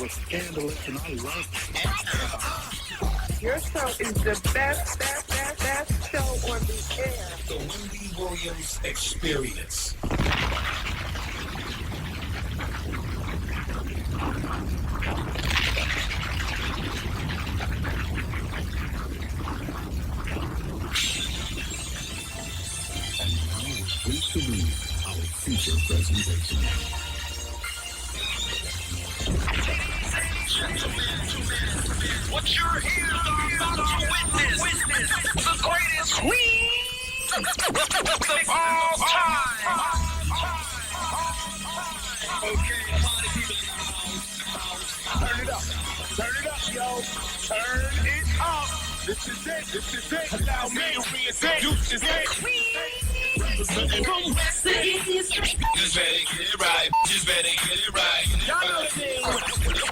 scandalous, and I love it. Your show is the best show on the air. The Wendy Williams Experience. Please to read our feature presentation. What you're here about to witness the greatest queen of all time. Okay, party people in the house. Turn it up, yo. Turn it up. This is it. Allow me to reintroduce this queen. Representing from West City. Just better get it right. Y'all know the name.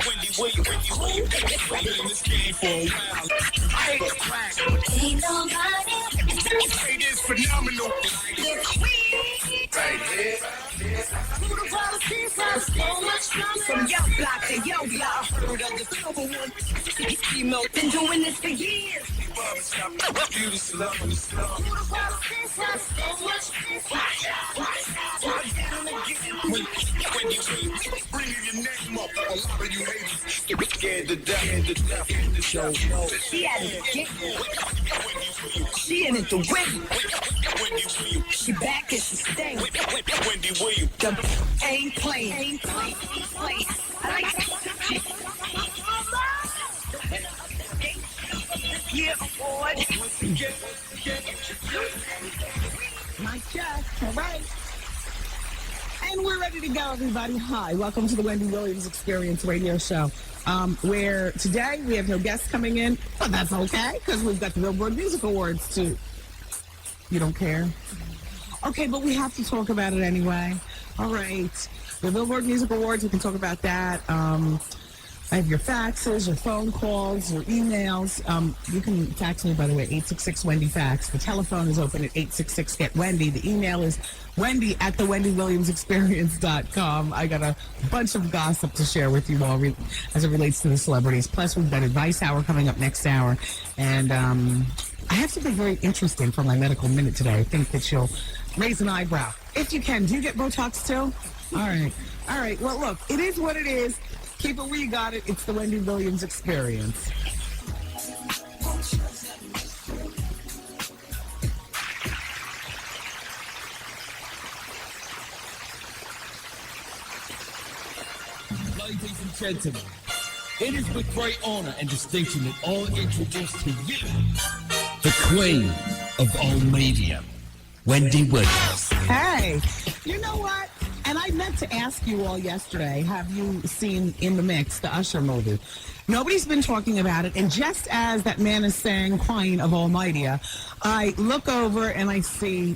Wendy Williams. Been in this game for a while. I ain't the crack. Ain't nobody. It is phenomenal. The queen. Right here. Who the world sees us so much stronger. From young block to young block, heard of the number one. Female been doing this for years. Beauty slow. Who the world sees us so much Wendy, bring your name up. A lot of you haters get scared to death. Show no. She at it again. She in it to win. She back and she stay. Wendy Williams. The ain't playing. I like that. Yeah, award. My check. All right. And we're ready to go, everybody. Hi, welcome to the Wendy Williams Experience radio show, where today we have no guests coming in, but that's okay, because we've got the Billboard Music Awards to... You don't care? Okay, but we have to talk about it anyway. All right. The Billboard Music Awards, we can talk about that. I have your faxes, your phone calls, your emails. You can fax me, by the way, 866-WendyFax. The telephone is open at 866-GET-WENDY. The email is wendy@thewendywilliamsexperience.com. I got a bunch of gossip to share with you all as it relates to the celebrities. Plus, we've got Advice Hour coming up next hour. And I have something very interesting for my medical minute today. I think that you'll raise an eyebrow. If you can. Do you get Botox too? All right. Well, look, it is what it is. Keep it where you got it. It's the Wendy Williams Experience. Ladies and gentlemen, it is with great honor and distinction that I introduce to you the queen of all media, Wendy Williams. Hey, you know what? And I meant to ask you all yesterday, have you seen In the Mix, the Usher movie? Nobody's been talking about it. And just as that man is saying, queen of all media, I look over and I see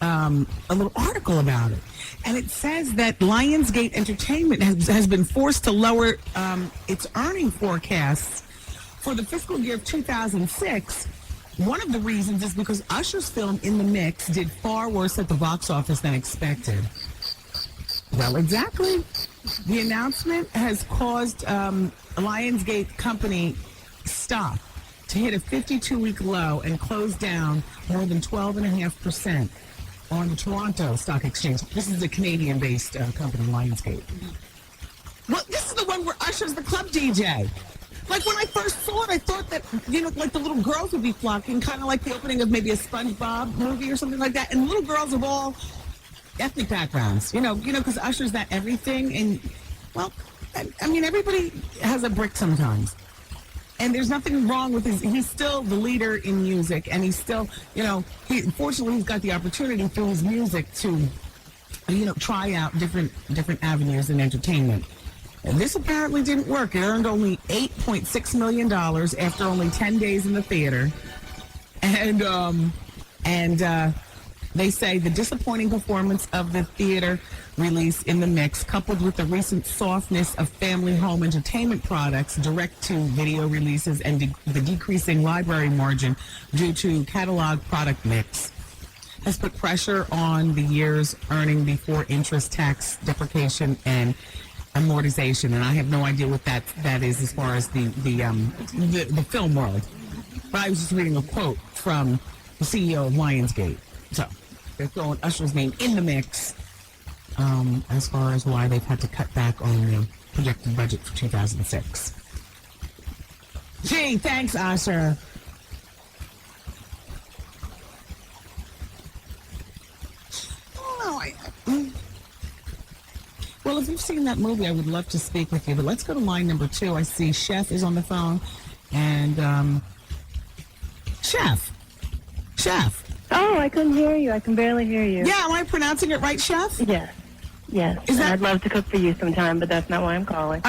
a little article about it. And it says that Lionsgate Entertainment has been forced to lower its earning forecasts for the fiscal year of 2006. One of the reasons is because Usher's film In the Mix did far worse at the box office than expected. Well, exactly. The announcement has caused Lionsgate Company stock to hit a 52-week low and close down more than 12.5% on the Toronto Stock Exchange. This is a Canadian-based company, Lionsgate. Well, this is the one where Usher's the club DJ. Like, when I first saw it, I thought that, like the little girls would be flocking, kind of like the opening of maybe a SpongeBob movie or something like that. And little girls of all ethnic backgrounds, because Usher's that everything. And, well, I mean, everybody has a brick sometimes. And there's nothing wrong with he's still the leader in music. And he's still, fortunately, he's got the opportunity through his music to, try out different avenues in entertainment. And this apparently didn't work. It earned only $8.6 million after only 10 days in the theater. And they say the disappointing performance of the theater release In the Mix, coupled with the recent softness of family home entertainment products, direct-to-video releases, and the decreasing library margin due to catalog product mix, has put pressure on the year's earning before interest, tax deprecation, and amortization, and I have no idea what that is as far as the film world. But I was just reading a quote from the CEO of Lionsgate. So they're throwing Usher's name in the mix as far as why they've had to cut back on the projected budget for 2006. Gee, thanks, Usher. Well, if you've seen that movie, I would love to speak with you. But let's go to line number 2. I see Chef is on the phone. And, Chef. Oh, I couldn't hear you. I can barely hear you. Yeah, am I pronouncing it right, Chef? Yes. Is that- I'd love to cook for you sometime, but that's not why I'm calling.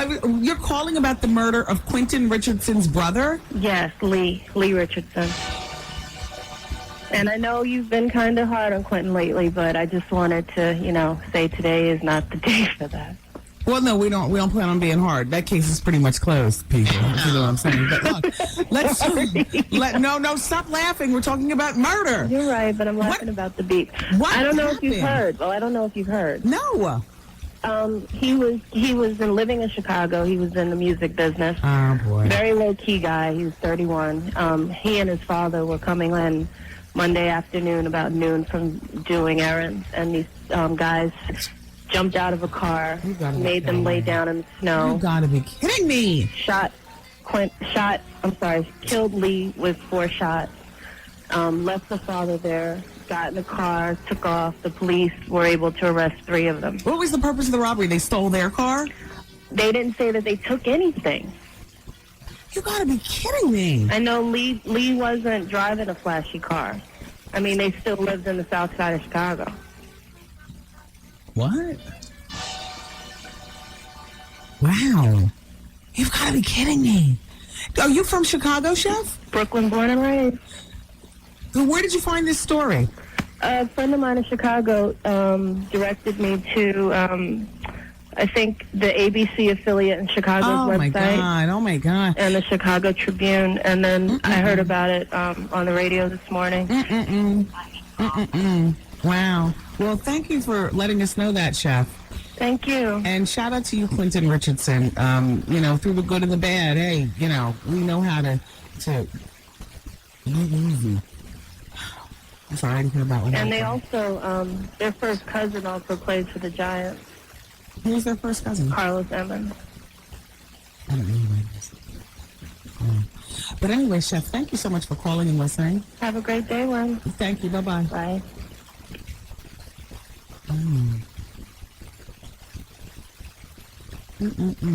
You're calling about the murder of Quentin Richardson's brother? Yes, Lee Richardson. And I know you've been kind of hard on Quentin lately, but I just wanted to, say today is not the day for that. Well, no, we don't plan on being hard. That case is pretty much closed, people. You know what I'm saying? But look, no, stop laughing. We're talking about murder. You're right, but I'm laughing about the beat. What I don't know if happened? you've heard. Well, I don't know if you've heard. No. He was living in Chicago. He was in the music business. Oh, boy. Very low-key guy. He was 31. He and his father were coming in Monday afternoon about noon from doing errands, and these guys jumped out of a car, made them lay down in the snow. You gotta be kidding me. Killed Lee with 4 shots, left the father there, got in the car, took off. The police were able to arrest 3 of them. What was the purpose of the robbery? They stole their car? They didn't say that they took anything. You gotta be kidding me. I know Lee wasn't driving a flashy car. I mean, they still lived in the south side of Chicago. What? Wow. You've gotta be kidding me. Are you from Chicago, Chef? Brooklyn, born and raised. Where did you find this story? A friend of mine in Chicago directed me to, I think, the ABC affiliate in Chicago's website. Oh, my God. And the Chicago Tribune. And then I heard about it on the radio this morning. Wow. Well, thank you for letting us know that, Chef. Thank you. And shout out to you, Quentin Richardson. Through the good and the bad, hey, we know how to be easy. I'm sorry, I didn't hear about what And they happened. also, their first cousin also plays for the Giants. Who was their first cousin? Carlos Emmons. I don't know who that is. Oh. But anyway, Chef, thank you so much for calling and listening. Have a great day, Wen. Thank you. Bye-bye. Bye.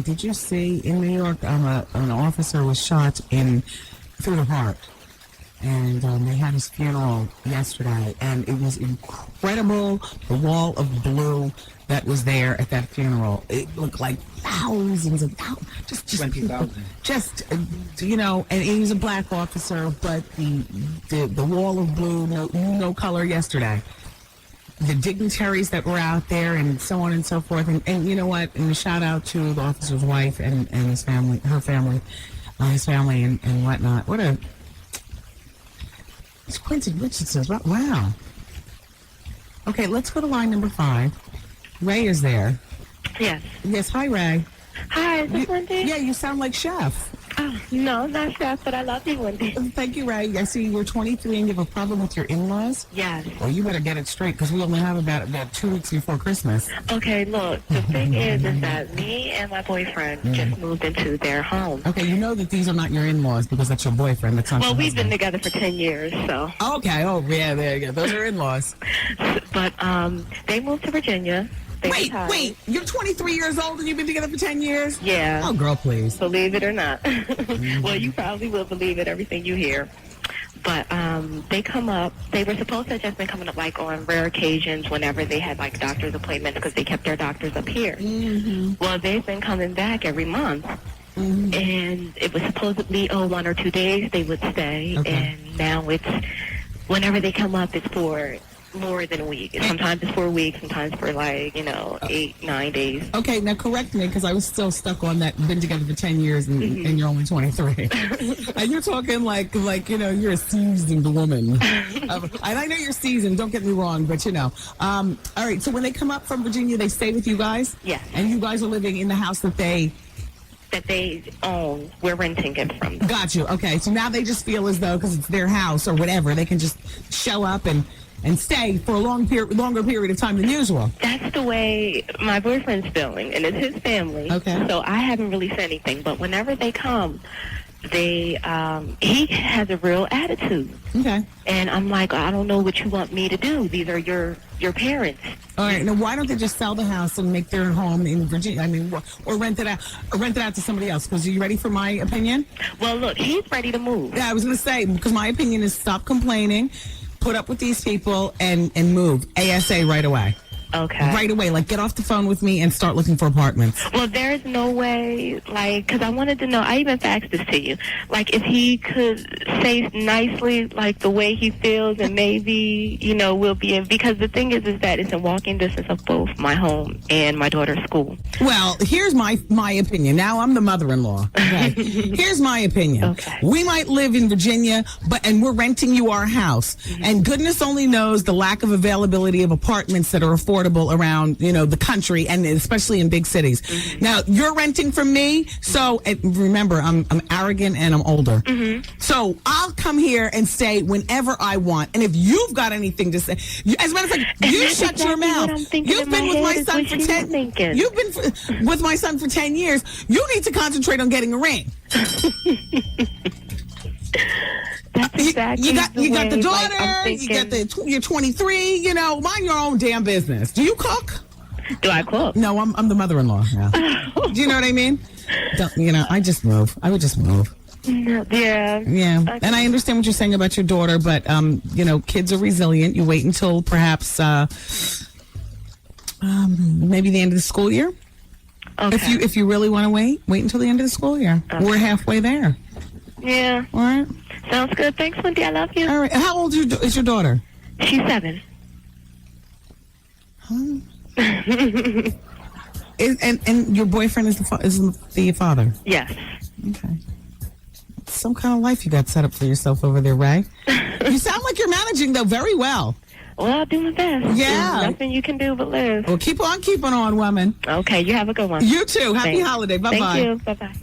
Did you see in New York, an officer was shot through the heart, and they had his funeral yesterday, and it was incredible. The wall of blue that was there at that funeral, it looked like thousands of just 20,000. And he was a black officer, but the wall of blue, no color yesterday. The dignitaries that were out there and so on and so forth. And you know what? And a shout out to the officer's wife and his family, his family and whatnot. It's Quentin Richardson. Wow. Okay, let's go to line number 5. Ray is there. Yes. Yes, hi, Ray. Hi, is this Wendy? Yeah, you sound like Chef. Oh, no, not Chef, but I love you, Wendy. Thank you, Ray. I see you're 23 and you have a problem with your in-laws. Yes. Well, you better get it straight because we only have about 2 weeks before Christmas. Okay, look, the thing is that me and my boyfriend just moved into their home. Okay, you know that these are not your in-laws because that's your boyfriend. That's not Well, your we've been husband. together for 10 years, so. Okay, yeah, there you go. Those are in-laws. But they moved to Virginia. Wait, you're 23 years old and you've been together for 10 years? Yeah. Oh, girl, please. Believe it or not. Well, you probably will believe it, everything you hear. But they come up. They were supposed to have just been coming up, like, on rare occasions whenever they had, like, doctor's appointments because they kept their doctors up here. Mm-hmm. Well, they've been coming back every month. Mm-hmm. And it was supposedly, 1 or 2 days they would stay. Okay. And now it's, whenever they come up, it's for more than a week. Sometimes it's for a week, sometimes for 8, 9 days. Okay, now correct me, because I was still stuck on that. Been together for 10 years and you're only 23, and you're talking like you're a seasoned woman. And I know you're seasoned. Don't get me wrong, but all right. So when they come up from Virginia, they stay with you guys. Yes. And you guys are living in the house that they own. We're renting it from them. Got you. Okay, so now they just feel as though, because it's their house or whatever, they can just show up and stay for a longer period of time than usual. That's the way my boyfriend's feeling, and it's his family. Okay. So I haven't really said anything, but whenever they come, he has a real attitude. Okay. And I'm like, I don't know what you want me to do. These are your parents. All right. Now, why don't they just sell the house and make their home in Virginia? I mean, or rent it out to somebody else? Because are you ready for my opinion? Well, look, he's ready to move. Yeah, I was going to say, because my opinion is stop complaining, put up with these people, and move ASA right away. Okay. Right away. Like, get off the phone with me and start looking for apartments. Well, there's no way, because I wanted to know, I even faxed this to you, if he could say nicely, the way he feels, and maybe, we'll be in, because the thing is that it's in walking distance of both my home and my daughter's school. Well, here's my opinion. Now I'm the mother-in-law. Okay. Here's my opinion. Okay. We might live in Virginia, and we're renting you our house. Mm-hmm. And goodness only knows the lack of availability of apartments that are affordable around, the country, and especially in big cities. Mm-hmm. Now, you're renting from me, so remember, I'm arrogant and I'm older. Mm-hmm. So I'll come here and stay whenever I want. And if you've got anything to say, as a matter of fact, you shut your mouth. You've been with my son for 10. You've been with my son for 10 years. You need to concentrate on getting a ring. That's exactly you got the daughter. Thinking, you're 23. Mind your own damn business. Do you cook? Do I cook? No, I'm the mother-in-law. Yeah. Do you know what I mean? I just move. I would just move. Yeah. Yeah. Okay. And I understand what you're saying about your daughter, but kids are resilient. You wait until perhaps maybe the end of the school year. Okay. If you really want to wait until the end of the school year. Okay. We're halfway there. Yeah. All right. Sounds good. Thanks, Wendy. I love you. All right. How old is your daughter? She's 7. Huh? and your boyfriend is the father? Yes. Okay. Some kind of life you got set up for yourself over there, Ray. You sound like you're managing, though, very well. Well, I'll do my best. Yeah. There's nothing you can do but live. Well, keep on keeping on, woman. Okay. You have a good one. You too. Happy holiday. Bye-bye. Thank you. Bye-bye.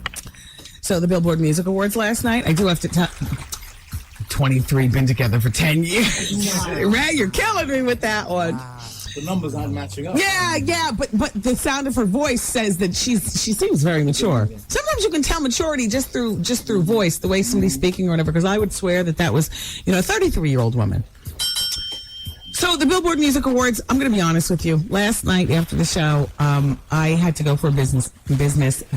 So the Billboard Music Awards last night, I do have to tell 23, been together for 10 years. Ray, you're killing me with that one. The numbers aren't matching up. Yeah, but the sound of her voice says that she seems very mature. Sometimes you can tell maturity just through voice, the way somebody's speaking or whatever, because I would swear that was, a 33-year-old woman. So the Billboard Music Awards, I'm going to be honest with you. Last night after the show, I had to go for a business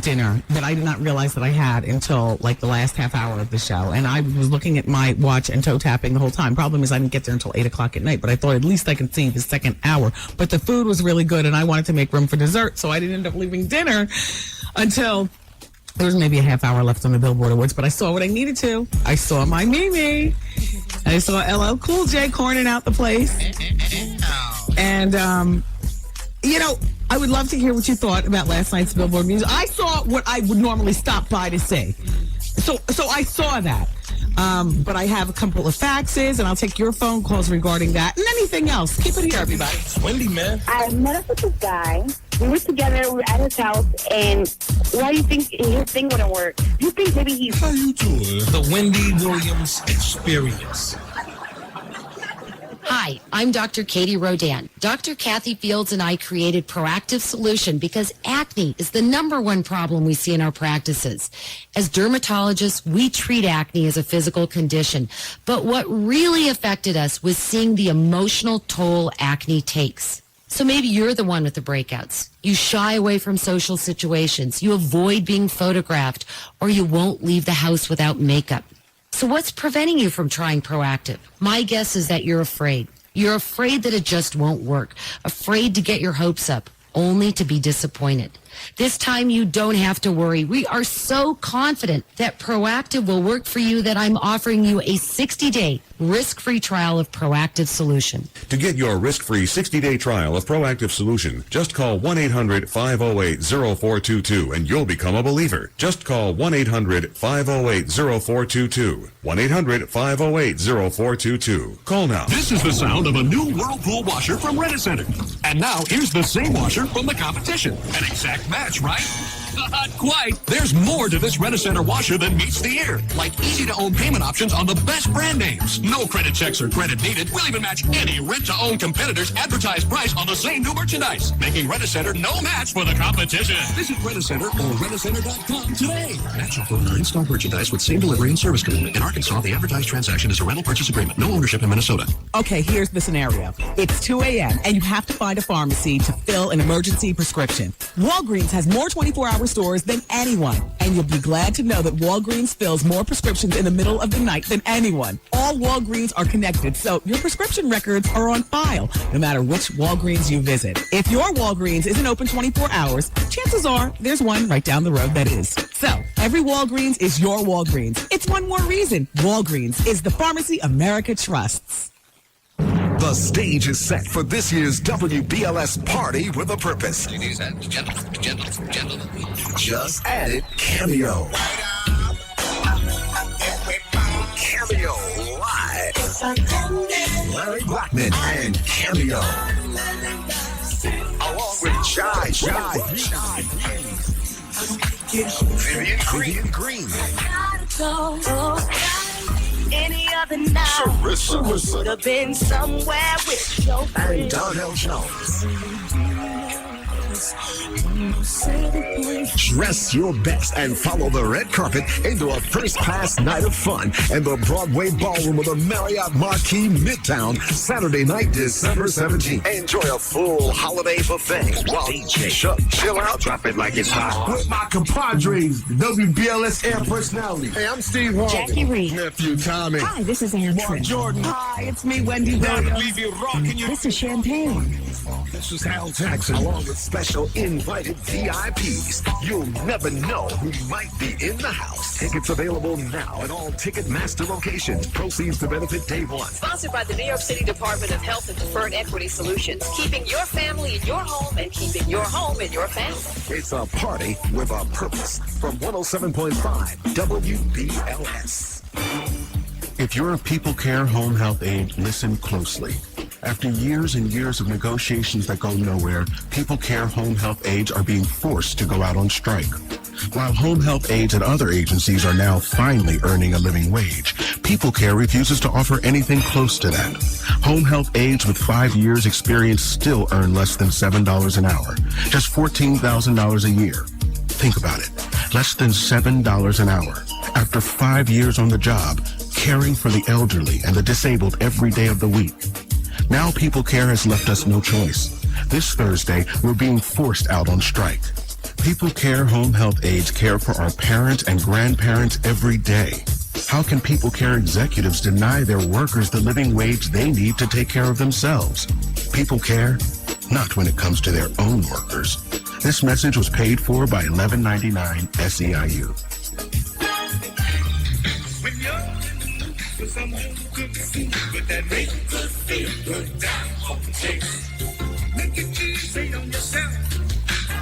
dinner that I did not realize that I had until the last half hour of the show. And I was looking at my watch and toe tapping the whole time. Problem is I didn't get there until 8 o'clock at night, but I thought at least I could see the second hour. But the food was really good and I wanted to make room for dessert, so I didn't end up leaving dinner until there was maybe a half hour left on the Billboard Awards, but I saw what I needed to. I saw my Mimi. I saw LL Cool J corning out the place. And, I would love to hear what you thought about last night's Billboard Music. I saw what I would normally stop by to see. So I saw that. But I have a couple of faxes, and I'll take your phone calls regarding that and anything else. Keep it here, everybody. Wendy, man. I met up with this guy. We were together. We were at his house, and why do you think his thing wouldn't work? You think maybe he's... How you doing? The Wendy Williams Experience. Hi, I'm Dr. Katie Rodan. Dr. Kathy Fields and I created Proactive Solution because acne is the #1 problem we see in our practices. As dermatologists, we treat acne as a physical condition, but what really affected us was seeing the emotional toll acne takes. So maybe you're the one with the breakouts. You shy away from social situations, you avoid being photographed, or you won't leave the house without makeup. So what's preventing you from trying Proactive? My guess is that you're afraid. You're afraid that it just won't work, afraid to get your hopes up, only to be disappointed. This time you don't have to worry. We are so confident that Proactive will work for you that I'm offering you a 60-day risk-free trial of Proactive Solution. To get your risk-free 60-day trial of Proactive Solution, just call 1-800-508-0422 and you'll become a believer. Just call 1-800-508-0422. 1-800-508-0422. Call now. This is the sound of a new Whirlpool washer from Rent-A-Center. And now here's the same washer from the competition. An exact match, right? Not quite. There's more to this Rent-A-Center washer than meets the ear. Like easy-to-own payment options on the best brand names. No credit checks or credit needed. We'll even match any rent-to-own competitors' advertised price on the same new merchandise, making Rent-A-Center no match for the competition. Visit Rent-A-Center or rentacenter.com today. Match offer on installed merchandise with same delivery and service commitment. In Arkansas, the advertised transaction is a rental purchase agreement. No ownership in Minnesota. Okay, here's the scenario. It's 2 a.m. and you have to find a pharmacy to fill an emergency prescription. Walgreens has more 24-hour stores than anyone, and you'll be glad to know that Walgreens fills more prescriptions in the middle of the night than anyone. All Walgreens are connected, so your prescription records are on file, no matter which Walgreens you visit. If your Walgreens isn't open 24 hours, chances are there's one right down the road that is. So, every Walgreens is your Walgreens. It's one more reason Walgreens is the pharmacy America trusts. The stage is set for this year's WBLS Party with a Purpose. Ladies and gentlemen. Just added Cameo. Cameo Live. Larry Blackman and Cameo. Along with Shy. Vivian Green. Any other night Sarissa. would have been somewhere with your And Darnell Jones. Dress your best and follow the red carpet into a first-class night of fun in the Broadway Ballroom of the Marriott Marquis Midtown, Saturday night, December 17th. Enjoy a full holiday buffet while DJ Chuck chill out, drop it like it's hot. With my compadres, WBLS air personality. Hey, I'm Steve Harvey. Jackie Reed. Nephew Tommy. Hi, this is Ann Mark Jordan. Hi, it's me, Wendy. Leave you rocking your... This is Champagne. This is Hal Jackson. Along with special invited VIPs. You'll never know who might be in the house. Tickets available now at all Ticketmaster locations. Proceeds to benefit Day One. Sponsored by the New York City Department of Health and Deferred Equity Solutions. Keeping your family in your home and keeping your home in your family. It's a party with a purpose. From 107.5 WBLS. If you're a People Care Home Health Aide, listen closely. After years and years of negotiations that go nowhere, People Care Home Health Aides are being forced to go out on strike. While home health aides at other agencies are now finally earning a living wage, People Care refuses to offer anything close to that. Home health aides with 5 years experience still earn less than $7 an hour, just $14,000 a year. Think about it, less than $7 an hour. After 5 years on the job, caring for the elderly and the disabled every day of the week. Now People Care has left us no choice. This Thursday, we're being forced out on strike. People Care Home Health Aides care for our parents and grandparents every day. How can People Care executives deny their workers the living wage they need to take care of themselves? People Care? Not when it comes to their own workers. This message was paid for by 1199 SEIU. When you're for some good food, but that make good feel good down home taste. Make it easy on yourself.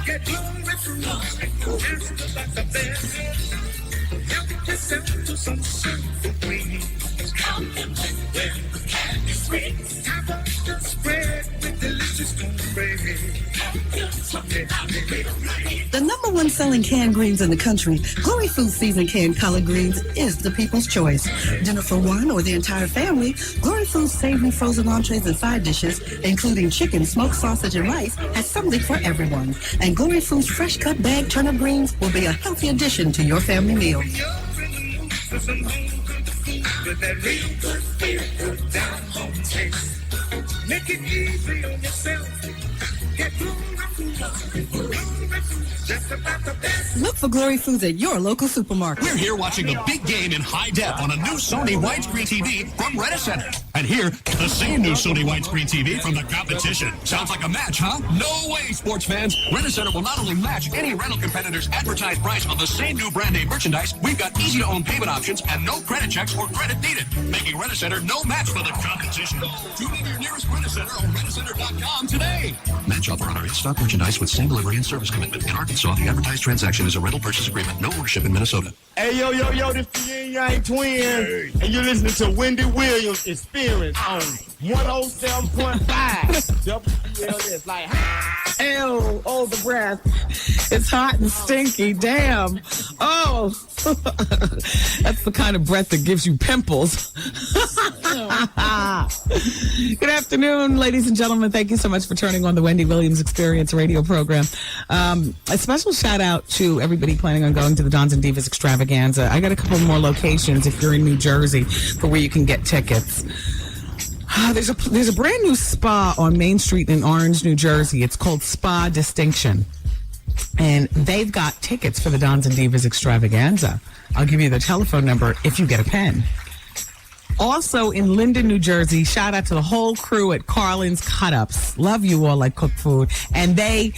Get glory from us and just about the best. Help yourself to some simple greens. Count them when the candy's sweet. Have a good spread with delicious cornbread. The number one selling canned greens in the country, Glory Food Seasoned Canned Collard Greens, is the people's choice. Dinner for one or the entire family, Glory Food's savory frozen entrees and side dishes, including chicken, smoked sausage, and rice, has something for everyone. And Glory Food's fresh cut bag turnip greens will be a healthy addition to your family meal. Make it easy on yourself. Look for Glory Foods at your local supermarket. We're here watching the big game in high def on a new Sony widescreen TV from Rent-A-Center. And here, the same new Sony widescreen TV from the competition. Sounds like a match, huh? No way, sports fans. Rent-A-Center will not only match any rental competitor's advertised price on the same new brand name merchandise, we've got easy-to-own payment options and no credit checks or credit needed, making Rent-A-Center no match for the competition. Tune in your nearest Rent-A-Center or rentacenter.com today. Match offer on our in-stock merchandise with same delivery and service commitment. In Arkansas, the advertised transaction is a rental purchase agreement. No ownership in Minnesota. Hey, yo, this the Yin Yang Twins, and you're listening to Wendy Williams Experience on 107.5 WBLS. Like, Ew, oh, the breath. It's hot and stinky. Damn. Oh, that's the kind of breath that gives you pimples. Good afternoon, ladies and gentlemen. Thank you so much for turning on the Wendy Williams Experience radio program. A special shout out to everybody planning on going to the Dons and Divas Extravaganza. I got a couple more locations if you're in New Jersey for where you can get tickets. There's a brand new spa on Main Street in Orange, New Jersey. It's called Spa Distinction. And they've got tickets for the Dons and Divas Extravaganza. I'll give you the telephone number if you get a pen. Also in Linden, New Jersey, shout out to the whole crew at Carlin's Cut-Ups. Love you all like cook food. And they've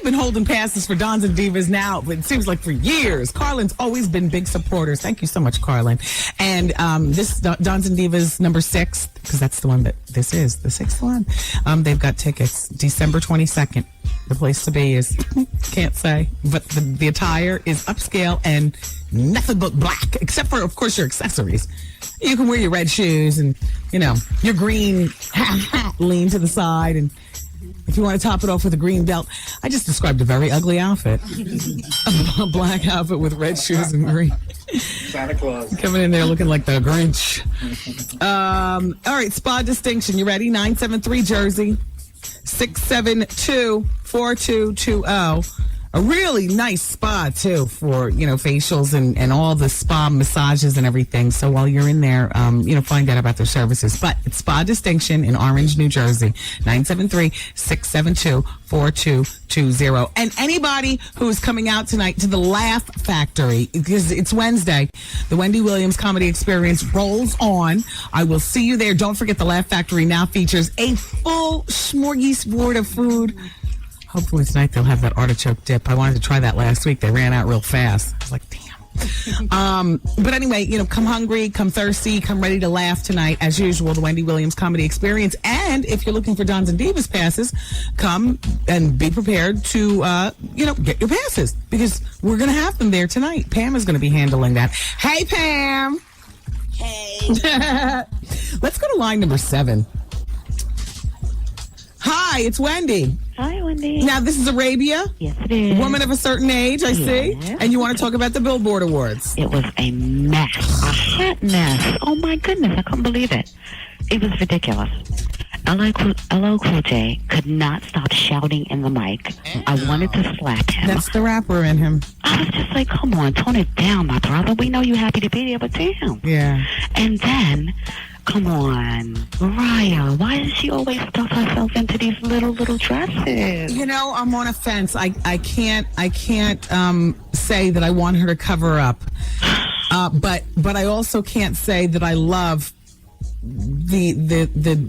been holding passes for Dons and Divas now, but it seems like for years. Carlin's always been big supporters. Thank you so much, Carlin. And this Dons and Divas number 6, because that's the one that this is, the 6th one. They've got tickets December 22nd. The place to be is, can't say, but the attire is upscale and nothing but black, except for, of course, your accessories. You can wear your red shoes and, your green hat lean to the side. And if you want to top it off with a green belt, I just described a very ugly outfit. A black outfit with red shoes and green. Santa Claus. Coming in there looking like the Grinch. All right, Spa Distinction. You ready? 973 Jersey, 672-4220. A really nice spa, too, for, facials and all the spa massages and everything. So while you're in there, find out about their services. But it's Spa Distinction in Orange, New Jersey, 973-672-4220. And anybody who's coming out tonight to the Laugh Factory, because it's Wednesday, the Wendy Williams Comedy Experience rolls on. I will see you there. Don't forget the Laugh Factory now features a full smorgasbord of food. Hopefully tonight they'll have that artichoke dip. I wanted to try that last week. They ran out real fast. I was like, damn. But anyway, come hungry, come thirsty, come ready to laugh tonight. As usual, the Wendy Williams Comedy Experience. And if you're looking for Dons and Divas passes, come and be prepared to, get your passes. Because we're going to have them there tonight. Pam is going to be handling that. Hey, Pam. Hey. Let's go to line number 7. Hi, it's Wendy. Hi, Wendy. Now, this is Arabia? Yes, it is. Woman of a certain age, I see. And you want to talk about the Billboard Awards. It was a mess. A hot mess. Oh, my goodness. I couldn't believe it. It was ridiculous. LL Cool J could not stop shouting in the mic. I wanted to slap him. That's the rapper in him. I was just like, come on, tone it down, my brother. We know you're happy to be there, but damn. Yeah. And then... Come on, Mariah, why does she always stuff herself into these little dresses? I'm on a fence. I can't say that I want her to cover up. But I also can't say that I love the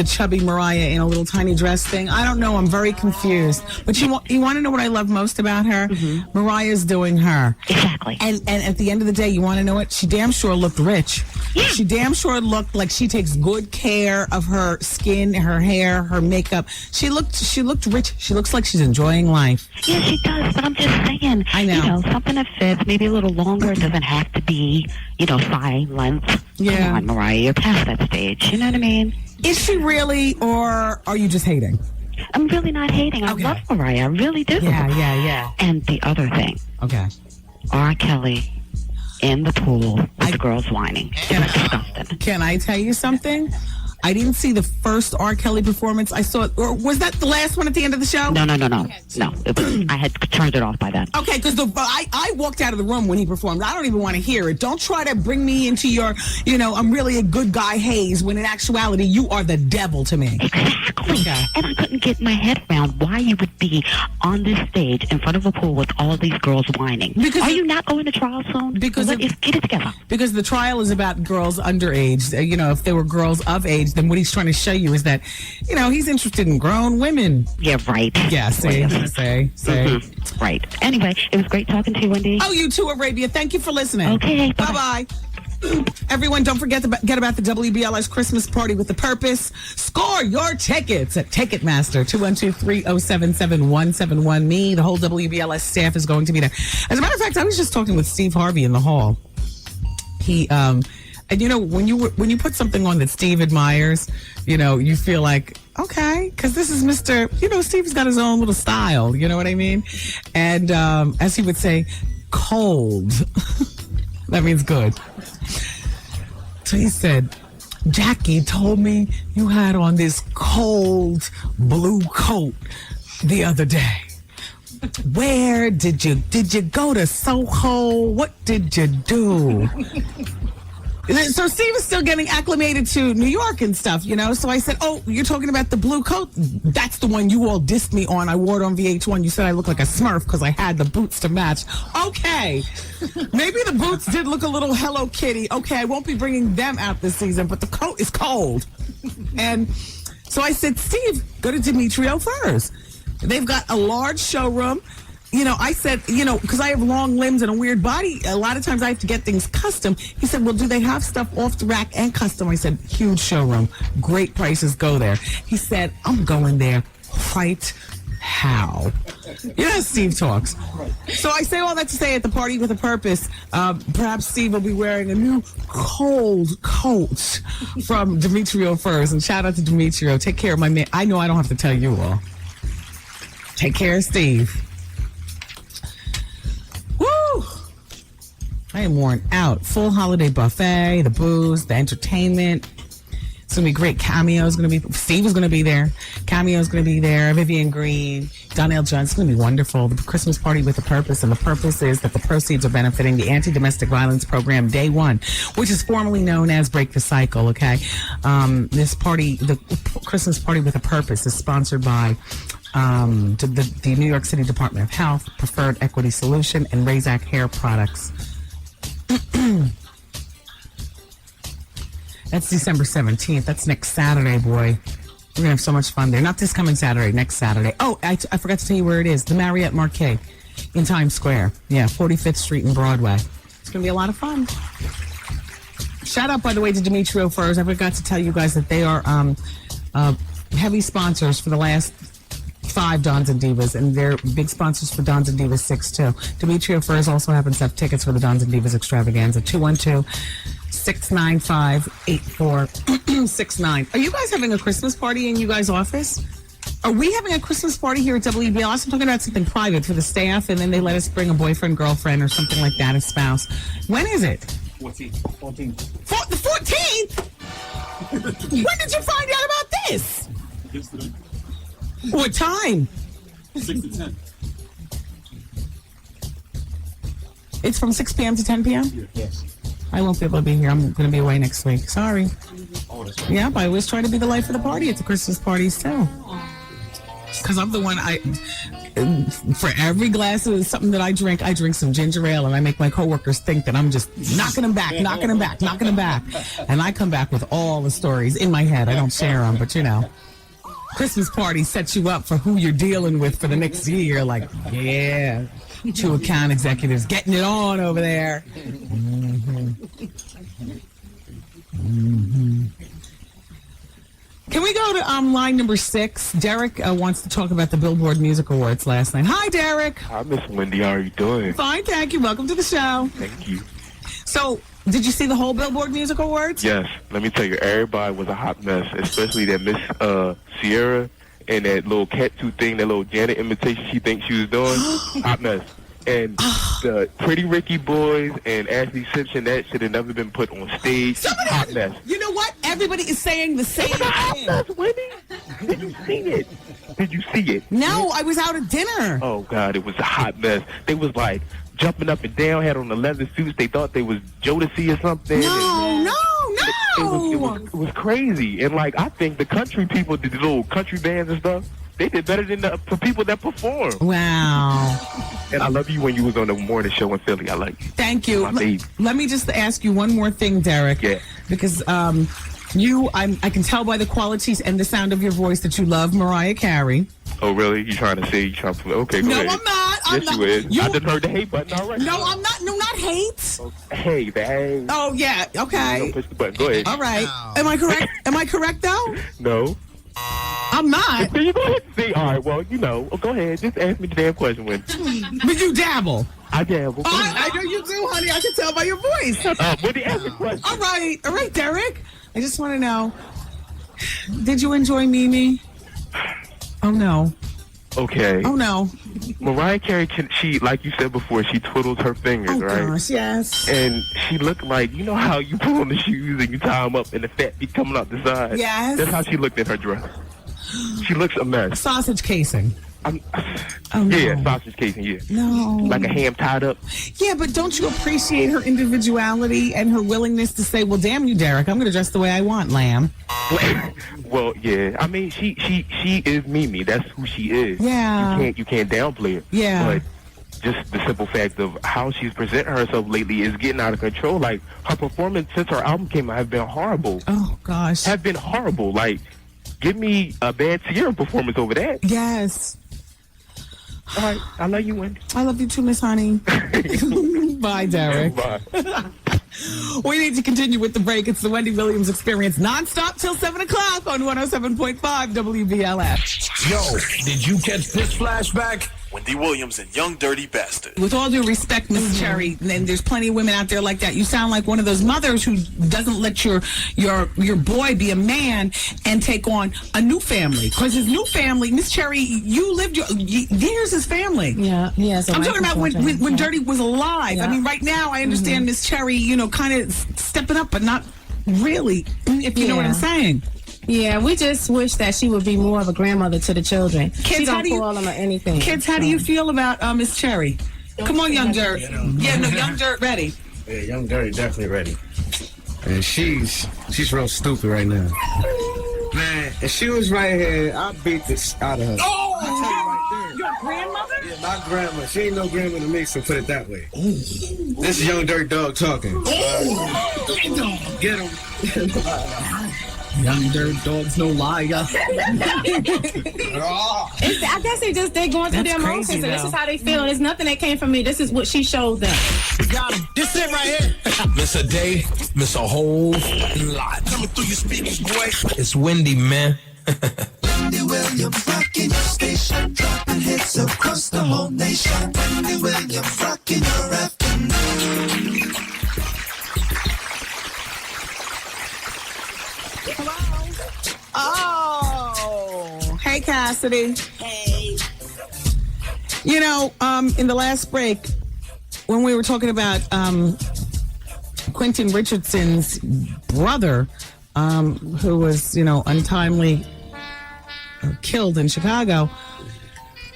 chubby Mariah in a little tiny dress thing. I don't know. I'm very confused. But you want to know what I love most about her? Mm-hmm. Mariah's doing her. Exactly. And at the end of the day, you want to know what? She damn sure looked rich. Yeah. She damn sure looked like she takes good care of her skin, her hair, her makeup. She looked rich. She looks like she's enjoying life. Yeah, she does. But I'm just saying, I know. Something that fits, maybe a little longer. It doesn't have to be, thigh length. Yeah. Come on, Mariah, you're past that stage. You know what I mean? Is she really, or are you just hating? I'm really not hating. I love Mariah. I really do. Yeah. And the other thing. Okay. R. Kelly in the pool with the girls whining. It was disgusting. Can I tell you something? I didn't see the first R. Kelly performance. I saw, or was that the last one at the end of the show? No. I had turned it off by then. Okay, because I walked out of the room when he performed. I don't even want to hear it. Don't try to bring me into your, I'm really a good guy haze, when in actuality, you are the devil to me. Exactly. Okay. And I couldn't get my head around why you would be on this stage in front of a pool with all these girls whining. Are you not going to trial soon? Get it together. Because the trial is about girls underage. If they were girls of age, then what he's trying to show you is that, he's interested in grown women. Yeah, right. Yeah, say. Mm-hmm. Right. Anyway, it was great talking to you, Wendy. Oh, you too, Arabia. Thank you for listening. Okay. Bye-bye. Everyone, don't forget to get about the WBLS Christmas Party with a Purpose. Score your tickets at Ticketmaster, 212-3077-171. Me, the whole WBLS staff is going to be there. As a matter of fact, I was just talking with Steve Harvey in the hall. He, and when you put something on that Steve admires, you feel like, okay, because this is Mr. Steve's got his own little style, you know what I mean? And as he would say, cold. That means good. So he said, Jackie told me you had on this cold blue coat the other day. Where did you go to Soho? What did you do? So Steve is still getting acclimated to New York and stuff, So I said, oh, you're talking about the blue coat? That's the one you all dissed me on. I wore it on VH1. You said I looked like a Smurf because I had the boots to match. Okay. Maybe the boots did look a little Hello Kitty. Okay, I won't be bringing them out this season, but the coat is cold. And so I said, Steve, go to Demetrio Furs. They've got a large showroom. I said, because I have long limbs and a weird body, a lot of times I have to get things custom. He said, well, do they have stuff off the rack and custom? I said, huge showroom. Great prices, go there. He said, I'm going there right how? Steve talks. So I say all that to say at the Party with a Purpose, perhaps Steve will be wearing a new cold coat from Demetrio Furs. And shout out to Demetrio. Take care of my man. I know I don't have to tell you all. Take care of Steve. Woo! I am worn out. Full holiday buffet, the booze, the entertainment. It's going to be great. Cameo's going to be, Steve is going to be there. Cameo's going to be there. Vivian Green, Donnell Jones. It's going to be wonderful. The Christmas Party with a Purpose. And the purpose is that the proceeds are benefiting the Anti-Domestic Violence Program Day One, which is formerly known as Break the Cycle, okay? This party, the Christmas Party with a Purpose, is sponsored by the New York City Department of Health, Preferred Equity Solution, and Razak Hair Products. That's December 17th. That's next Saturday, boy. We're going to have so much fun there. Not this coming Saturday, next Saturday. Oh, I forgot to tell you where it is. The Marriott Marquis in Times Square. Yeah, 45th Street and Broadway. It's going to be a lot of fun. Shout out, by the way, to Demetrio Furs. I forgot to tell you guys that they are heavy sponsors for the last 5 Dons and Divas, and they're big sponsors for Dons and Divas 6 too. Demetrio Furs also happens to have tickets for the Dons and Divas Extravaganza. 212-695-8469. Are you guys having a Christmas party in you guys' office? Are we having a Christmas party here at WBLS? I'm talking about something private for the staff, and then they let us bring a boyfriend, girlfriend, or something like that, a spouse. When is it? 14th. The 14th? When did you find out about this? Yesterday. What time? 6 to 10. It's from 6 p.m. to 10 p.m.? Yes. I won't be able to be here. I'm going to be away next week. Sorry. Oh, that's right. Yeah, but I always try to be the life of the party at the Christmas parties, too. Because I'm the one, for every glass of something that I drink some ginger ale, and I make my coworkers think that I'm just knocking them back. And I come back with all the stories in my head. I don't share them, but Christmas party sets you up for who you're dealing with for the next year. Like, yeah, 2 account executives getting it on over there. Can we go to line number 6? Derek wants to talk about the Billboard Music Awards last night. Hi, Derek. Hi, Miss Wendy. How are you doing? Fine, thank you. Welcome to the show. Thank you. So, did you see the whole Billboard Music Awards? Yes. Let me tell you, everybody was a hot mess, especially that Miss Sierra and that little cat tooth thing, that little Janet imitation she thinks she was doing. Hot mess. And the Pretty Ricky Boys and Ashley Simpson, that should have never been put on stage. Hot mess. You know what? everybody is saying the same thing. Wendy, did you see it? Did you see it? No, I was out at dinner. Oh God, it was a hot mess. They was like jumping up and down, had on the leather suits. They thought they was Jodeci or something. No. It was crazy. And like, I think the country people did the little country bands and stuff. They did better than the people that perform. Wow. And I love you when you was on the morning show in Philly. I like you. Thank you. My baby. Let me just ask you one more thing, Derek. Yeah. Because I can tell by the qualities and the sound of your voice that you love Mariah Carey. Oh, really? You trying to say you trying to? Okay, go ahead. No, I'm not. Yes, you is. I just heard the hate button already. No, I'm not. No, not hate. Hey, bang. Oh, yeah. Okay. Don't push the button. Go ahead. All right. Am I correct? Am I correct, though? No. I'm not. You go ahead and say, all right, well, go ahead. Just ask me the damn question, Wendy. But you dabble. I dabble. I know you do, honey. I can tell by your voice. Wendy, ask me a question. All right, Derek. I just want to know, did you enjoy Mimi? Oh, no. Okay. Oh, no. Mariah Carey, she, like you said before, she twiddles her fingers, right? Oh, gosh, yes. And she looked like, you know how you put on the shoes and you tie them up and the fat be coming out the side? Yes. That's how she looked in her dress. She looks a mess. Sausage casing. Yeah, sausage casing, yeah. No. Like a ham tied up. Yeah, but don't you appreciate her individuality and her willingness to say, well, damn you, Derek, I'm going to dress the way I want, lamb. Well, yeah. I mean, she is Mimi. That's who she is. Yeah. You can't downplay her. Yeah. But just the simple fact of how she's presenting herself lately is getting out of control. Like, her performance since her album came out have been horrible. Oh, gosh. Have been horrible. Like, give me a bad Sierra performance over that. Yes. All right. I love you, Wendy. I love you too, Miss Honey. Bye, Derek. Bye. We need to continue with the break. It's the Wendy Williams Experience nonstop till 7 o'clock on 107.5 WBLF. Yo, did you catch this flashback? Wendy Williams and Young Dirty Bastard. With all due respect, Miss Cherry, and there's plenty of women out there like that. You sound like one of those mothers who doesn't let your boy be a man and take on a new family. Because his new family, Miss Cherry, you lived there's his family. Yeah, yes. I'm talking about when Dirty was alive. Yeah. I mean, right now I understand Miss Cherry, kind of stepping up, but not really. If you know what I'm saying. Yeah, we just wish that she would be more of a grandmother to the children. Kids, she don't call them or anything. Kids, how do you feel about Miss Cherry? Come on, Young Dirt. Young Dirt ready. Yeah, Young Dirty definitely ready. And she's real stupid right now. Man, if she was right here, I'd beat this out of her. Oh! I tell you right there. Your grandmother? Yeah, my grandma. She ain't no grandma to me, so put it that way. This is Young Dirt Dog talking. Get him. Young Dirt Dog's no liar. I guess they're going through their emotions, and this is how they feel. There's nothing that came from me. This is what she showed them. Got him. This it right here. Miss a day, miss a whole lot. Coming through your speakers, boy. It's Wendy, man. Wendy Williams rocking your station, dropping hits across the whole nation. Wendy Williams rocking your afternoon. Oh, hey Cassidy. Hey. In the last break, when we were talking about Quentin Richardson's brother, who was, untimely killed in Chicago,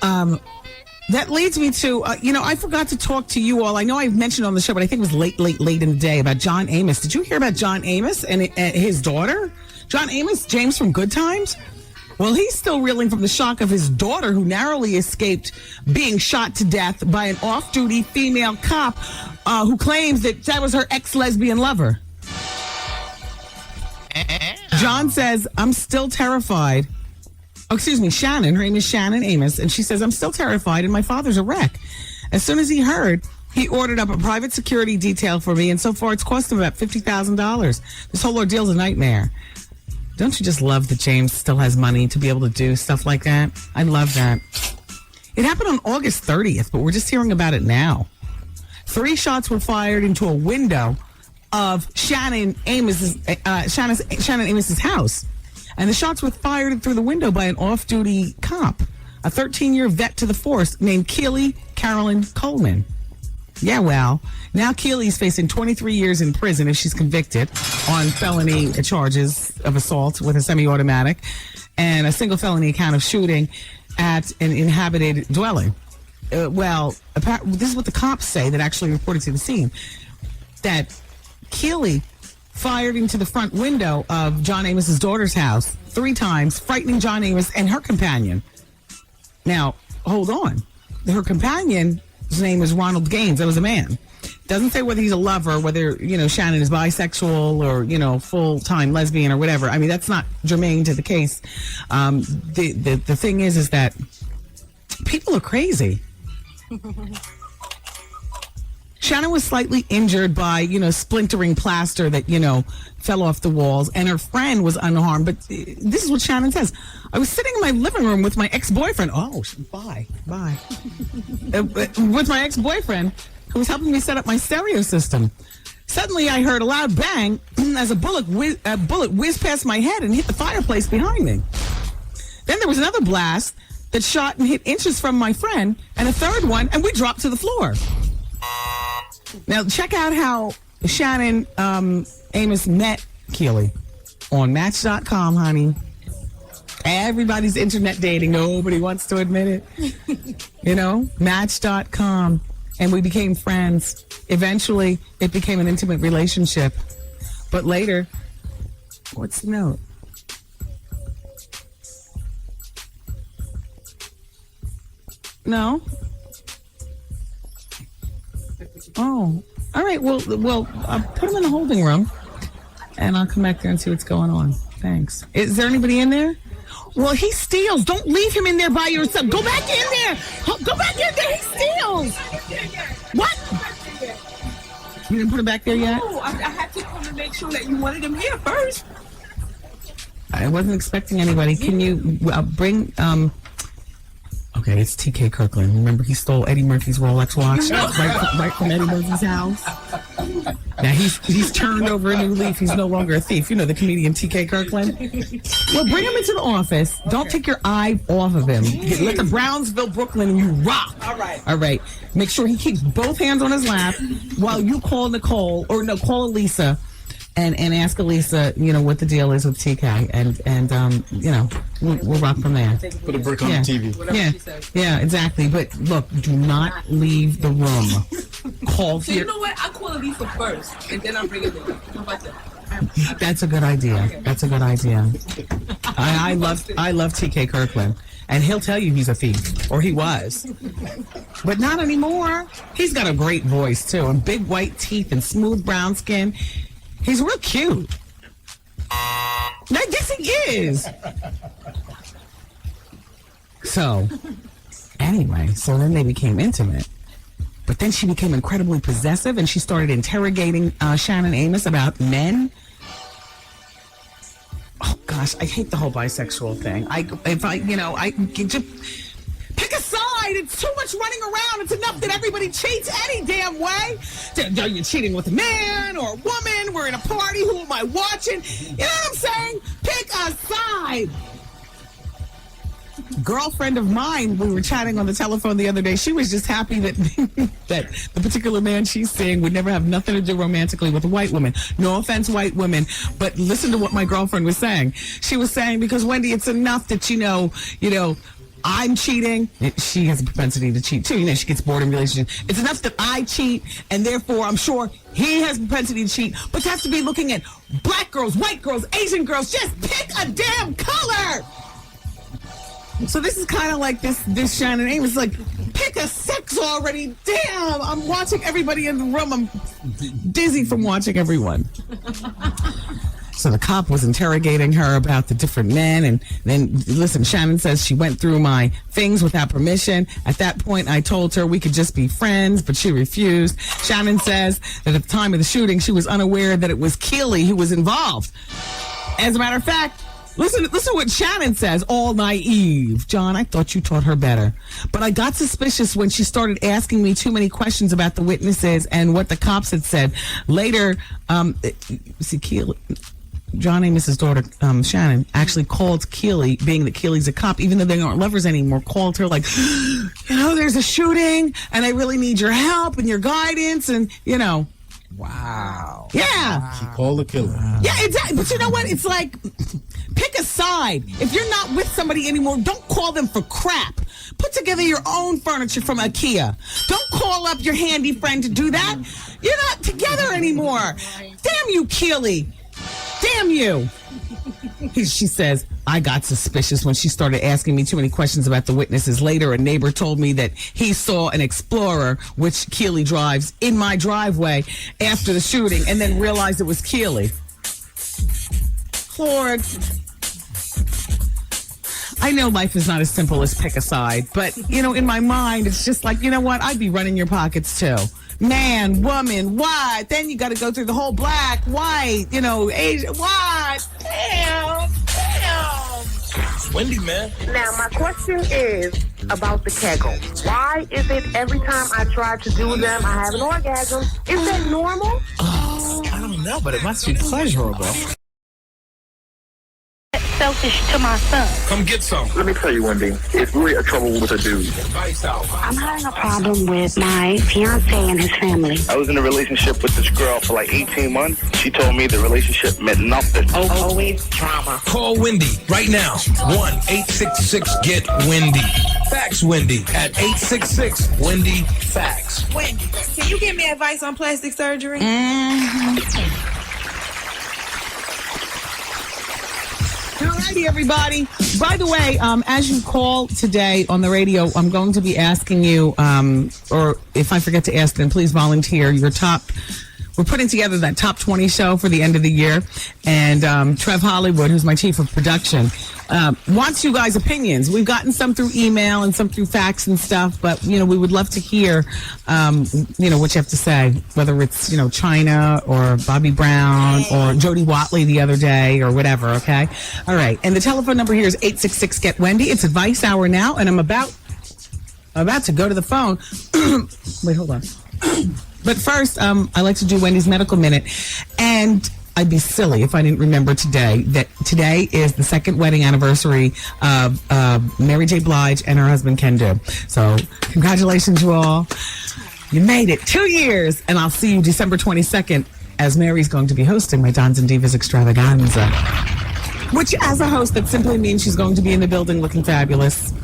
that leads me to, I forgot to talk to you all. I know I've mentioned on the show, but I think it was late in the day about John Amos. Did you hear about John Amos and his daughter? John Amos, James from Good Times? Well, he's still reeling from the shock of his daughter, who narrowly escaped being shot to death by an off-duty female cop who claims that was her ex-lesbian lover. John says, I'm still terrified. Oh, excuse me, Shannon. Her name is Shannon Amos. And she says, I'm still terrified and my father's a wreck. As soon as he heard, he ordered up a private security detail for me. And so far, it's cost him about $50,000. This whole ordeal's a nightmare. Don't you just love that James still has money to be able to do stuff like that? I love that. It happened on August 30th, but we're just hearing about it now. 3 shots were fired into a window of Shannon Amos's house. And the shots were fired through the window by an off-duty cop, a 13-year vet to the force named Keely Carolyn Coleman. Yeah, well, now Keely's facing 23 years in prison if she's convicted on felony charges of assault with a semi-automatic and a single felony count of shooting at an inhabited dwelling. This is what the cops say that actually reported to the scene, that Keely fired into the front window of John Amos's daughter's house 3 times, frightening John Amos and her companion. Now, hold on. Her companion's name is Ronald Gaines. That was a man. Doesn't say whether he's a lover, whether, Shannon is bisexual or, full-time lesbian or whatever. I mean, that's not germane to the case. The thing is that people are crazy. Shannon was slightly injured by, splintering plaster that, fell off the walls, and her friend was unharmed. But this is what Shannon says. I was sitting in my living room with my ex-boyfriend. Oh, bye. With my ex-boyfriend, who was helping me set up my stereo system. Suddenly, I heard a loud bang as a bullet whizzed past my head and hit the fireplace behind me. Then there was another blast that shot and hit inches from my friend, and a third one, and we dropped to the floor. Now, check out how Shannon Amos met Keely on Match.com, honey. Everybody's internet dating. Nobody wants to admit it. Match.com. And we became friends. Eventually, it became an intimate relationship. But later, what's the note? No? Oh, all right. Well, I'll put him in the holding room, and I'll come back there and see what's going on. Thanks. Is there anybody in there? Well, he steals. Don't leave him in there by yourself. Go back in there. Go back in there. He steals. What? You didn't put him back there yet? No, I had to come and make sure that you wanted him here first. I wasn't expecting anybody. Can you bring... Okay, it's TK Kirkland. Remember, he stole Eddie Murphy's Rolex watch right from Eddie Murphy's house. Now he's turned over a new leaf. He's no longer a thief. The comedian TK Kirkland. Well, bring him into the office. Don't take your eye off of him. Let the Brownsville, Brooklyn, and you rock. All right. Make sure he keeps both hands on his lap while you call Nicole call Elisa. And ask Elisa, what the deal is with TK, and we'll rock from there. Put a brick on the TV. Yeah, exactly. But look, do not leave the room. Call So you know what? I call Elisa first, and then I'll bring it in. How about that? That's a good idea. That's a good idea. I love TK Kirkland, and he'll tell you he's a thief, or he was, but not anymore. He's got a great voice too, and big white teeth and smooth brown skin. He's real cute. I guess he is. So, anyway, then they became intimate. But then she became incredibly possessive, and she started interrogating Shannon Amos about men. Oh gosh, I hate the whole bisexual thing. I just pick a side. It's too much running around. It's enough that everybody cheats any damn way. Are you cheating with a man or a woman? We're in a party. Who am I watching? You know what I'm saying? Pick a side. Girlfriend of mine, we were chatting on the telephone the other day. She was just happy that that the particular man she's seeing would never have nothing to do romantically with a white woman. No offense, white women, but listen to what my girlfriend was saying. She was saying, because Wendy, it's enough that I'm cheating. She has a propensity to cheat too. She gets bored in relationships. It's enough that I cheat, and therefore I'm sure he has a propensity to cheat. But to have to be looking at black girls, white girls, Asian girls, just pick a damn color. So this is kind of like this Shannon Amos, like, pick a sex already. Damn, I'm watching everybody in the room. I'm dizzy from watching everyone. So the cop was interrogating her about the different men, and then, listen, Shannon says she went through my things without permission. At that point, I told her we could just be friends, but she refused. Shannon says that at the time of the shooting, she was unaware that it was Keely who was involved. As a matter of fact, listen what Shannon says, all naive. John, I thought you taught her better. But I got suspicious when she started asking me too many questions about the witnesses and what the cops had said. Later, see, Keely... John Amos's daughter, Shannon, actually called Keely, being that Keely's a cop, even though they aren't lovers anymore, called her like, there's a shooting, and I really need your help and your guidance, and, Wow. Yeah. She called the killer. Yeah, exactly. But you know what? It's like, pick a side. If you're not with somebody anymore, don't call them for crap. Put together your own furniture from IKEA. Don't call up your handy friend to do that. You're not together anymore. Damn you, Keely. Damn you. She says, I got suspicious when she started asking me too many questions about the witnesses. Later, a neighbor told me that he saw an Explorer, which Keely drives, in my driveway after the shooting, and then realized it was Keely. Lord, I know life is not as simple as pick a side, but, in my mind, it's just like, you know what? I'd be running your pockets, too. Man, woman, white. Then you got to go through the whole black, white, Asian, white. Damn. It's Wendy, man. Now, my question is about the Kegel. Why is it every time I try to do them, I have an orgasm? Is that normal? I don't know, but it must be pleasurable. Selfish to my son. Come get some. Let me tell you, Wendy, it's really a trouble with a dude. I'm having a problem with my fiance and his family. I was in a relationship with this girl for like 18 months. She told me the relationship meant nothing. Always drama. Call Wendy right now. 1-866-GET-WENDY. Fax Wendy at 866-WENDY-FAX. Wendy, can you give me advice on plastic surgery? Alrighty, everybody. By the way, as you call today on the radio, I'm going to be asking you, or if I forget to ask, then please volunteer your top. We're putting together that top 20 show for the end of the year, and Trev Hollywood, who's my chief of production, wants you guys' opinions. We've gotten some through email and some through fax and stuff, but we would love to hear, what you have to say, whether it's China or Bobby Brown or Jody Watley the other day or whatever. Okay, all right. And the telephone number here is 866-GET-WENDY. It's Advice Hour now, and I'm about to go to the phone. Wait, hold on. But first, I like to do Wendy's Medical Minute, and I'd be silly if I didn't remember today that today is the second wedding anniversary of Mary J. Blige and her husband Ken Do. So congratulations, you all. You made it 2 years, and I'll see you December 22nd as Mary's going to be hosting my Dons and Divas Extravaganza, which as a host, that simply means she's going to be in the building looking fabulous.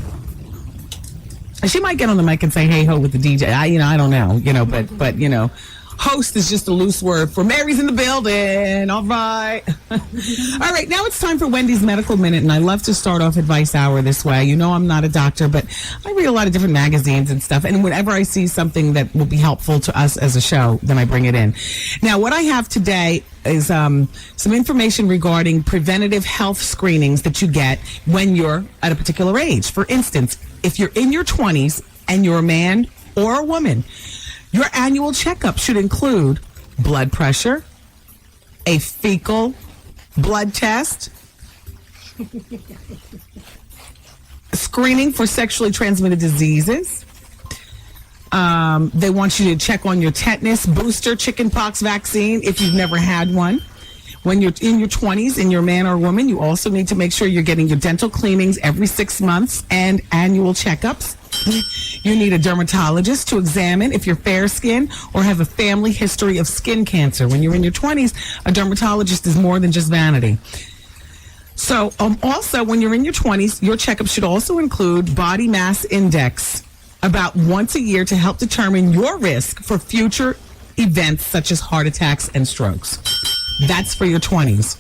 She might get on the mic and say, hey ho with the DJ. I don't know, but host is just a loose word for Mary's in the building. All right. All right. Now it's time for Wendy's Medical Minute. And I love to start off Advice Hour this way. I'm not a doctor, but I read a lot of different magazines and stuff. And whenever I see something that will be helpful to us as a show, then I bring it in. Now, what I have today is some information regarding preventative health screenings that you get when you're at a particular age. For instance, if you're in your 20s and you're a man or a woman, your annual checkup should include blood pressure, a fecal blood test, screening for sexually transmitted diseases. They want you to check on your tetanus booster, chickenpox vaccine if you've never had one. When you're in your 20s and you're a man or woman, you also need to make sure you're getting your dental cleanings every 6 months and annual checkups. You need a dermatologist to examine if you're fair skin or have a family history of skin cancer. When you're in your 20s, a dermatologist is more than just vanity. So also, when you're in your 20s, your checkup should also include body mass index about once a year to help determine your risk for future events such as heart attacks and strokes. That's for your 20s.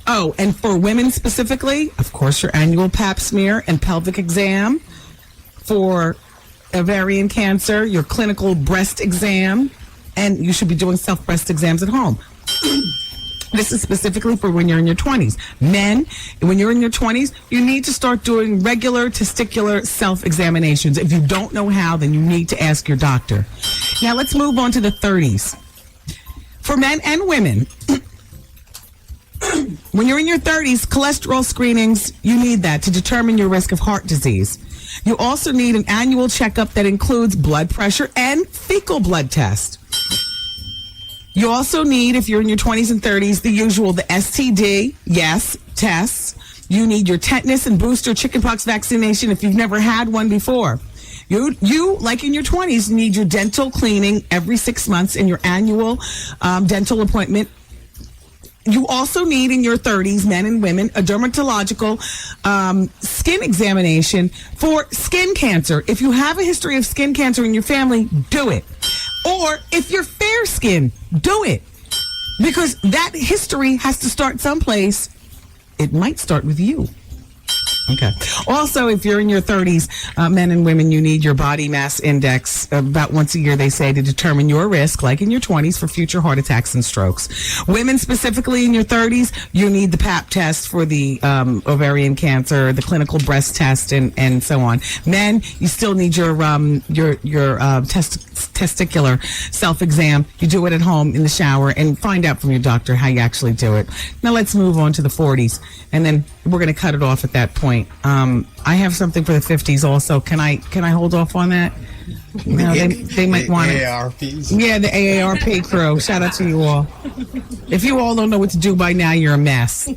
Oh, and for women specifically, of course, your annual pap smear and pelvic exam. For ovarian cancer, your clinical breast exam. And you should be doing self-breast exams at home. This is specifically for when you're in your 20s. Men, when you're in your 20s, you need to start doing regular testicular self-examinations. If you don't know how, then you need to ask your doctor. Now, let's move on to the 30s. For men and women, when you're in your 30s, cholesterol screenings, you need that to determine your risk of heart disease. You also need an annual checkup that includes blood pressure and fecal blood test. You also need, if you're in your 20s and 30s, the usual, the STD, yes, tests. You need your tetanus and booster chickenpox vaccination if you've never had one before. You, like in your 20s, need your dental cleaning every 6 months and your annual dental appointment. You also need in your 30s, men and women, a dermatological skin examination for skin cancer. If you have a history of skin cancer in your family, do it. Or if you're fair skinned, do it. Because that history has to start someplace. It might start with you. Okay. Also, if you're in your 30s, men and women, you need your body mass index about once a year, they say, to determine your risk, like in your 20s, for future heart attacks and strokes. Women, specifically in your 30s, you need the Pap test for the ovarian cancer, the clinical breast test, and so on. Men, you still need your testicular self-exam. You do it at home in the shower and find out from your doctor how you actually do it. Now let's move on to the 40s, and then we're going to cut it off at that point. I have something for the 50s also. Can I hold off on that? No, they might want it. AARPs. Yeah, the AARP crew. Shout out to you all. If you all don't know what to do by now, you're a mess.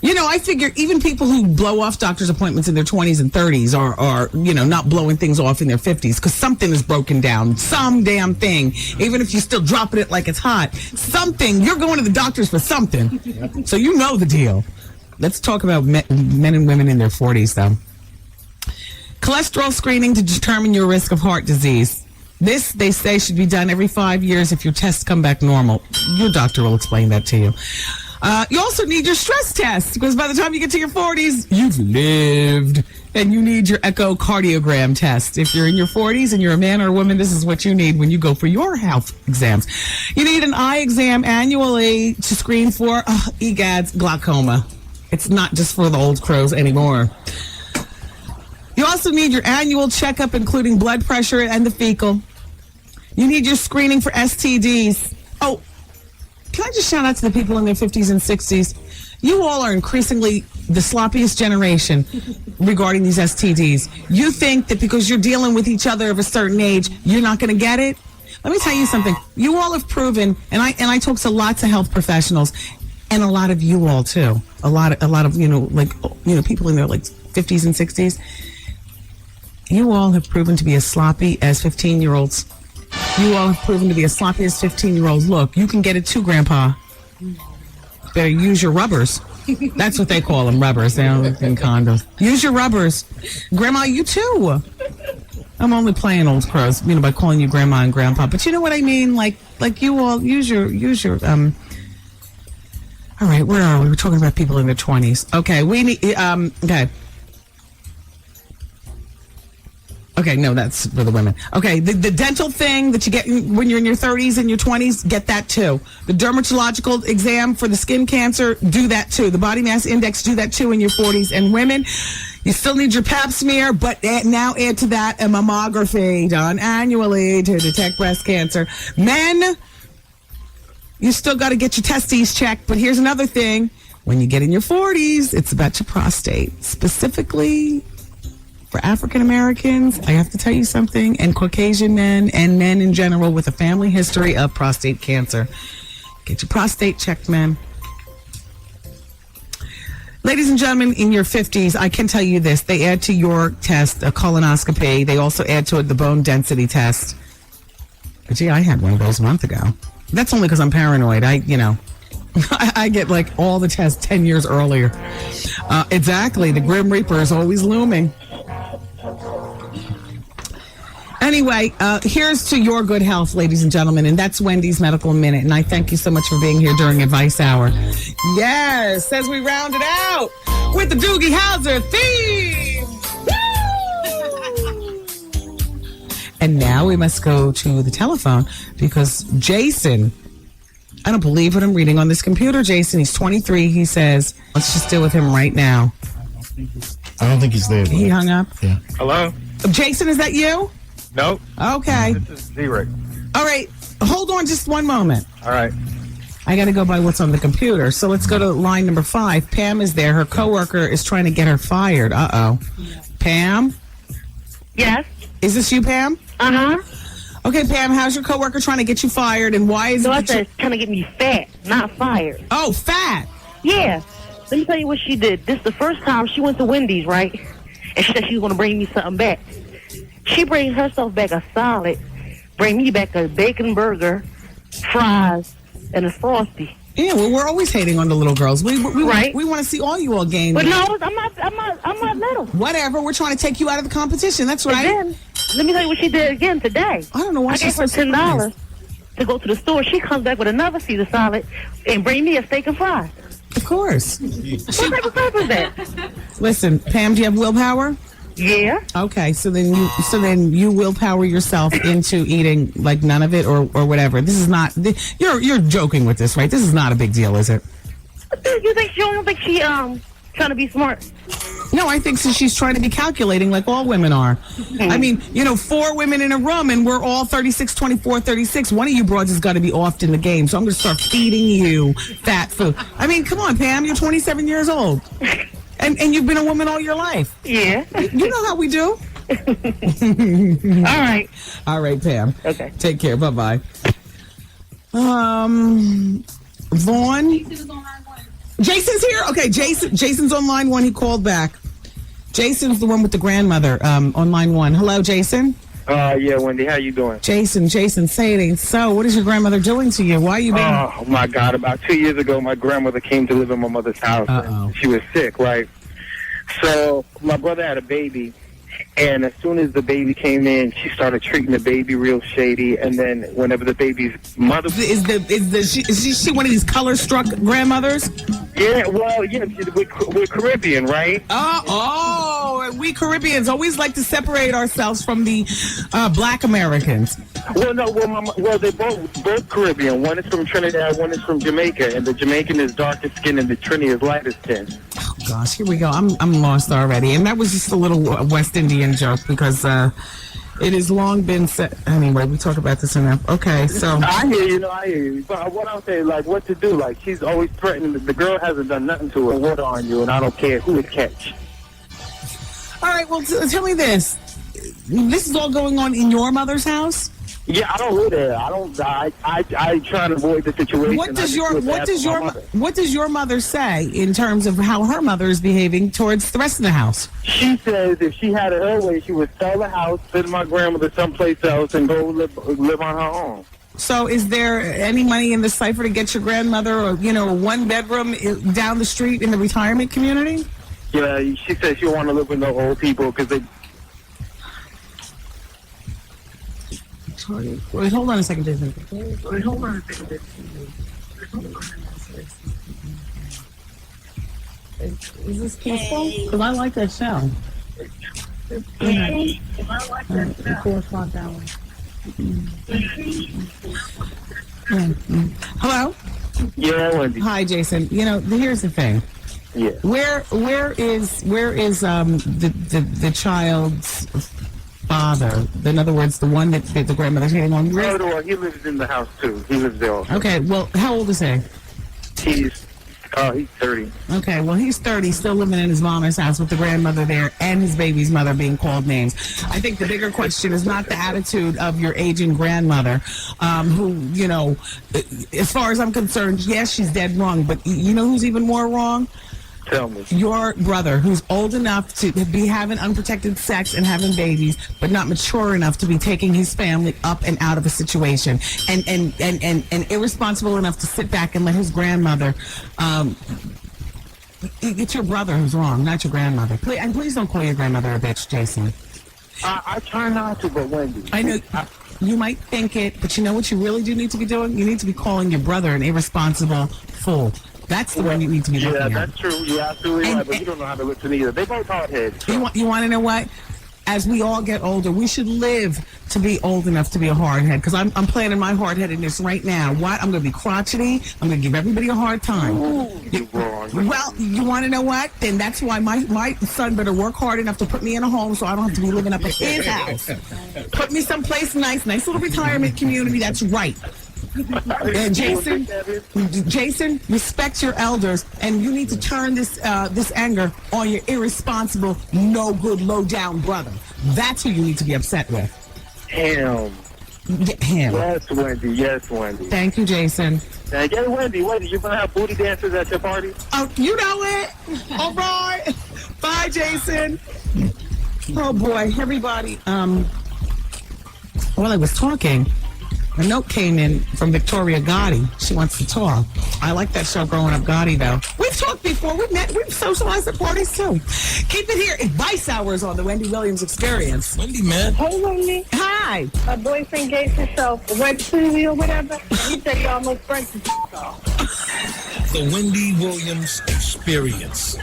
You know, I figure even people who blow off doctor's appointments in their 20s and 30s are not blowing things off in their 50s because something is broken down. Some damn thing. Even if you're still dropping it like it's hot. Something. You're going to the doctors for something. Yep. So you know the deal. Let's talk about men and women in their 40s, though. Cholesterol screening to determine your risk of heart disease. This, they say, should be done every 5 years if your tests come back normal. Your doctor will explain that to you. You also need your stress test because by the time you get to your 40s, you've lived. And you need your echocardiogram test. If you're in your 40s and you're a man or a woman, this is what you need when you go for your health exams. You need an eye exam annually to screen for EGAD's glaucoma. It's not just for the old crows anymore. You also need your annual checkup, including blood pressure and the fecal. You need your screening for STDs. Oh, can I just shout out to the people in their 50s and 60s? You all are increasingly the sloppiest generation regarding these STDs. You think that because you're dealing with each other of a certain age, you're not going to get it? Let me tell you something. You all have proven, and I talk to lots of health professionals, and a lot of you all too. A lot of people in their 50s and 60s. You all have proven to be as sloppy as 15-year-olds. You all have proven to be as sloppy as 15-year-olds. Look, you can get it too, Grandpa. Better use your rubbers. That's what they call them, rubbers. They don't look in condoms. Use your rubbers. Grandma, you too. I'm only playing old crows, by calling you Grandma and Grandpa. But you know what I mean? Like you all use your all right, where are we? We're talking about people in their 20s. Okay, we need, okay. Okay, no, that's for the women. Okay, the dental thing that you get when you're in your 30s and your 20s, get that too. The dermatological exam for the skin cancer, do that too. The body mass index, do that too in your 40s. And women, you still need your pap smear, but now add to that a mammography done annually to detect breast cancer. Men, you still got to get your testes checked, but here's another thing. When you get in your 40s, it's about your prostate. Specifically for African Americans, I have to tell you something, and Caucasian men and men in general with a family history of prostate cancer. Get your prostate checked, men. Ladies and gentlemen, in your 50s, I can tell you this. They add to your test a colonoscopy. They also add to it the bone density test. But gee, I had one of those a month ago. That's only because I'm paranoid. I get all the tests 10 years earlier. Exactly. The Grim Reaper is always looming. Anyway, here's to your good health, ladies and gentlemen, and that's Wendy's Medical Minute. And I thank you so much for being here during Advice Hour. Yes, as we round it out with the Doogie Howser theme. And now we must go to the telephone because Jason, I don't believe what I'm reading on this computer. Jason, he's 23. He says, let's just deal with him right now. I don't think he's there. He hung up? Yeah. Hello? Jason, is that you? Nope. Okay. This is Z-Rick. All right. Hold on just one moment. All right. I got to go by what's on the computer. So let's go to line number 5. Pam is there. Her coworker is trying to get her fired. Uh-oh. Pam? Yes. Is this you, Pam? Uh-huh. Okay, Pam, how's your coworker trying to get you fired, and why is So I said, trying to get me fat, not fired. Oh, fat. Yeah. Let me tell you what she did. This is the first time she went to Wendy's, right? And she said she was going to bring me something back. She brings herself back a salad, bring me back a bacon burger, fries, and a Frosty. Yeah, well, we're always hating on the little girls. We Right. we want to see all you all gain. But no, I'm not little. Whatever. We're trying to take you out of the competition. That's right. And then, let me tell you what she did again today. I don't know why I she's gave her so $10 to go to the store. She comes back with another Caesar salad and bring me a steak and fries. Of course. What type of crap is that? Listen, Pam, do you have willpower? Yeah. Okay, so then you willpower yourself into eating like none of it or whatever. This is not. You're joking with this, right? This is not a big deal, is it? You think she don't think she trying to be smart? No, I think so. She's trying to be calculating like all women are. I mean, 4 women in a room and we're all 36, 24, 36. One of you broads has got to be off in the game. So I'm going to start feeding you fat food. I mean, come on, Pam. You're 27 years old. And you've been a woman all your life. Yeah. You know how we do. All right. All right, Pam. Okay. Take care. Bye-bye. Vaughn? Jason's here? Okay, Jason's on line 1. He called back. Jason's the one with the grandmother on line 1. Hello, Jason? Yeah, Wendy, how you doing? Jason, say it ain't so. What is your grandmother doing to you? Why are you being... Oh, my God. About 2 years ago, my grandmother came to live in my mother's house. And she was sick, right? So my brother had a baby, and as soon as the baby came in, she started treating the baby real shady. And then whenever the baby's mother... Is she one of these color-struck grandmothers? Yeah, well, yeah, we're Caribbean, right? We Caribbeans always like to separate ourselves from the black Americans. Well, no, well, they're both Caribbean. One is from Trinidad, one is from Jamaica, and the Jamaican is darker skin and the Trini is lighter skin. Oh gosh, here we go. I'm lost already, and that was just a little West Indian joke because it has long been said. Anyway, we talk about this enough. Okay, so I hear you. But what I'm saying, like, what to do? Like, she's always threatening. The girl hasn't done nothing to her. Water on you, and I don't care who it catch. All right, well, tell me this. This is all going on in your mother's house? Yeah, I don't live there. I try to avoid the situation. What does your mother say in terms of how her mother is behaving towards the rest of the house? She says if she had it her way, she would sell the house, send my grandmother someplace else, and go live on her own. So is there any money in the cipher to get your grandmother a 1-bedroom down the street in the retirement community? Yeah, she says she don't want to live with no old people because they... Wait, hold on a second, Jason. Is this peaceful? Because I like that show. 4 o'clock hour. Hello? Yeah, Wendy. Hi, Jason. Here's the thing. Yeah. Where is the child's father? In other words, the one that the grandmother's hitting on. No, he lives in the house too. He lives there also. Okay. Well, how old is he? He's 30. Okay, well, he's 30, still living in his mama's house with the grandmother there and his baby's mother being called names. I think the bigger question is not the attitude of your aging grandmother, who, as far as I'm concerned, yes, she's dead wrong, but you know who's even more wrong? Tell me. Your brother, who's old enough to be having unprotected sex and having babies, but not mature enough to be taking his family up and out of a situation, and irresponsible enough to sit back and let his grandmother. It's your brother who's wrong, not your grandmother. Please don't call your grandmother a bitch, Jason. I try not to, but Wendy. I know. You might think it, but you know what you really do need to be doing? You need to be calling your brother an irresponsible fool. That's the one you need to be looking at. Yeah, that's true. You're absolutely right, but you don't know how to listen either. They both hard heads. So. You want to know what? As we all get older, we should live to be old enough to be a hard head. Because I'm planning my hard headedness right now. What? I'm going to be crotchety. I'm going to give everybody a hard time. You're wrong. Well, you want to know what? Then that's why my son better work hard enough to put me in a home so I don't have to be living up at his house. Put me someplace nice little retirement community. That's right. And Jason, respect your elders, and you need to turn this anger on your irresponsible, no good, low down brother. That's who you need to be upset with. Damn. Him. Yes, Wendy. Yes, Wendy. Thank you, Jason. Now, get Wendy, you gonna have booty dancers at your party? Oh, you know it. All right. Bye, Jason. Oh boy, everybody. While I was talking, a note came in from Victoria Gotti. She wants to talk. I like that show, Growing Up Gotti, though. We've talked before. We've met. We've socialized at parties, too. Keep it here. Advice hours on the Wendy Williams Experience. Wendy, man. Hey, Wendy. Hi. My boyfriend gave himself a wet TV or whatever. He said he almost broke the off. The Wendy Williams Experience.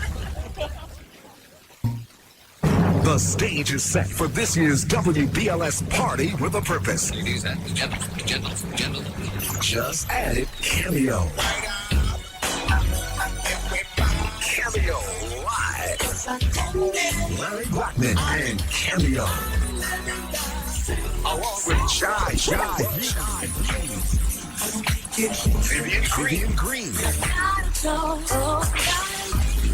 The stage is set for this year's WBLS Party with a Purpose. Ladies and gentlemen. Just added Cameo. Cameo live. Larry Blackman and Cameo. Along with Shy. Vivian Green.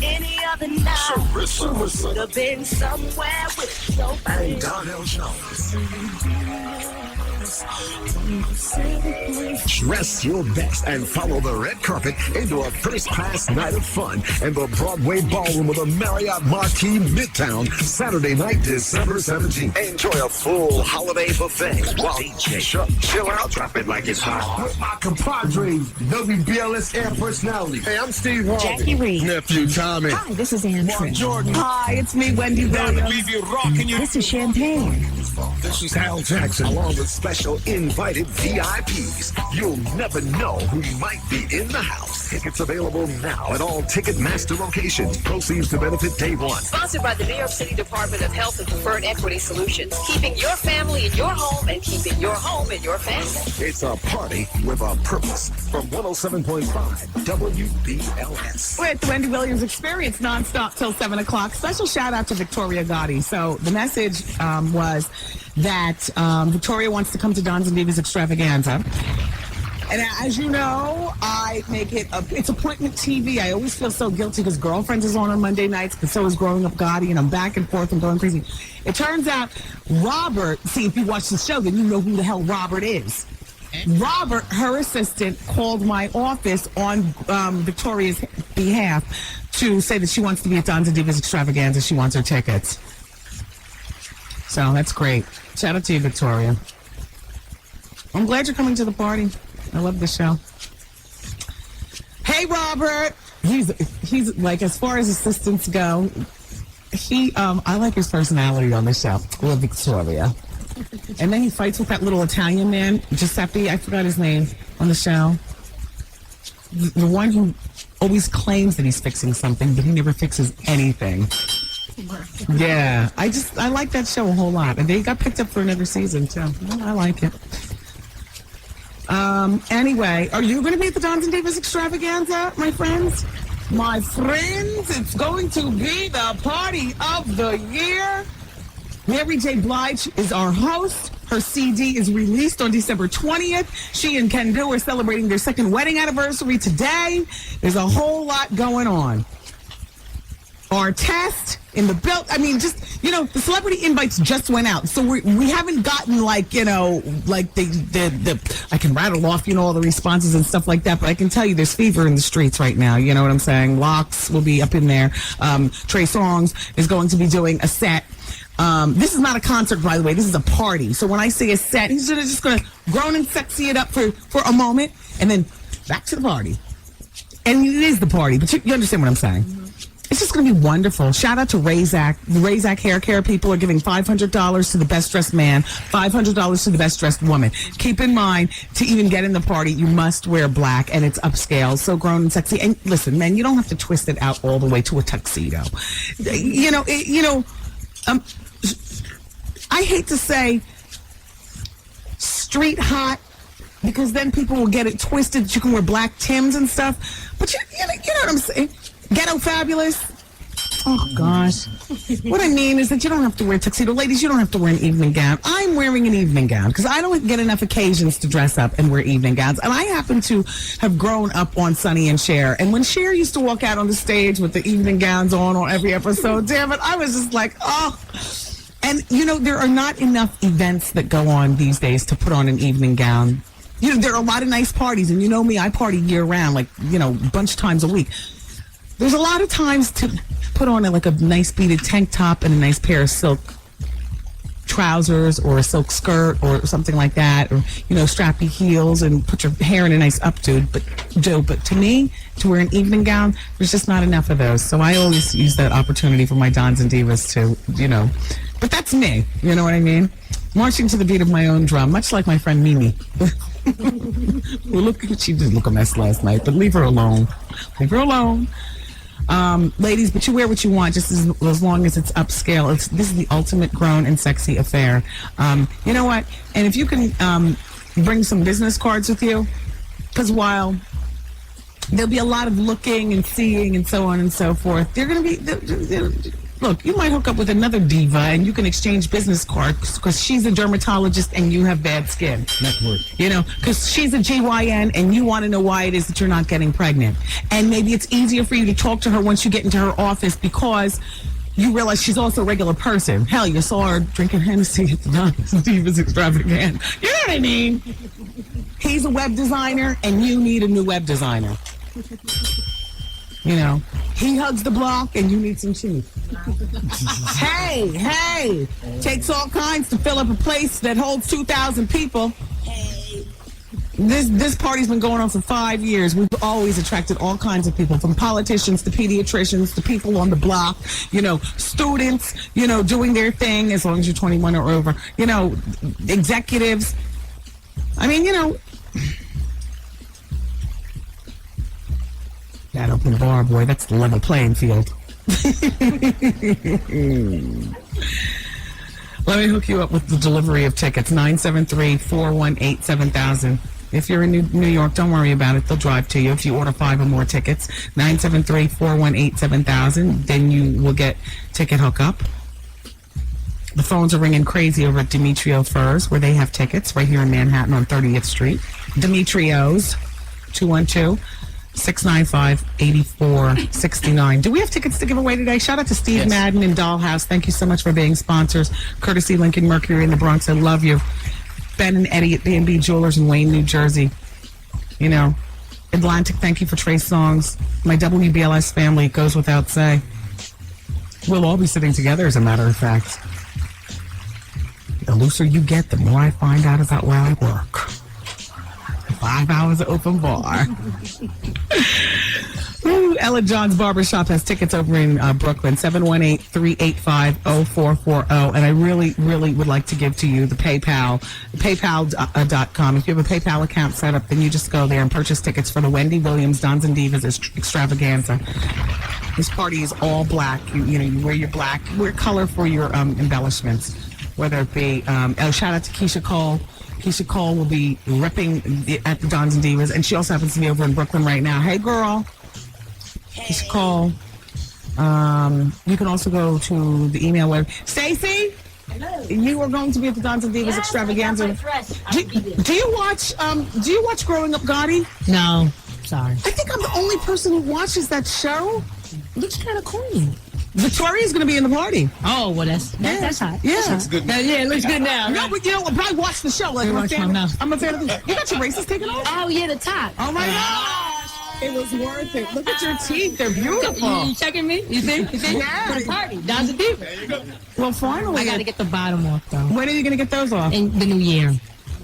Any other night would have been somewhere with somebody. And Donnell Jones. Dress your best and follow the red carpet into a first-class night of fun in the Broadway Ballroom of the Marriott Marquis Midtown, Saturday night, December 17th. Enjoy a full holiday buffet while DJ Chuck chill out, drop it like it's hot. With my compadre, WBLS Air Personality. Hey, I'm Steve Harvey. Jackie Reed. Nephew Tommy. Hi, this is Ann Mark Jordan. Hi, it's me, Wendy Williams. Leave you rocking you. This is Champagne. This is Hal Jackson, along with special invited VIPs. You'll never know who might be in the house. Tickets available now at all Ticketmaster locations. Proceeds to benefit Day One. Sponsored by the New York City Department of Health and Preferred Equity Solutions. Keeping your family in your home and keeping your home in your family. It's a party with a purpose. From 107.5 WBLS. We're at the Wendy Williams Experience nonstop till 7 o'clock. Special shout out to Victoria Gotti. So the message was that Victoria wants to come to Dons and Divas Extravaganza. And as you know, I make it it's appointment TV. I always feel so guilty because Girlfriends is on Monday nights, but so is Growing Up Gotti, and I'm back and forth and going crazy. It turns out Robert, see, if you watch the show, then you know who the hell Robert is. Robert, her assistant, called my office on Victoria's behalf to say that she wants to be at Dons and Divas Extravaganza. She wants her tickets. So that's great. Shout out to you, Victoria. I'm glad you're coming to the party. I love the show. Hey, Robert. He's like, as far as assistants go, I like his personality on the show. Love Victoria. And then he fights with that little Italian man, Giuseppe, I forgot his name, on the show. The one who always claims that he's fixing something, but he never fixes anything. Yeah, I like that show a whole lot. And they got picked up for another season, too. Well, I like it. Anyway, are you going to be at the Dons and Divas Extravaganza, my friends? My friends, it's going to be the party of the year. Mary J. Blige is our host. Her CD is released on December 20th. She and Ken Do are celebrating their second wedding anniversary today. There's a whole lot going on. Our test in the build. I mean, just, you know, the celebrity invites just went out. So we haven't gotten like, you know, like the I can rattle off, you know, all the responses and stuff like that. But I can tell you there's fever in the streets right now. You know what I'm saying? Locks will be up in there. Trey Songz is going to be doing a set. This is not a concert, by the way. This is a party. So when I say a set, he's just going to grown and sexy it up for a moment and then back to the party. And it is the party, but you understand what I'm saying. Mm-hmm. It's just going to be wonderful. Shout out to Razak. The Razak hair care people are giving $500 to the best dressed man, $500 to the best dressed woman. Keep in mind, to even get in the party, you must wear black, and it's upscale, so grown and sexy. And listen, man, you don't have to twist it out all the way to a tuxedo. I hate to say street hot, because then people will get it twisted that you can wear black Tims and stuff. But you know what I'm saying? Ghetto fabulous. Oh, gosh. What I mean is that you don't have to wear a tuxedo. Ladies, you don't have to wear an evening gown. I'm wearing an evening gown because I don't get enough occasions to dress up and wear evening gowns. And I happen to have grown up on Sonny and Cher. And when Cher used to walk out on the stage with the evening gowns on every episode, damn it, I was just like, oh. And, there are not enough events that go on these days to put on an evening gown. There are a lot of nice parties, and you know me, I party year-round, like, a bunch of times a week. There's a lot of times to put on a nice beaded tank top and a nice pair of silk trousers or a silk skirt or something like that, or strappy heels, and put your hair in a nice updo. But to me, to wear an evening gown, there's just not enough of those. So I always use that opportunity for my Dons and Divas to, but that's me. You know what I mean? Marching to the beat of my own drum, much like my friend Mimi. Well, she did look a mess last night, but leave her alone. Leave her alone. Ladies, but you wear what you want, just as long as it's upscale. This is the ultimate grown and sexy affair. You know what? And if you can bring some business cards with you, because while there'll be a lot of looking and seeing and so on and so forth, they're going to be... Look, you might hook up with another diva and you can exchange business cards because she's a dermatologist and you have bad skin. Network. Because she's a GYN and you want to know why it is that you're not getting pregnant. And maybe it's easier for you to talk to her once you get into her office because you realize she's also a regular person. Hell, you saw her drinking Hennessy at the Dons and Divas Extravaganza. You know what I mean? He's a web designer and you need a new web designer. He hugs the block and you need some cheese. Hey, takes all kinds to fill up a place that holds 2,000 people. This party's been going on for 5 years. We've always attracted all kinds of people, from politicians to pediatricians to people on the block, students, doing their thing as long as you're 21 or over, executives. I mean, that open bar, boy, that's the level playing field. Let me hook you up with the delivery of tickets, 973-418-7000. If you're in New York, don't worry about it. They'll drive to you if you order 5 or more tickets. 973-418-7000. Then you will get ticket hookup. The phones are ringing crazy over at Demetrio Furs, where they have tickets right here in Manhattan on 30th Street. Demetrio's, 212-695-8469. Do we have tickets to give away today? Shout out to Steve Madden and Dollhouse. Thank you so much for being sponsors. Courtesy Lincoln Mercury in the Bronx. I love you. Ben and Eddie at B&B Jewelers in Wayne, New Jersey. Atlantic, thank you for Trey Songs. My WBLS family, it goes without say. We'll all be sitting together, as a matter of fact. The looser you get, the more I find out about where I work. 5 hours of open bar. Ooh, Ella John's Barbershop has tickets over in Brooklyn, 718-385-0440. And I really, really would like to give to you the PayPal, paypal.com. If you have a PayPal account set up, then you just go there and purchase tickets for the Wendy Williams Dons and Divas Extravaganza. This party is all black. You wear your black, wear color for your embellishments, whether it be, shout out to Keisha Cole. Keisha Cole will be repping at the Dons and Divas, and she also happens to be over in Brooklyn right now. Hey, girl. Hey. Keisha Cole. You can also go to the email web. Stacey? Hello. You are going to be at the Dons and Divas Extravaganza. Do you watch Growing Up Gotti? No, sorry. I think I'm the only person who watches that show. Looks kind of corny. Victoria's going to be in the party. Oh, well, that's hot. Yeah. Looks good now. Yeah, it looks good now. No, but you know what? I watched the show. I'm a fan of this. You got your braces taken off? Oh, yeah, the top. Oh, my gosh. It was worth it. Look at your teeth. They're beautiful. You checking me? You think? Yeah. For the party. Dons and Divas. There you go. Well, finally. I got to get the bottom off, though. When are you going to get those off? In the new year.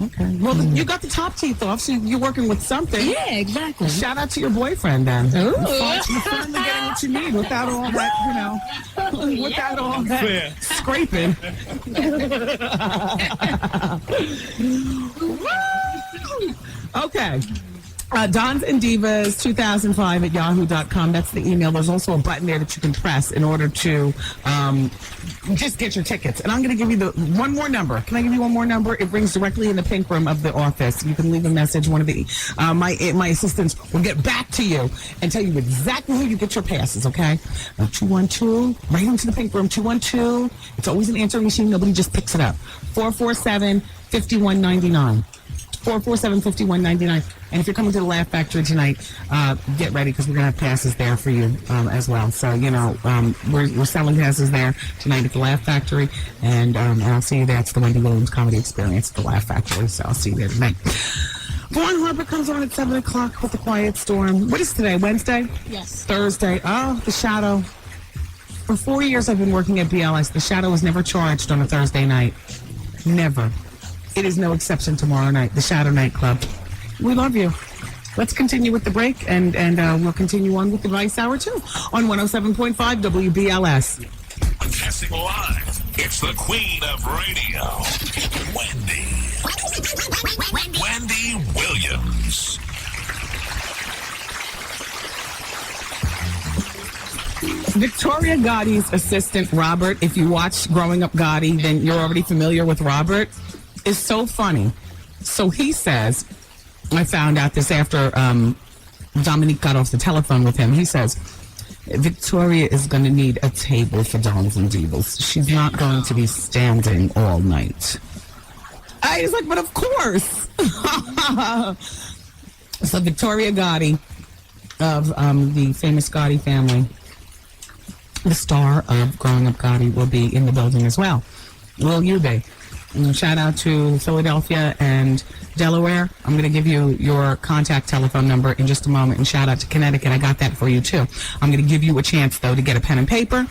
Okay. Well, you got the top teeth off, so you're working with something. Yeah, exactly. Shout out to your boyfriend, then. Ooh. You're finally getting what you need without all that, without all that scraping. Okay. Dons and Divas 2005 at yahoo.com. That's the email. There's also a button there that you can press in order to just get your tickets. And I'm going to give you one more number. Can I give you one more number? It brings directly in the pink room of the office. You can leave a message. One of the my assistants will get back to you and tell you exactly who you get your passes, okay? 212, right into the pink room, 212. It's always an answering machine. Nobody just picks it up. 447-5199. 447-5199. And if you're coming to the Laugh Factory tonight, get ready because we're going to have passes there for you as well. So, we're selling passes there tonight at the Laugh Factory. And I'll see you there. It's the Wendy Williams Comedy Experience at the Laugh Factory. So I'll see you there tonight. Vaughn Harper comes on at 7 o'clock with The Quiet Storm. What is today, Wednesday? Yes. Thursday. Oh, The Shadow. For 4 years I've been working at BLS. The Shadow was never charged on a Thursday night. Never. It is no exception tomorrow night. The Shadow Nightclub. We love you. Let's continue with the break, and we'll continue on with the Vice Hour, too, on 107.5 WBLS. Broadcasting live, it's the queen of radio, Wendy Williams. Victoria Gotti's assistant, Robert, if you watch Growing Up Gotti, then you're already familiar with Robert, is so funny. So he says, I found out this after Dominique got off the telephone with him. He says, Victoria is going to need a table for Dons and Divas. She's not going to be standing all night. I was like, but of course. So Victoria Gotti of the famous Gotti family, the star of Growing Up Gotti, will be in the building as well. Will you be? And shout out to Philadelphia and Delaware. I'm going to give you your contact telephone number in just a moment. And shout out to Connecticut. I got that for you, too. I'm going to give you a chance, though, to get a pen and paper.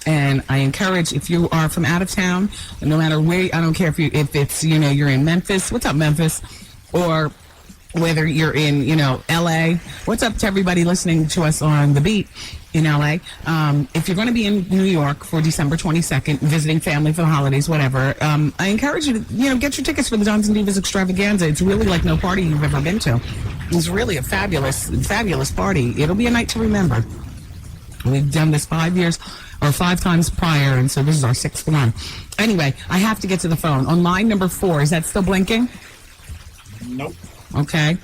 And I encourage, if you are from out of town, no matter where, I don't care if it's, you're in Memphis. What's up, Memphis? Or whether you're in, L.A. What's up to everybody listening to us on The Beat in L.A.? If you're going to be in New York for December 22nd, visiting family for the holidays, whatever, I encourage you to, get your tickets for the Dons and Divas Extravaganza. It's really like no party you've ever been to. It's really a fabulous, fabulous party. It'll be a night to remember. We've done this 5 years or 5 times prior, and so this is our 6th one. Anyway, I have to get to the phone. On line number 4, is that still blinking? Nope. Okay.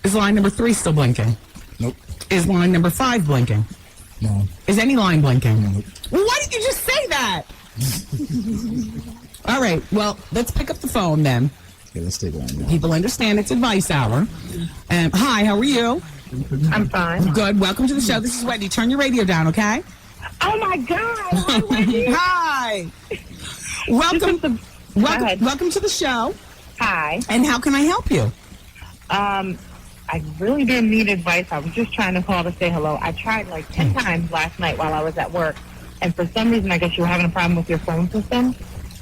Is line number 3 still blinking? Nope. Is line number 5 blinking? No. Is any line blinking? Nope. Well, why didn't you just say that? All right. Well, let's pick up the phone then. Okay, let's take one. Yeah. People understand it's Advice Hour. Hi, how are you? I'm fine. Good. Welcome to the show. This is Wendy. Turn your radio down, okay? Oh my God! Hi, Wendy. Hi. Welcome. Welcome to the show. Hi. And how can I help you? I really didn't need advice. I was just trying to call to say hello. I tried like 10 times last night while I was at work, and for some reason, I guess you were having a problem with your phone system.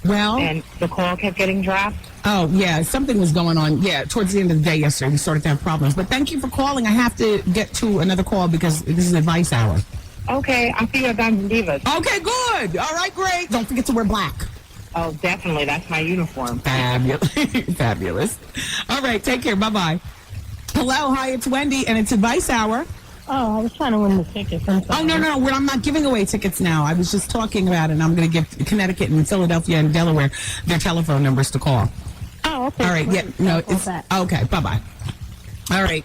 Well, and the call kept getting dropped. Oh, yeah, something was going on. Yeah, towards the end of the day yesterday, we started to have problems. But thank you for calling. I have to get to another call because this is Advice Hour. Okay, I'll see you at Dons and Divas. Okay, good. All right, great. Don't forget to wear black. Oh, definitely. That's my uniform. Fabulous. Fabulous. All right, take care. Bye-bye. Hello, hi, it's Wendy, and it's Advice Hour. Oh, I was trying to win the tickets. Oh, no, I'm not giving away tickets now. I was just talking about it, and I'm going to give Connecticut and Philadelphia and Delaware their telephone numbers to call. Oh, okay. All right, yeah, no, it's, okay, bye-bye. All right,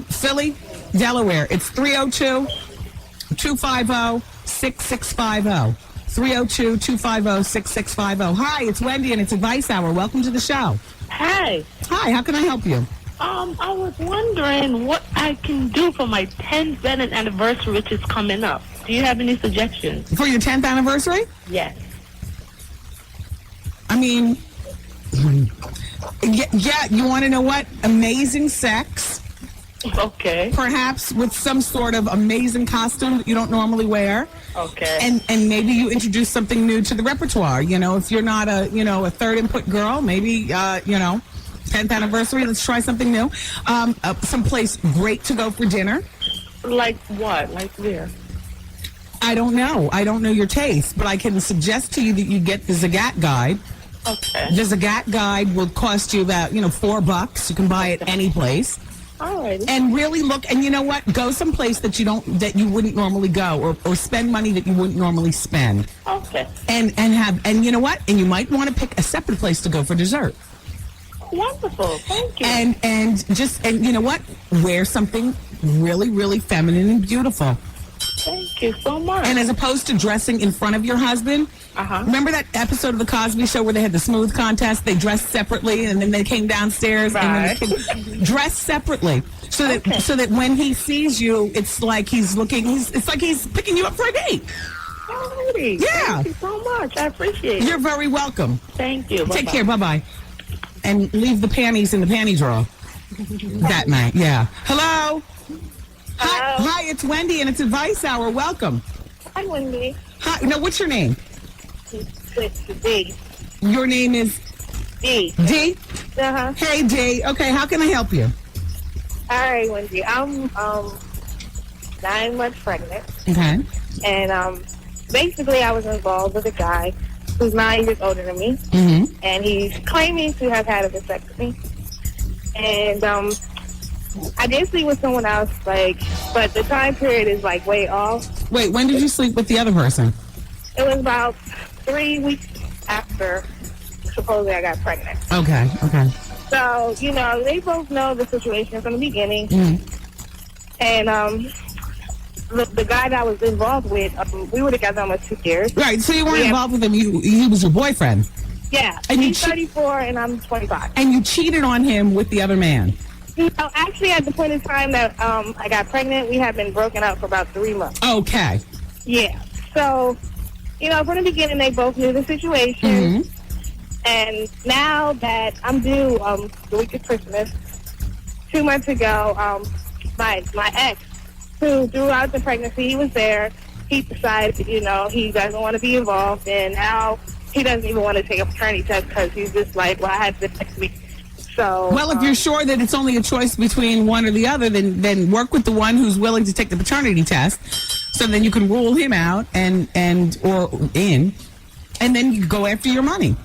Philly, Delaware, it's 302-250-6650. 302-250-6650. Hi, it's Wendy, and it's Advice Hour. Welcome to the show. Hi. Hi, how can I help you? I was wondering what I can do for my 10th wedding anniversary, which is coming up. Do you have any suggestions? For your 10th anniversary? Yes. I mean, yeah, you want to know what? Amazing sex. Okay. Perhaps with some sort of amazing costume that you don't normally wear. Okay. And maybe you introduce something new to the repertoire. If you're not a third input girl, maybe, 10th anniversary, let's try something new. Someplace great to go for dinner. Like what? Like where? I don't know. I don't know your taste, but I can suggest to you that you get the Zagat Guide. Okay. The Zagat Guide will cost you about, $4. You can buy it any place. All right. And really look, and you know what? Go someplace that you wouldn't normally go, or spend money that you wouldn't normally spend. Okay. And you know what? And you might want to pick a separate place to go for dessert. Wonderful. Thank you. And you know what? Wear something really, really feminine and beautiful. Thank you so much. And as opposed to dressing in front of your husband, remember that episode of The Cosby Show where they had the smooth contest? They dressed separately, and then they came downstairs and then they dressed separately, so that when he sees you, it's like he's picking you up for a date. Alrighty. Yeah. Thank you so much. I appreciate it. You're very welcome. Thank you. Take care. Bye-bye. And leave the panties in the panty drawer that night. Yeah. Hello. Hi, it's Wendy, and it's Advice Hour. Welcome. Hi, Wendy. Hi. Now, what's your name? It's D. Your name is? D. D? Uh-huh. Hey, D. Okay, how can I help you? All right, Wendy. I'm 9 months pregnant. Okay. And basically, I was involved with a guy who's 9 years older than me. Mm-hmm. And he's claiming to have had a vasectomy. And I did sleep with someone else, but the time period is way off. Wait, when did you sleep with the other person? It was about 3 weeks after supposedly I got pregnant. Okay. So, they both know the situation from the beginning. Mm-hmm. And the guy that I was involved with, we were together almost 2 years. Right, so you weren't involved with him. He was your boyfriend. Yeah, and he's 34 and I'm 25. And you cheated on him with the other man. No, actually, at the point in time that I got pregnant, we had been broken up for about 3 months. Okay. Yeah. So, from the beginning, they both knew the situation. Mm-hmm. And now that I'm due the week of Christmas, 2 months ago, my ex, who threw out the pregnancy, he was there. He decided, he doesn't want to be involved, and now he doesn't even want to take a paternity test because he's just like, well, I had this next week. So, well, if you're sure that it's only a choice between one or the other, then work with the one who's willing to take the paternity test, so then you can rule him out and then you go after your money.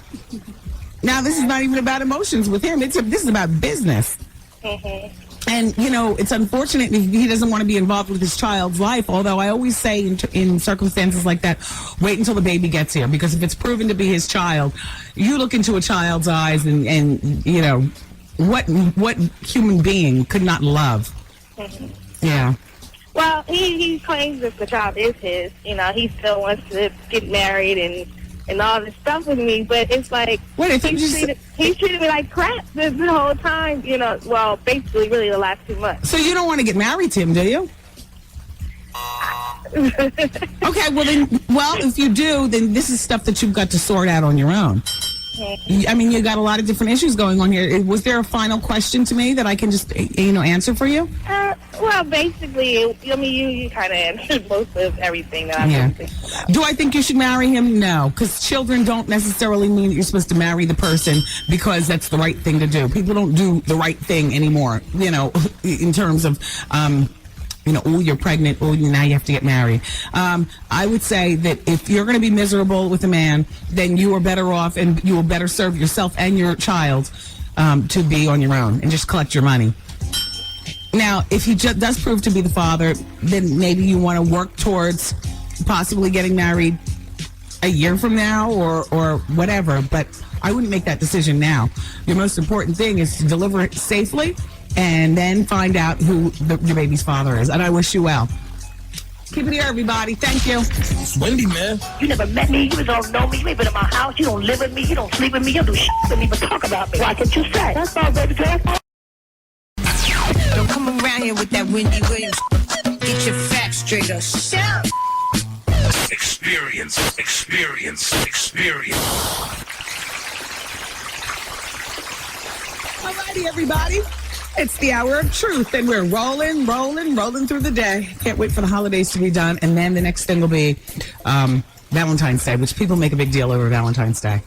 Now, this is not even about emotions with him. This is about business. Mm-hmm. And, it's unfortunate he doesn't want to be involved with his child's life, although I always say in circumstances like that, wait until the baby gets here, because if it's proven to be his child, you look into a child's eyes and what human being could not love? Mm-hmm. Yeah. Well, he claims that the child is his. He still wants to get married and all this stuff with me, but it's like he treated me like crap the whole time, well, basically really the last 2 months. So you don't want to get married to him, do you? Okay, well, if you do, then this is stuff that you've got to sort out on your own. I mean, you got a lot of different issues going on here. Was there a final question to me that I can just, answer for you? Well, basically, you kind of answered most of everything that I'm thinking about. Do I think you should marry him? No, because children don't necessarily mean that you're supposed to marry the person because that's the right thing to do. People don't do the right thing anymore, in terms of... oh, you're pregnant. Oh, now you have to get married. I would say that if you're going to be miserable with a man, then you are better off and you will better serve yourself and your child to be on your own and just collect your money. Now, if he does prove to be the father, then maybe you want to work towards possibly getting married a year from now or whatever. But I wouldn't make that decision now. Your most important thing is to deliver it safely and then find out who your baby's father is. And I wish you well. Keep it here, everybody. Thank you. It's Wendy, man. You never met me. You don't know me. You ain't been in my house. You don't live with me. You don't sleep with me. You don't do shit with me, but talk about me. Why can't you say? That's all, baby girl. Don't come around here with that Wendy Williams. Get your facts straight up. Shut up. Experience. Alrighty, everybody. It's the hour of truth, and we're rolling through the day. Can't wait for the holidays to be done, and then the next thing will be Valentine's Day, which people make a big deal over Valentine's Day.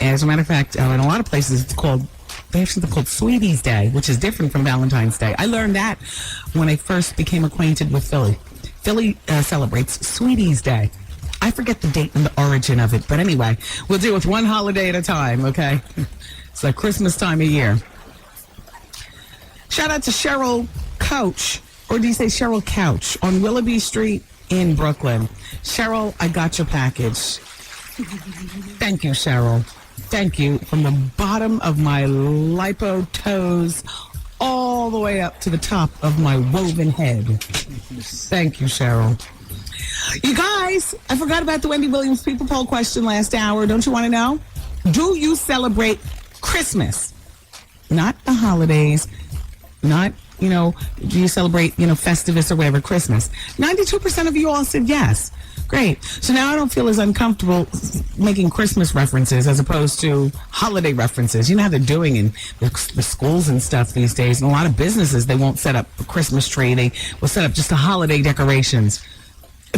As a matter of fact, in a lot of places, they have something called Sweeties Day, which is different from Valentine's Day. I learned that when I first became acquainted with Philly. Philly celebrates Sweeties Day. I forget the date and the origin of it, but anyway, we'll deal with one holiday at a time, okay? It's like Christmas time of year. Shout out to Cheryl Couch, or do you say Cheryl Couch, on Willoughby Street in Brooklyn. Cheryl, I got your package. Thank you, Cheryl. Thank you from the bottom of my lipo toes all all the way up to the top of my woven head. Thank you, Cheryl. You guys, I forgot about the Wendy Williams People Poll question last hour. Don't you want to know? Do you celebrate Christmas? Not the holidays, not, do you celebrate, Festivus or whatever, Christmas? 92% of you all said yes. Great. So now I don't feel as uncomfortable making Christmas references as opposed to holiday references. You know how they're doing in the schools and stuff these days. And a lot of businesses, they won't set up a Christmas tree. They will set up just the holiday decorations.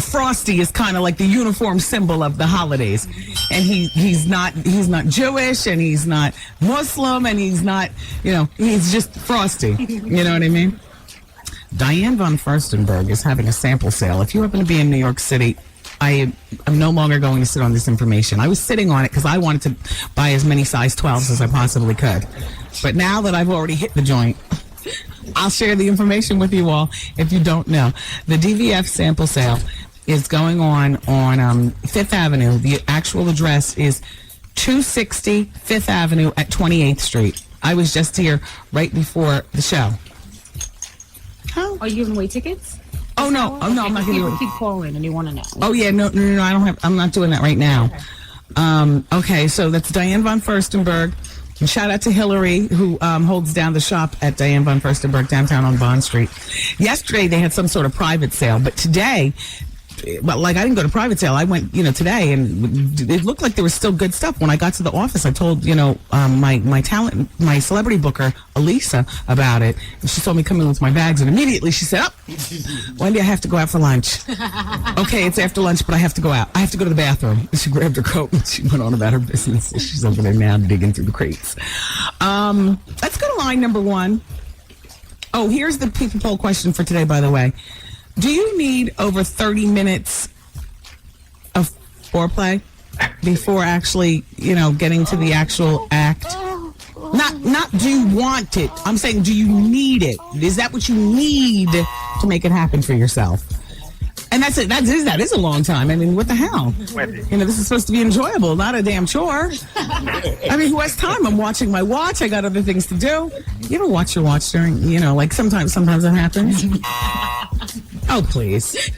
Frosty is kind of like the uniform symbol of the holidays. And he's not Jewish, and he's not Muslim, and he's not, he's just Frosty. You know what I mean? Diane von Furstenberg is having a sample sale. If you happen to be in New York City, I'm no longer going to sit on this information. I was sitting on it because I wanted to buy as many size 12s as I possibly could. But now that I've already hit the joint, I'll share the information with you all if you don't know. The DVF sample sale is going on Fifth Avenue. The actual address is 260 Fifth Avenue at 28th Street. I was just here right before the show. How? Are you giving away tickets? Oh, no. I'm not giving away. Keep calling and you want to know. Oh, yeah. No. I'm not doing that right now. Okay, so that's Diane von Furstenberg. And shout out to Hillary, who holds down the shop at Diane von Furstenberg downtown on Bond Street. Yesterday, they had some sort of private sale, but today, I didn't go to private sale. I went, today, and it looked like there was still good stuff. When I got to the office, I told, my celebrity booker, Elisa, about it. And she told me come in with my bags, and immediately she said, Wendy, I have to go out for lunch. Okay, it's after lunch, but I have to go out. I have to go to the bathroom. And she grabbed her coat, and she went on about her business. She's over there now digging through the crates. Let's go to line number 1. Oh, here's the people poll question for today, by the way. Do you need over 30 minutes of foreplay before actually, getting to the actual act? Not do you want it? I'm saying, do you need it? Is that what you need to make it happen for yourself? And that's it. That is a long time. I mean, what the hell? Wendy. This is supposed to be enjoyable, not a damn chore. I mean, who has time? I'm watching my watch. I got other things to do. You ever watch your watch during, sometimes it happens. Oh, please.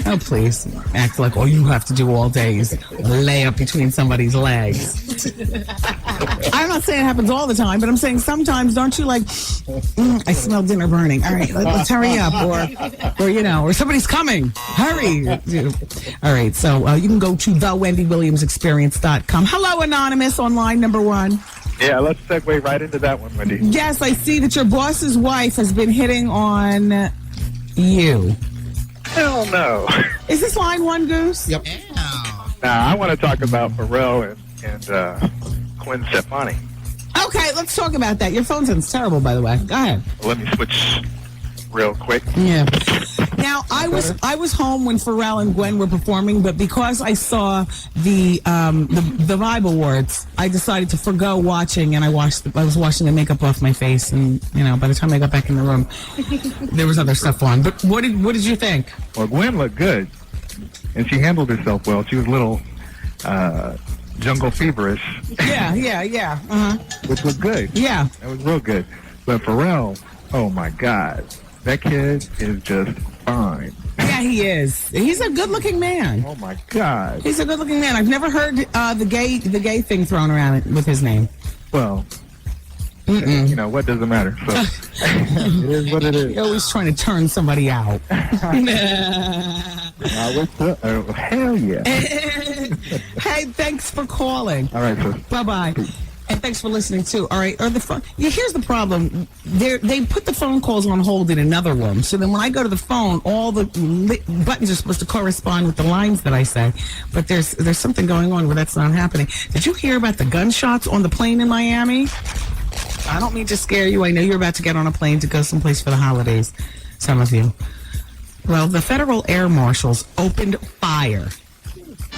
Oh, please. Act like all you have to do all day is lay up between somebody's legs. I'm not saying it happens all the time, but I'm saying sometimes, don't you I smell dinner burning. All right, let's hurry up. Or somebody's coming. Hurry. All right, so you can go to thewendywilliamsexperience.com. Hello, Anonymous, on line number 1. Yeah, let's segue right into that one, Wendy. Yes, I see that your boss's wife has been hitting on you. Hell no. Is this line 1, Goose? Yep. I want to talk about Pharrell and Gwen Stefani. Okay, let's talk about that. Your phone sounds terrible, by the way. Go ahead. Let me switch real quick. Yeah. Now, I was home when Pharrell and Gwen were performing, but because I saw the Vibe Awards, I decided to forgo watching, and I was washing the makeup off my face, and by the time I got back in the room, there was other stuff on. But what did you think? Well, Gwen looked good, and she handled herself well. She was a little jungle feverish. Yeah. Uh-huh. Which was good. Yeah. That was real good. But Pharrell, oh my God, that kid is just fine. Yeah, he is. He's a good-looking man. Oh my God. He's a good-looking man. I've never heard the gay thing thrown around with his name. Well, what does it matter? So it is what it is. You're always trying to turn somebody out. Oh, hell yeah. Hey, thanks for calling. All right, sir. Bye-bye. And thanks for listening, too. All right. Here's the problem. They put the phone calls on hold in another room. So then when I go to the phone, all the buttons are supposed to correspond with the lines that I say. But there's something going on where that's not happening. Did you hear about the gunshots on the plane in Miami? I don't mean to scare you. I know you're about to get on a plane to go someplace for the holidays, some of you. Well, the Federal Air Marshals opened fire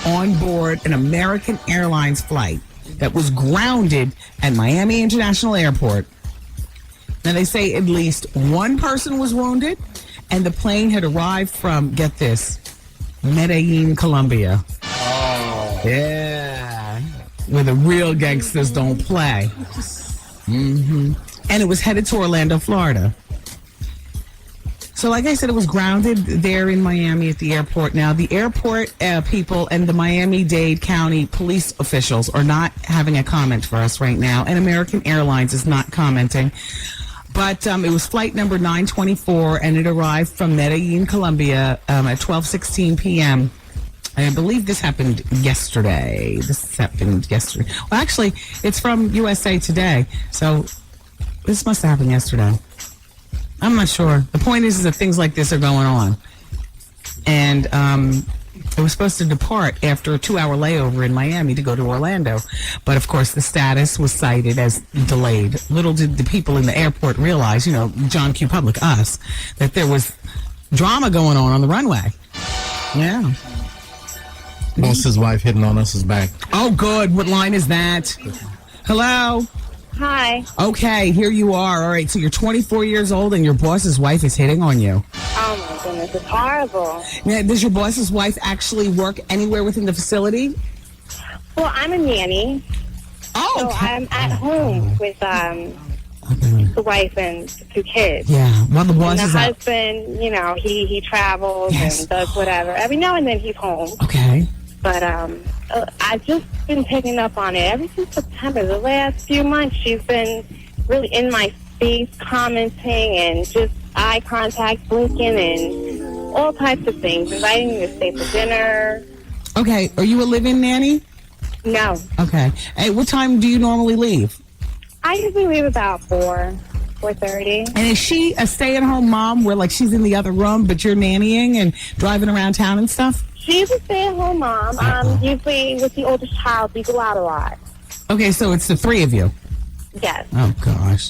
on board an American Airlines flight that was grounded at Miami International Airport. Now, they say at least one person was wounded, and the plane had arrived from, get this, Medellin, Colombia. Oh. Yeah. Where the real gangsters don't play. Mm-hmm. And it was headed to Orlando, Florida. So like I said, it was grounded there in Miami at the airport. Now, the airport people and the Miami-Dade County police officials are not having a comment for us right now, and American Airlines is not commenting. But it was flight number 924, and it arrived from Medellin, Colombia at 12:16 p.m. I believe this happened yesterday. Well, actually, it's from USA Today, so this must have happened yesterday. I'm not sure. The point is that things like this are going on. And it was supposed to depart after a 2-hour layover in Miami to go to Orlando. But, of course, the status was cited as delayed. Little did the people in the airport realize, John Q. Public, us, that there was drama going on the runway. Yeah. Boss's wife hitting on us is back. Oh, good. What line is that? Hello? Hi. Okay, here you are. All right, so you're 24 years old and your boss's wife is hitting on you. Oh, my goodness. It's horrible. Now, does your boss's wife actually work anywhere within the facility? Well, I'm a nanny. Oh, so okay. I'm at home with the wife and 2 kids. Yeah, while the boss and is the out. husband, he travels and does whatever. Every now and then he's home. Okay. But I've just been picking up on it ever since September. The last few months, she's been really in my face, commenting and just eye contact, blinking, and all types of things, inviting me to stay for dinner. Okay, are you a live-in nanny? No. Okay. Hey, what time do you normally leave? I usually leave about 4:30. And is she a stay-at-home mom where, like, she's in the other room, but you're nannying and driving around town and stuff? She's a stay-at-home mom. Usually with the oldest child, we go out a lot. Okay, so it's the 3 of you. Yes. Oh, gosh.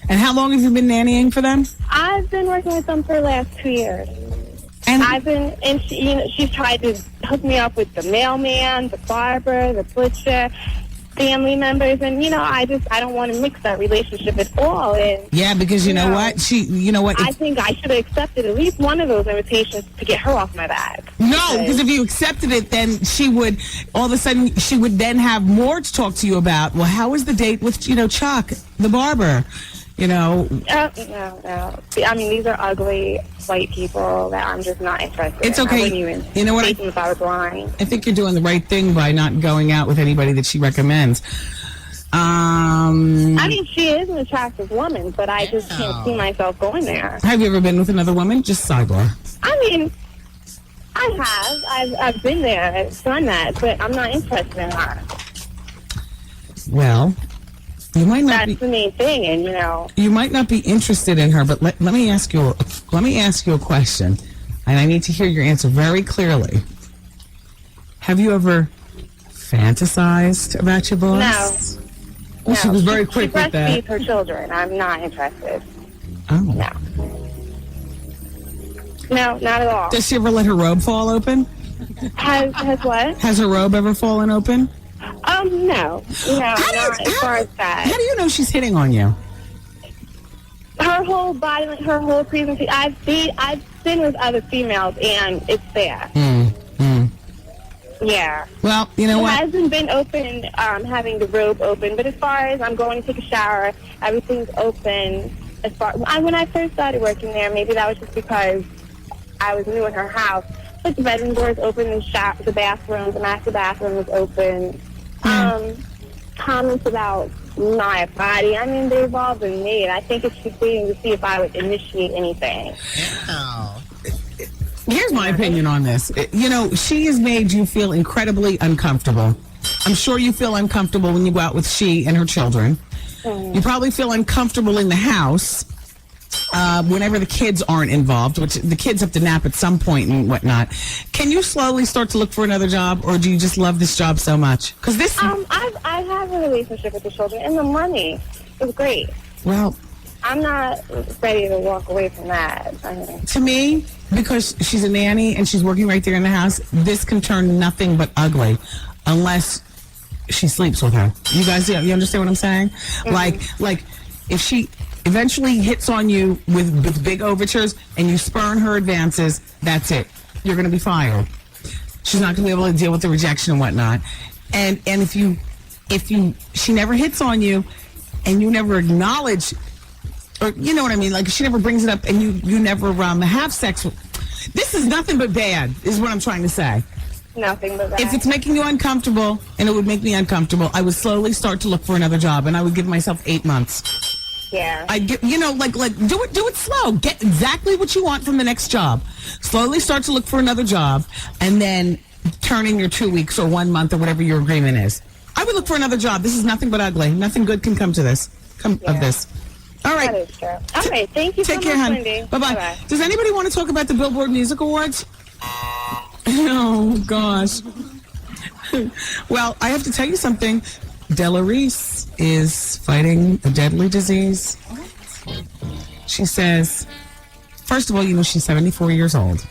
And how long have you been nannying for them? I've been working with them for the last 2 years. And she's tried to hook me up with the mailman, the barber, the butcher, family members, and I don't want to mix that relationship at all. And yeah, because you know what? I think I should have accepted at least one of those invitations to get her off my back. No, because if you accepted it, then she would all of a sudden she would then have more to talk to you about. Well, how was the date with Chuck, the barber? No. I mean, these are ugly white people that I'm just not interested It's in. okay. I wouldn't even You know what? date them if I was blind. I think you're doing the right thing by not going out with anybody that she recommends. I mean, she is an attractive woman, but I just can't see myself going there. Have you ever been with another woman? Just sidebar. I mean, I have. I've been there. I've done that, but I'm not interested in her. Well, you might not That's the main thing, and you might not be interested in her, but let me ask you a question, and I need to hear your answer very clearly. Have you ever fantasized about your boss? No. Well, she was very quick with She that. breastfeeds her children. I'm not interested. Oh. No, not at all. Does she ever let her robe fall open? Has what? Has her robe ever fallen open? No, not as far as that. How do you know she's hitting on you? Her whole body, her whole presentation. I've been with other females, and it's there. Yeah. Well, you know what? It hasn't been open, having the robe open, but as far as I'm going to take a shower, everything's open. When I first started working there, maybe that was just because I was new in her house. But the bedroom doors open, the bathroom, the master bathroom was open. Comments about my body, I mean, they've all been made. I think it's just waiting to see if I would initiate anything. Here's my opinion on this. She has made you feel incredibly uncomfortable. I'm sure you feel uncomfortable when you go out with she and her children. You probably feel uncomfortable in the house whenever the kids aren't involved, which the kids have to nap at some point and whatnot. Can you slowly start to look for another job, or do you just love this job so much? Because this, I have a relationship with the children, and the money is great. Well, I'm not ready to walk away from that. To me, because she's a nanny and she's working right there in the house, this can turn nothing but ugly unless she sleeps with her. You guys, you understand what I'm saying? Mm-hmm. Like if she eventually hits on you with big overtures and you spurn her advances, that's it. You're going to be fired. She's not going to be able to deal with the rejection and whatnot. And if she never hits on you and you never acknowledge or you know what I mean? Like she never brings it up, and you never have sex with. This is nothing but bad, is what I'm trying to say. Nothing but that. If it's making you uncomfortable, and it would make me uncomfortable, I would slowly start to look for another job, and I would give myself 8 months. Yeah. I get, like do it slow. Get exactly what you want from the next job. Slowly start to look for another job, and then turn in your 2 weeks or 1 month or whatever your agreement is. I would look for another job. This is nothing but ugly. Nothing good can come to this. Of this. All right. That is true. All right. Thank you Take so care, much, hon. Wendy. Bye-bye. Bye-bye. Does anybody want to talk about the Billboard Music Awards? Oh, gosh. Well, I have to tell you something. Della Reese is fighting a deadly disease. She says, first of all, she's 74 years old.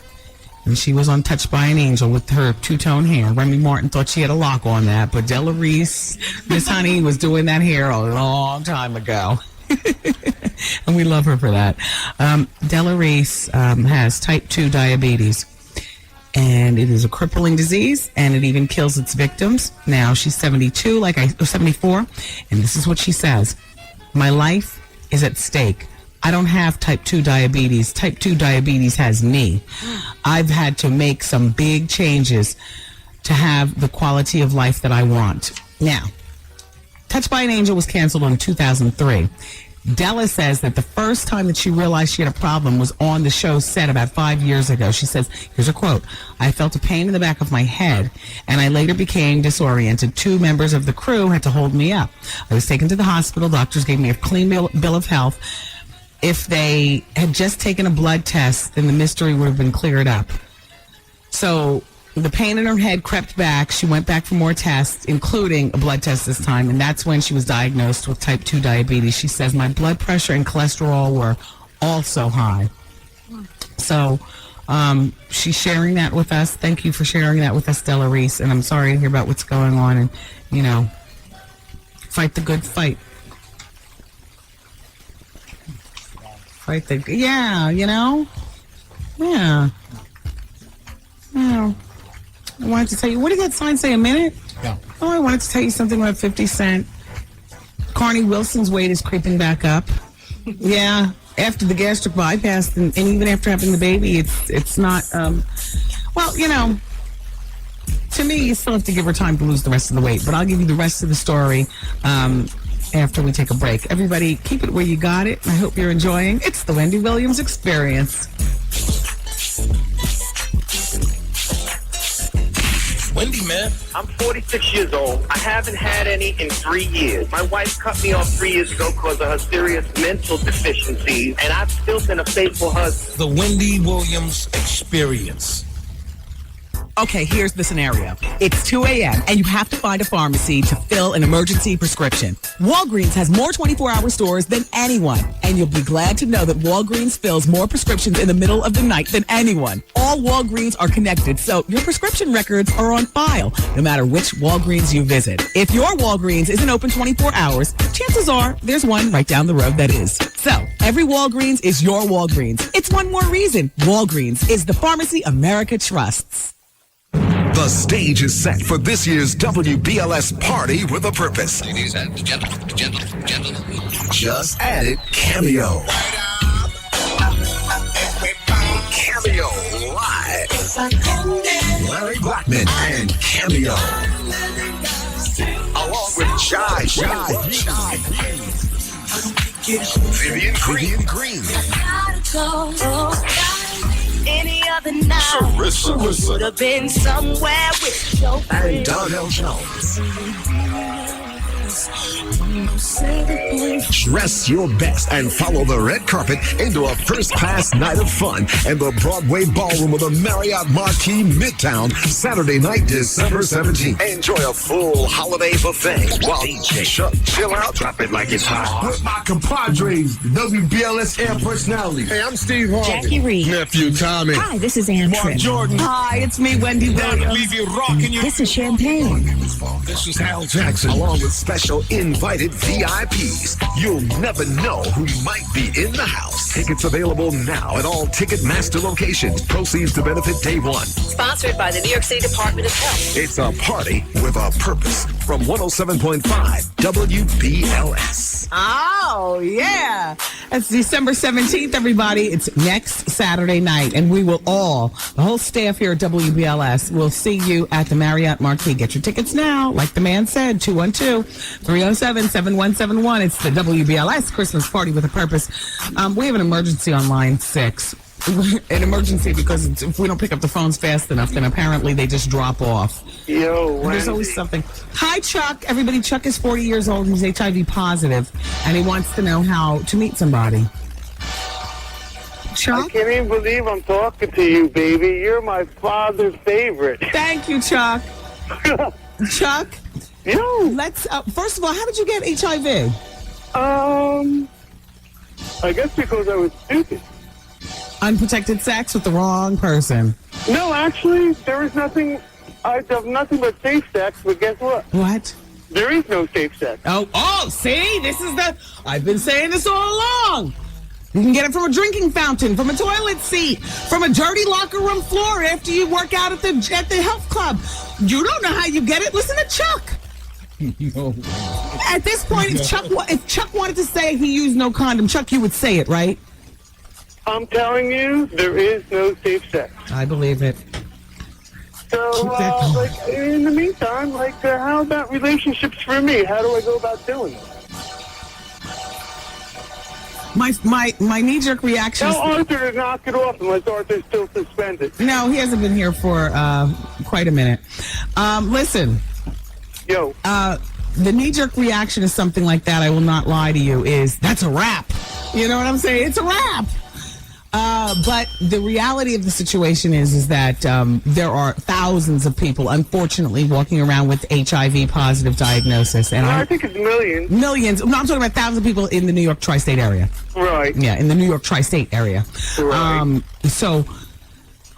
And she was on Touched by an Angel with her two-tone hair. Remy Martin thought she had a lock on that, but Della Reese, Miss Honey, was doing that hair a long time ago. And we love her for that. Della Reese has type 2 diabetes. And it is a crippling disease, and it even kills its victims. Now, she's 74, and this is what she says. My life is at stake. I don't have type 2 diabetes. Type 2 diabetes has me. I've had to make some big changes to have the quality of life that I want. Now, Touched by an Angel was canceled in 2003. Della says that the first time that she realized she had a problem was on the show's set about 5 years ago. She says, here's a quote, I felt a pain in the back of my head, and I later became disoriented. 2 members of the crew had to hold me up. I was taken to the hospital. Doctors gave me a clean bill of health. If they had just taken a blood test, then the mystery would have been cleared up. So the pain in her head crept back. She went back for more tests, including a blood test this time, and that's when she was diagnosed with type 2 diabetes. She says, my blood pressure and cholesterol were also high. So she's sharing that with us. Thank you for sharing that with us, Della Reese, and I'm sorry to hear about what's going on, and, fight the good fight. Yeah. I wanted to tell you, what did that sign say, a minute? Yeah. Oh, I wanted to tell you something about 50 Cent. Carney Wilson's weight is creeping back up. Yeah, after the gastric bypass, and even after having the baby, it's not, to me, you still have to give her time to lose the rest of the weight, but I'll give you the rest of the story after we take a break. Everybody, keep it where you got it. I hope you're enjoying. It's the Wendy Williams Experience. Wendy, man. I'm 46 years old. I haven't had any in 3 years. My wife cut me off 3 years ago because of her serious mental deficiencies, and I've still been a faithful husband. The Wendy Williams Experience. Okay, here's the scenario. It's 2 a.m. and you have to find a pharmacy to fill an emergency prescription. Walgreens has more 24-hour stores than anyone, and you'll be glad to know that Walgreens fills more prescriptions in the middle of the night than anyone. All Walgreens are connected, so your prescription records are on file, no matter which Walgreens you visit. If your Walgreens isn't open 24 hours, chances are there's one right down the road that is. So, every Walgreens is your Walgreens. It's one more reason. Walgreens is the pharmacy America trusts. The stage is set for this year's WBLS Party with a Purpose. Ladies and gentlemen. Just added Cameo. Cameo Live. Larry Blackman and Cameo. Along with Shy. Vivian Green. Any other night Sarissa. would have been somewhere with your And Donnell Jones. Dress your best and follow the red carpet into a first-class night of fun in the Broadway Ballroom of the Marriott Marquis Midtown, Saturday night, December 17th. Enjoy a full holiday buffet while DJ Chuck chill out, drop it like it's hot. With my compadres, the WBLS air personality. Hey, I'm Steve Harvey. Jackie Reed. Nephew Tommy. Hi, this is Ann Mark Tripp. Jordan. Hi, it's me, Wendy Williams. Leave you rocking you. This is Champagne. This is Hal Jackson. Along with special invited VIPs. You'll never know who might be in the house. Tickets available now at all Ticketmaster locations. Proceeds to benefit Day One. Sponsored by the New York City Department of Health. It's a party with a purpose from 107.5 WBLS. Oh, yeah. That's December 17th, everybody. It's next Saturday night, and we will all, the whole staff here at WBLS, will see you at the Marriott Marquis. Get your tickets now. Like the man said, 212-307-7171. It's the WBLS Christmas Party with a Purpose. We have an emergency on line 6. An emergency because if we don't pick up the phones fast enough, then apparently they just drop off. Yo, Wendy. There's always something. Hi, Chuck. Everybody, Chuck is 40 years old. He's HIV positive, and he wants to know how to meet somebody. Chuck? I can't even believe I'm talking to you, baby. You're my father's favorite. Thank you, Chuck. Chuck? Yo. Let's, first of all, how did you get HIV? I guess because I was stupid. Unprotected sex with the wrong person. No, actually, there is nothing. I have nothing but safe sex, but guess what? What? There is no safe sex. Oh, see? This is I've been saying this all along. You can get it from a drinking fountain, from a toilet seat, from a dirty locker room floor after you work out at the health club. You don't know how you get it. Listen to Chuck. At this point, if Chuck wanted to say he used no condom, Chuck, you would say it, right? I'm telling you, there is no safe sex. I believe it. So, in the meantime, how about relationships for me? How do I go about doing it? My knee-jerk reaction. Tell Arthur to knock it off unless Arthur's still suspended. No, he hasn't been here for quite a minute. Listen. Yo. The knee-jerk reaction is something like that, I will not lie to you, is that's a wrap. You know what I'm saying? It's a wrap. But the reality of the situation is that there are thousands of people, unfortunately, walking around with HIV positive diagnosis. And I think it's millions. Millions. No, I'm talking about thousands of people in the New York tri-state area. Right. Yeah, in the New York tri-state area. Right. So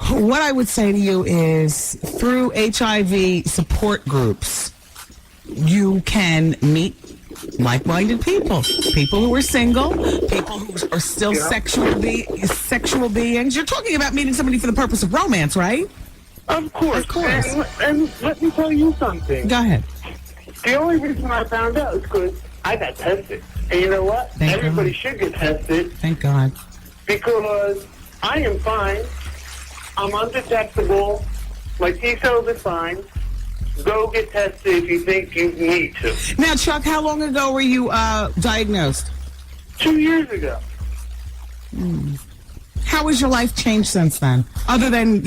what I would say to you is through HIV support groups, you can meet like-minded people who are single, people who are still sexual beings. You're talking about meeting somebody for the purpose of romance, right? Of course. And let me tell you something. Go ahead. The only reason I found out is because I got tested. And you know what? Everybody should get tested. Thank God. Because I am fine. I'm undetectable. My T-cells are fine. Go get tested if you think you need to. Now, Chuck, how long ago were you diagnosed? 2 years ago. How has your life changed since then? Other than,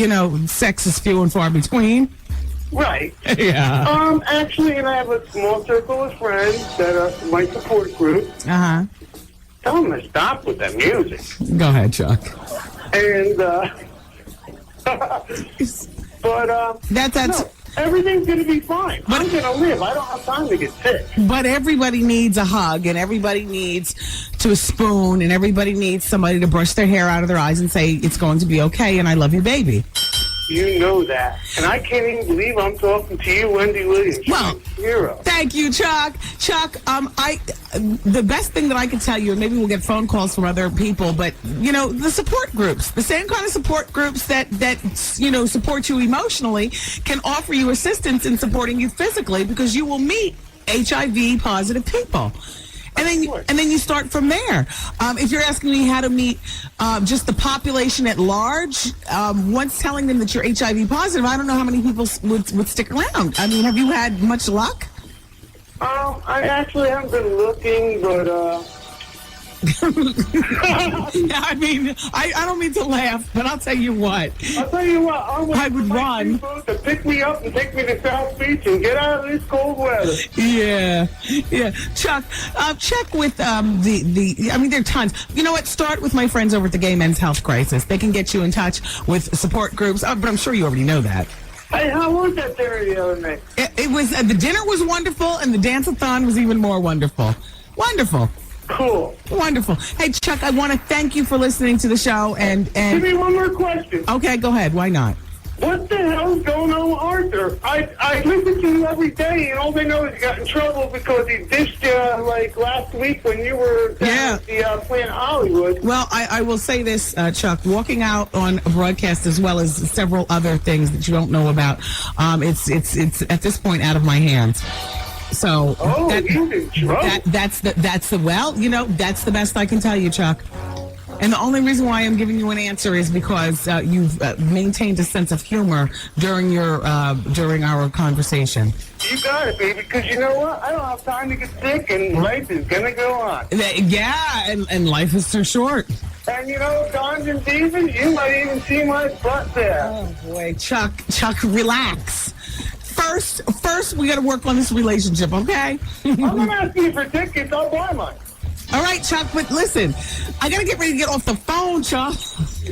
sex is few and far between? Right. Yeah. Actually, and I have a small circle of friends that are my support group. Uh-huh. Tell them to stop with that music. Go ahead, Chuck. And, no, everything's going to be fine. I'm going to live. I don't have time to get sick. But everybody needs a hug, and everybody needs to spoon, and everybody needs somebody to brush their hair out of their eyes and say, it's going to be okay, and I love you, baby. You know that. And I can't even believe I'm talking to you, Wendy Williams. Well, hero. Thank you, Chuck. Chuck, the best thing that I could tell you, and maybe we'll get phone calls from other people, but, the support groups, the same kind of support groups that support you emotionally can offer you assistance in supporting you physically because you will meet HIV positive people. And then you start from there. If you're asking me how to meet just the population at large, once telling them that you're HIV positive, I don't know how many people would stick around. I mean, have you had much luck? I actually haven't been looking, but I mean, I don't mean to laugh, but I'll tell you what. I would run. To pick me up and take me to South Beach and get out of this cold weather. Yeah. Chuck, check with there are tons. You know what? Start with my friends over at the Gay Men's Health Crisis. They can get you in touch with support groups, but I'm sure you already know that. Hey, how was that dinner the other night? It was, the dinner was wonderful, and the dance-a-thon was even more wonderful. Wonderful. Cool. Wonderful. Hey, Chuck, I want to thank you for listening to the show. And give me one more question. Okay, go ahead. Why not? What the hell's going on with Arthur? I listen to you every day, and all they know is he got in trouble because he dished last week when you were down at the Planet Hollywood. Well, I will say this, Chuck. Walking out on a broadcast as well as several other things that you don't know about, it's at this point out of my hands. So that's the that's the best I can tell you, Chuck. And the only reason why I'm giving you an answer is because you've maintained a sense of humor during our conversation. You got it, baby, because you know what? I don't have time to get sick, and life is going to go on. Yeah, and life is too short. And, you know, Dons and Divas, you might even see my butt there. Oh, boy. Chuck, relax. First, we got to work on this relationship, okay? I'm not asking you for tickets. I'll buy mine. All right, Chuck, but listen, I got to get ready to get off the phone, Chuck.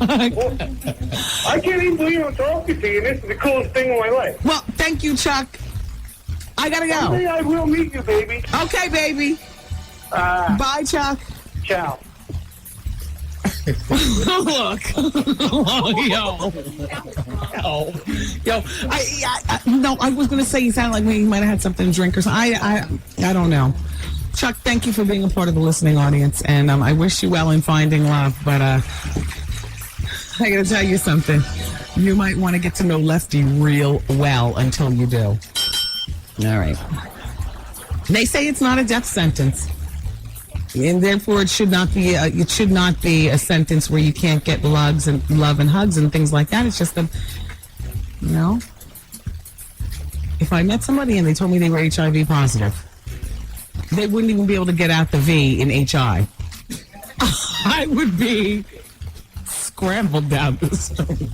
I can't even believe I'm talking to you. This is the coolest thing in my life. Well, thank you, Chuck. I got to go. Someday I will meet you, baby. Okay, baby. Bye, Chuck. Ciao. Look. Yo. I was going to say you sound like you might have had something to drink or something. I don't know. Chuck, thank you for being a part of the listening audience, and I wish you well in finding love, but I got to tell you something. You might want to get to know Lefty real well until you do. All right. They say it's not a death sentence, and therefore it should not be a sentence where you can't get love and hugs and things like that. It's just if I met somebody and they told me they were HIV positive, they wouldn't even be able to get out the V in HI. I would be scrambled down the street.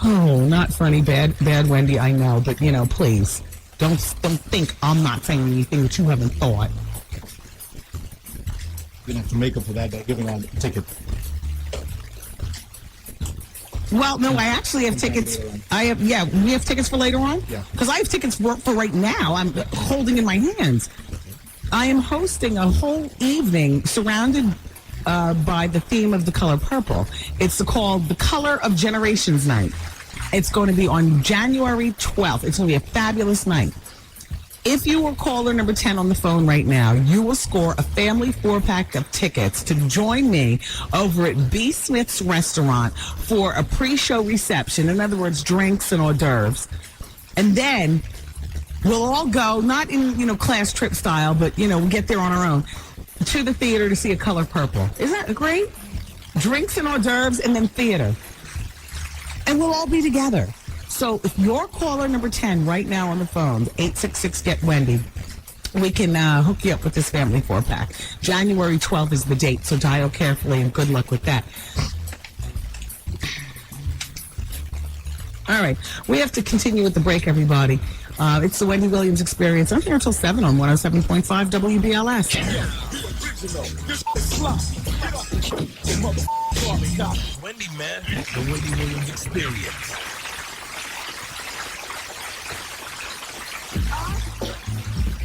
Oh, not funny, bad Wendy, I know, but please don't think I'm not saying anything that you haven't thought. You're gonna have to make up for that by giving out a ticket. Well, no, I actually have tickets. We have tickets for later on? Yeah. Because I have tickets for right now. I'm holding in my hands. I am hosting a whole evening surrounded by the theme of the color purple. It's called the Color of Generations Night. It's going to be on January 12th. It's going to be a fabulous night. If you are caller number 10 on the phone right now, you will score a family 4-pack of tickets to join me over at B. Smith's Restaurant for a pre-show reception. In other words, drinks and hors d'oeuvres. And then we'll all go, not in, class trip style, but, we'll get there on our own, to the theater to see A Color Purple. Isn't that great? Drinks and hors d'oeuvres and then theater. And we'll all be together. So if you're caller number 10 right now on the phone, 866-GET-WENDY, we can hook you up with this family 4-pack. January 12th is the date, so dial carefully and good luck with that. All right. We have to continue with the break, everybody. It's the Wendy Williams Experience. I'm here until 7 on 107.5 WBLS. Wendy, man. The Wendy Williams Experience.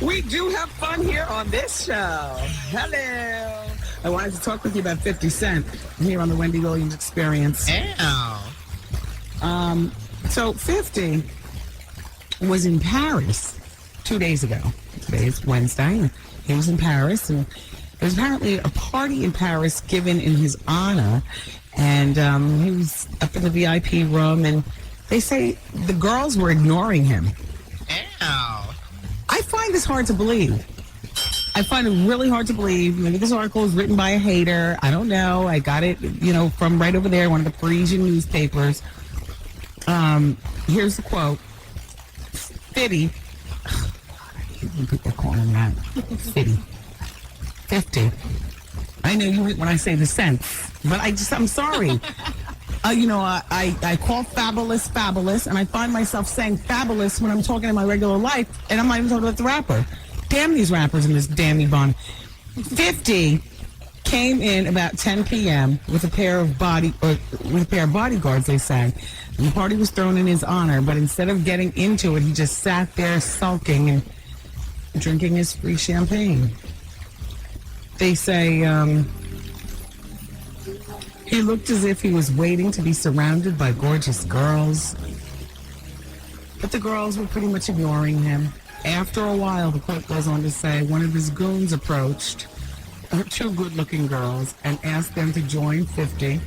We do have fun here on this show. Hello. I wanted to talk with you about 50 Cent here on the Wendy Williams Experience. So 50 was in Paris 2 days ago. Today is Wednesday. He was in Paris, and there was apparently a party in Paris given in his honor, and he was up in the VIP room, and they say the girls were ignoring him. I find this hard to believe. I find it really hard to believe. Maybe this article is written by a hater. I don't know. I got it, from right over there, one of the Parisian newspapers. Here's the quote. 50. I hate when people call him that. 50. I know you hate when I say the cents, but I'm sorry. I call fabulous, and I find myself saying fabulous when I'm talking in my regular life, and I'm not even talking about the rapper. Damn these rappers in this damn Ebon. 50 came in about 10 p.m. with a pair of bodyguards, they say. And the party was thrown in his honor, but instead of getting into it, he just sat there sulking and drinking his free champagne. They say he looked as if he was waiting to be surrounded by gorgeous girls. But the girls were pretty much ignoring him. After a while, the quote goes on to say, one of his goons approached two good-looking girls and asked them to join 50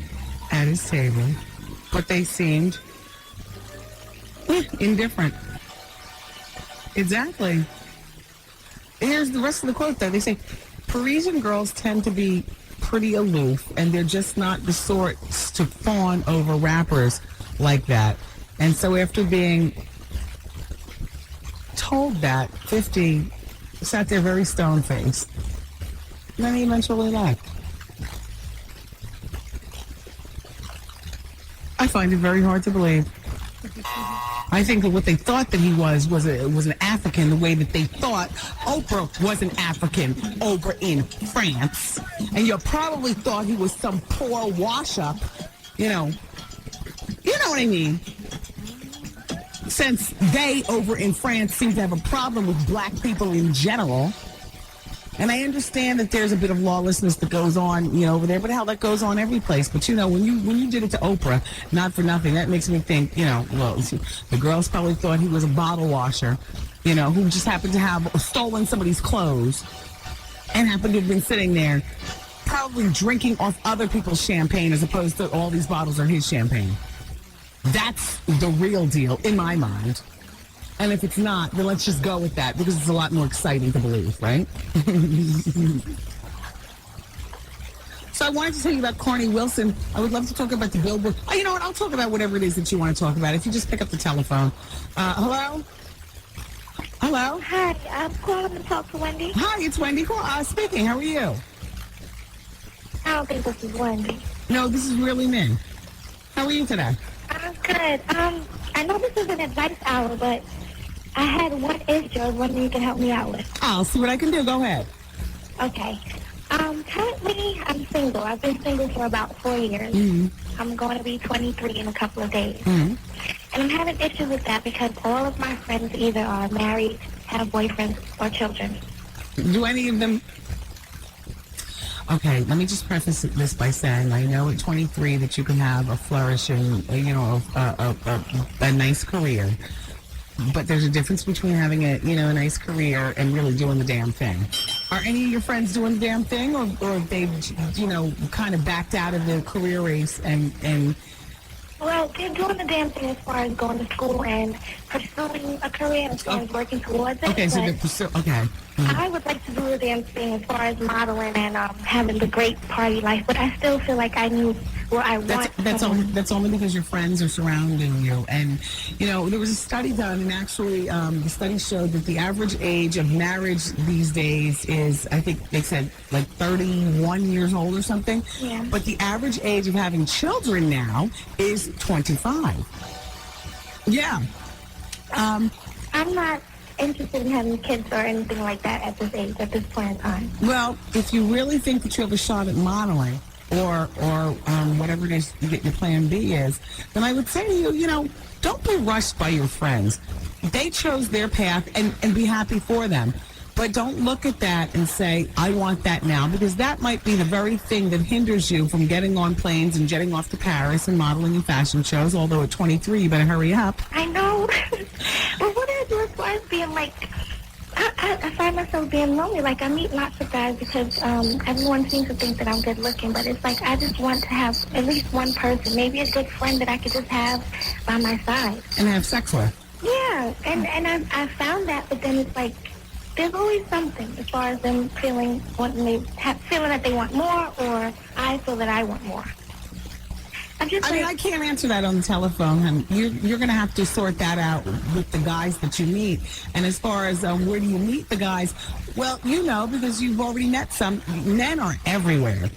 at his table. But they seemed indifferent. Exactly. Here's the rest of the quote, though. They say, Parisian girls tend to be pretty aloof, and they're just not the sorts to fawn over rappers like that. And so after being told that, 50 sat there very stone-faced. And then he eventually left. I find it very hard to believe. I think that what they thought that he was an African, the way that they thought Oprah was an African over in France. And you probably thought he was some poor wash-up, you know what I mean? Since they over in France seem to have a problem with black people in general. And I understand that there's a bit of lawlessness that goes on, over there, but hell, that goes on every place. But when you did it to Oprah, not for nothing, that makes me think, well, the girls probably thought he was a bottle washer, who just happened to have stolen somebody's clothes and happened to have been sitting there probably drinking off other people's champagne as opposed to all these bottles are his champagne. That's the real deal in my mind. And if it's not, then let's just go with that because it's a lot more exciting to believe, right? So I wanted to tell you about Carney Wilson. I would love to talk about the Billboard. Oh, you know what? I'll talk about whatever it is that you want to talk about. If you just pick up the telephone. Hello? Hello? Hi, I'm calling to talk to Wendy. Hi, it's Wendy speaking. How are you? I don't think this is Wendy. No, this is really me. How are you today? I'm good. I know this is an advice hour, but I had one issue I was wondering you can help me out with. I'll see what I can do. Go ahead. Okay. Currently, I'm single. I've been single for about 4 years. Mm-hmm. I'm going to be 23 in a couple of days. Mm-hmm. And I'm having issues with that because all of my friends either are married, have boyfriends, or children. Do any of them... Okay, let me just preface this by saying I know at 23 that you can have a flourishing, a nice career. But there's a difference between having a nice career and really doing the damn thing. Are any of your friends doing the damn thing, or have they, kind of backed out of the career race and Well, they're doing the damn thing as far as going to school and pursuing a career as far as working towards it. Okay, so they're okay. Mm-hmm. I would like to do the damn thing as far as modeling and having the great party life, but I still feel like I need what I want. That's only because your friends are surrounding you. And, there was a study done, and actually the study showed that the average age of marriage these days is, I think they said, like 31 years old or something. Yeah. But the average age of having children now is 25. Yeah. I'm not interested in having kids or anything like that at this age, at this point in time. Well, if you really think that you have a shot at modeling or whatever it is that your plan B is, then I would say to you, don't be rushed by your friends. They chose their path and be happy for them. But don't look at that and say, I want that now, because that might be the very thing that hinders you from getting on planes and jetting off to Paris and modeling in fashion shows, although at 23, you better hurry up. I know. But what I do as far as being I find myself being lonely. Like, I meet lots of guys because everyone seems to think that I'm good looking, but it's like I just want to have at least one person, maybe a good friend that I could just have by my side. And have sex with. Yeah, and I found that, but then it's like, there's always something as far as them feeling that they want more, or I feel that I want more. I can't answer that on the telephone, and you're going to have to sort that out with the guys that you meet. And as far as where do you meet the guys, well, because you've already met some. Men are everywhere.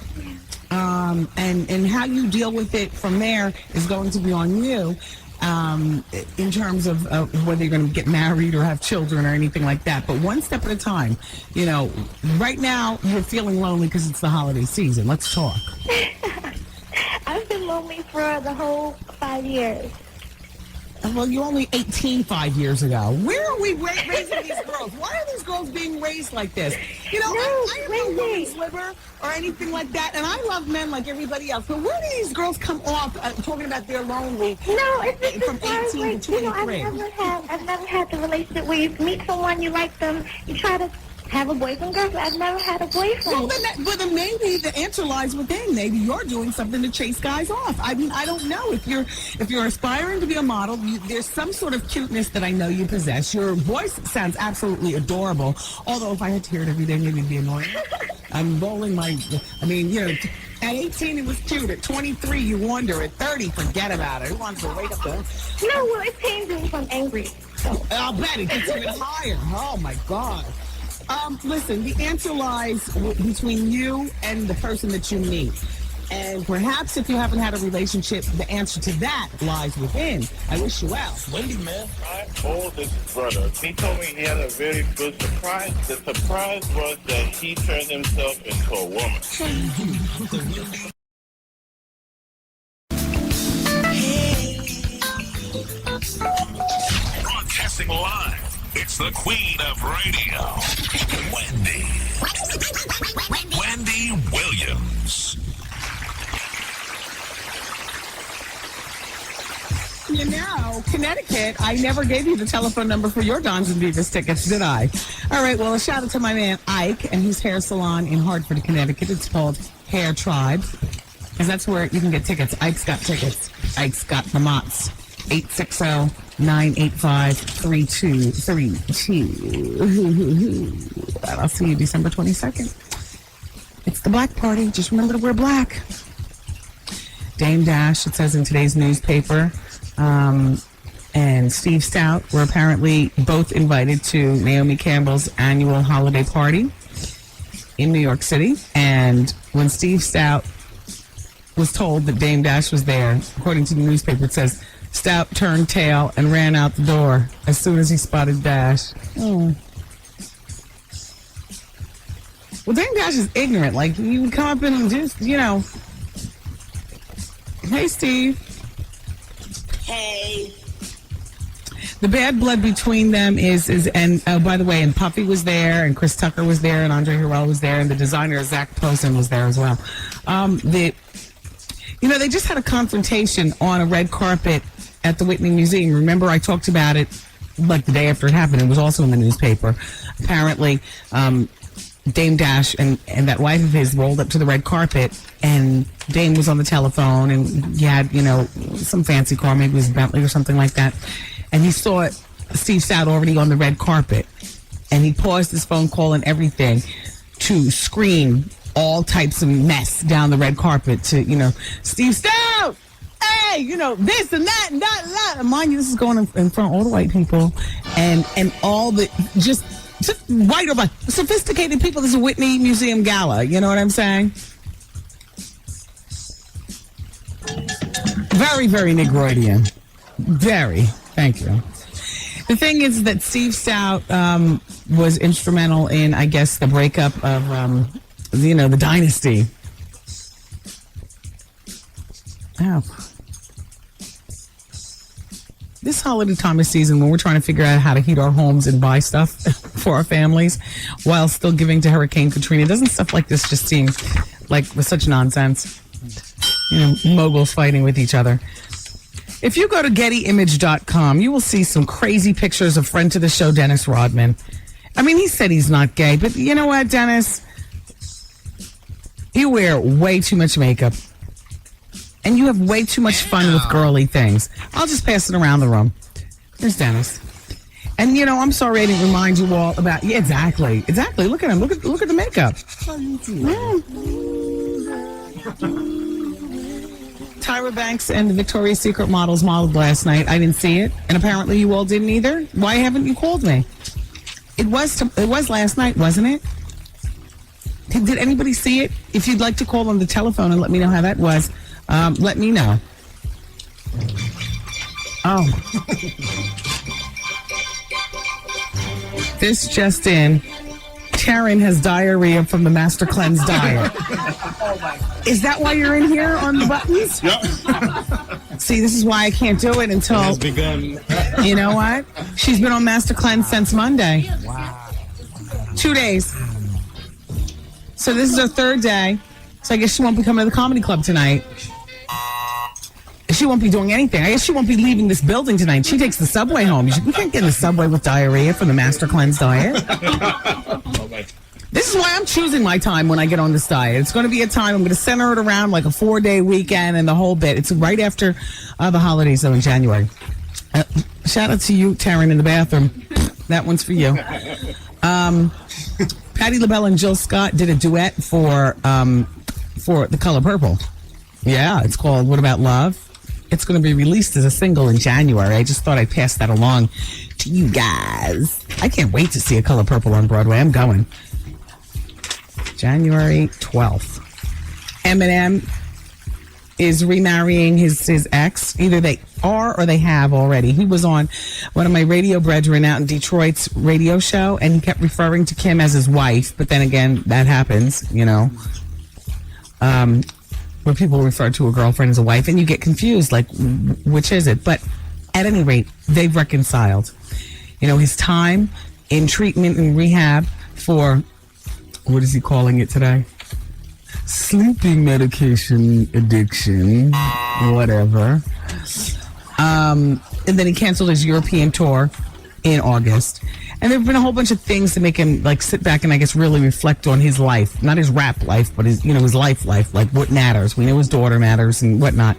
And how you deal with it from there is going to be on you. In terms of whether you're going to get married or have children or anything like that. But one step at a time. Right now you're feeling lonely because it's the holiday season. Let's talk. I've been lonely for the whole 5 years. Well, you're only 18 5 years ago. Where are we raising these girls? Why are these girls being raised like this? I am no woman's liver or anything like that, and I love men like everybody else. But where do these girls come off talking about they're lonely? No, it's from 18 to 23. I've never had the relationship where you meet someone, you like them, you try to have a boyfriend, girl. I've never had a boyfriend. Well, then maybe the answer lies within. Maybe you're doing something to chase guys off. I mean, I don't know. If you're aspiring to be a model, there's some sort of cuteness that I know you possess. Your voice sounds absolutely adorable. Although if I had to hear it every day, maybe it'd be annoying. I'm rolling my. I mean, you know. At 18, it was cute. At 23, you wonder. At 30, forget about it. Who wants to wake up there? No, well, it changes if I'm angry. I'll bet it gets even higher. Oh, my God. Listen, the answer lies between you and the person that you meet. And perhaps if you haven't had a relationship, the answer to that lies within. I wish you well. Wendy, man, my oldest brother, he told me he had a very good surprise. The surprise was that he turned himself into a woman. Broadcasting live, it's the queen of radio, Wendy Williams. You know, Connecticut, I never gave you the telephone number for your Dons and Divas tickets, did I? All right, well, a shout out to my man Ike and his hair salon in Hartford, Connecticut. It's called Hair Tribe, because that's where you can get tickets. Ike's got tickets. Ike's got the Mott's. 860-985-3232. And I'll see you December 22nd. It's the black party. Just remember to wear black. Dame Dash, it says in today's newspaper, and Steve Stout were apparently both invited to Naomi Campbell's annual holiday party in New York City. And when Steve Stout was told that Dame Dash was there, according to the newspaper, it says, Stout turned tail and ran out the door as soon as he spotted Dash. Oh. Well, Dame Dash is ignorant. Like, you would come up and just, you know, hey, Steve. Hey. The bad blood between them is and by the way, and Puffy was there, and Chris Tucker was there, and Andre Harrell was there, and the designer Zach Posen was there as well. They just had a confrontation on a red carpet at the Whitney Museum. Remember, I talked about it like the day after it happened. It was also in the newspaper. Apparently, Dame Dash and that wife of his rolled up to the red carpet, and Dame was on the telephone, and he had, some fancy car, maybe it was a Bentley or something like that, and he saw Steve Stout already on the red carpet, and he paused his phone call and everything to scream all types of mess down the red carpet to, Steve Stout! Hey, this and that and that. And mind you, this is going in front of all the white people and all the just white or black, sophisticated people. This is a Whitney Museum gala. You know what I'm saying? Very, very Negroidian. Very. Thank you. The thing is that Steve Stout was instrumental in, I guess, the breakup of, the dynasty. Oh. This holiday time of season, when we're trying to figure out how to heat our homes and buy stuff for our families while still giving to Hurricane Katrina, doesn't stuff like this just seem like with such nonsense? Moguls fighting with each other. If you go to GettyImage.com, you will see some crazy pictures of friend to the show, Dennis Rodman. I mean, he said he's not gay, but you know what, Dennis? You wear way too much makeup. And you have way too much fun with girly things. I'll just pass it around the room. Here's Dennis. And, I'm sorry I didn't remind you all about... Yeah, exactly. Exactly. Look at him. Look at the makeup. Tyra Banks and the Victoria's Secret models modeled last night. I didn't see it. And apparently you all didn't either. Why haven't you called me? It was last night, wasn't it? Did anybody see it? If you'd like to call on the telephone and let me know how that was... let me know. Oh. This just in. Taryn has diarrhea from the Master Cleanse diet. Is that why you're in here on the buttons? Yep. See, this is why I can't do it until... It has begun. You know what? She's been on Master Cleanse since Monday. Wow. 2 days. So this is her third day. So I guess she won't be coming to the comedy club tonight. she won't be doing anything. I guess she won't be leaving this building tonight. She takes the subway home. We can't get in the subway with diarrhea from the Master Cleanse diet. This is why I'm choosing my time when I get on this diet. It's going to be a time, I'm going to center it around like a 4-day weekend and the whole bit. It's right after the holidays, though, in January. Shout out to you, Taryn, in the bathroom. That one's for you. Patti LaBelle and Jill Scott did a duet for The Color Purple. Yeah, it's called What About Love? It's going to be released as a single in January. I just thought I'd pass that along to you guys. I can't wait to see A Color Purple on Broadway. I'm going. January 12th. Eminem is remarrying his ex. Either they are or they have already. He was on one of my radio brethren out in Detroit's radio show, and he kept referring to Kim as his wife. But then again, that happens, you know. Where people refer to a girlfriend as a wife, and you get confused, like, which is it? But at any rate, they've reconciled. You know, his time in treatment and rehab for, what is he calling it today? Sleeping medication addiction, whatever. And then he canceled his European tour in August. And there have been a whole bunch of things to make him like sit back and I guess really reflect on his life, not his rap life, but his life, like what matters. We know his daughter matters and whatnot.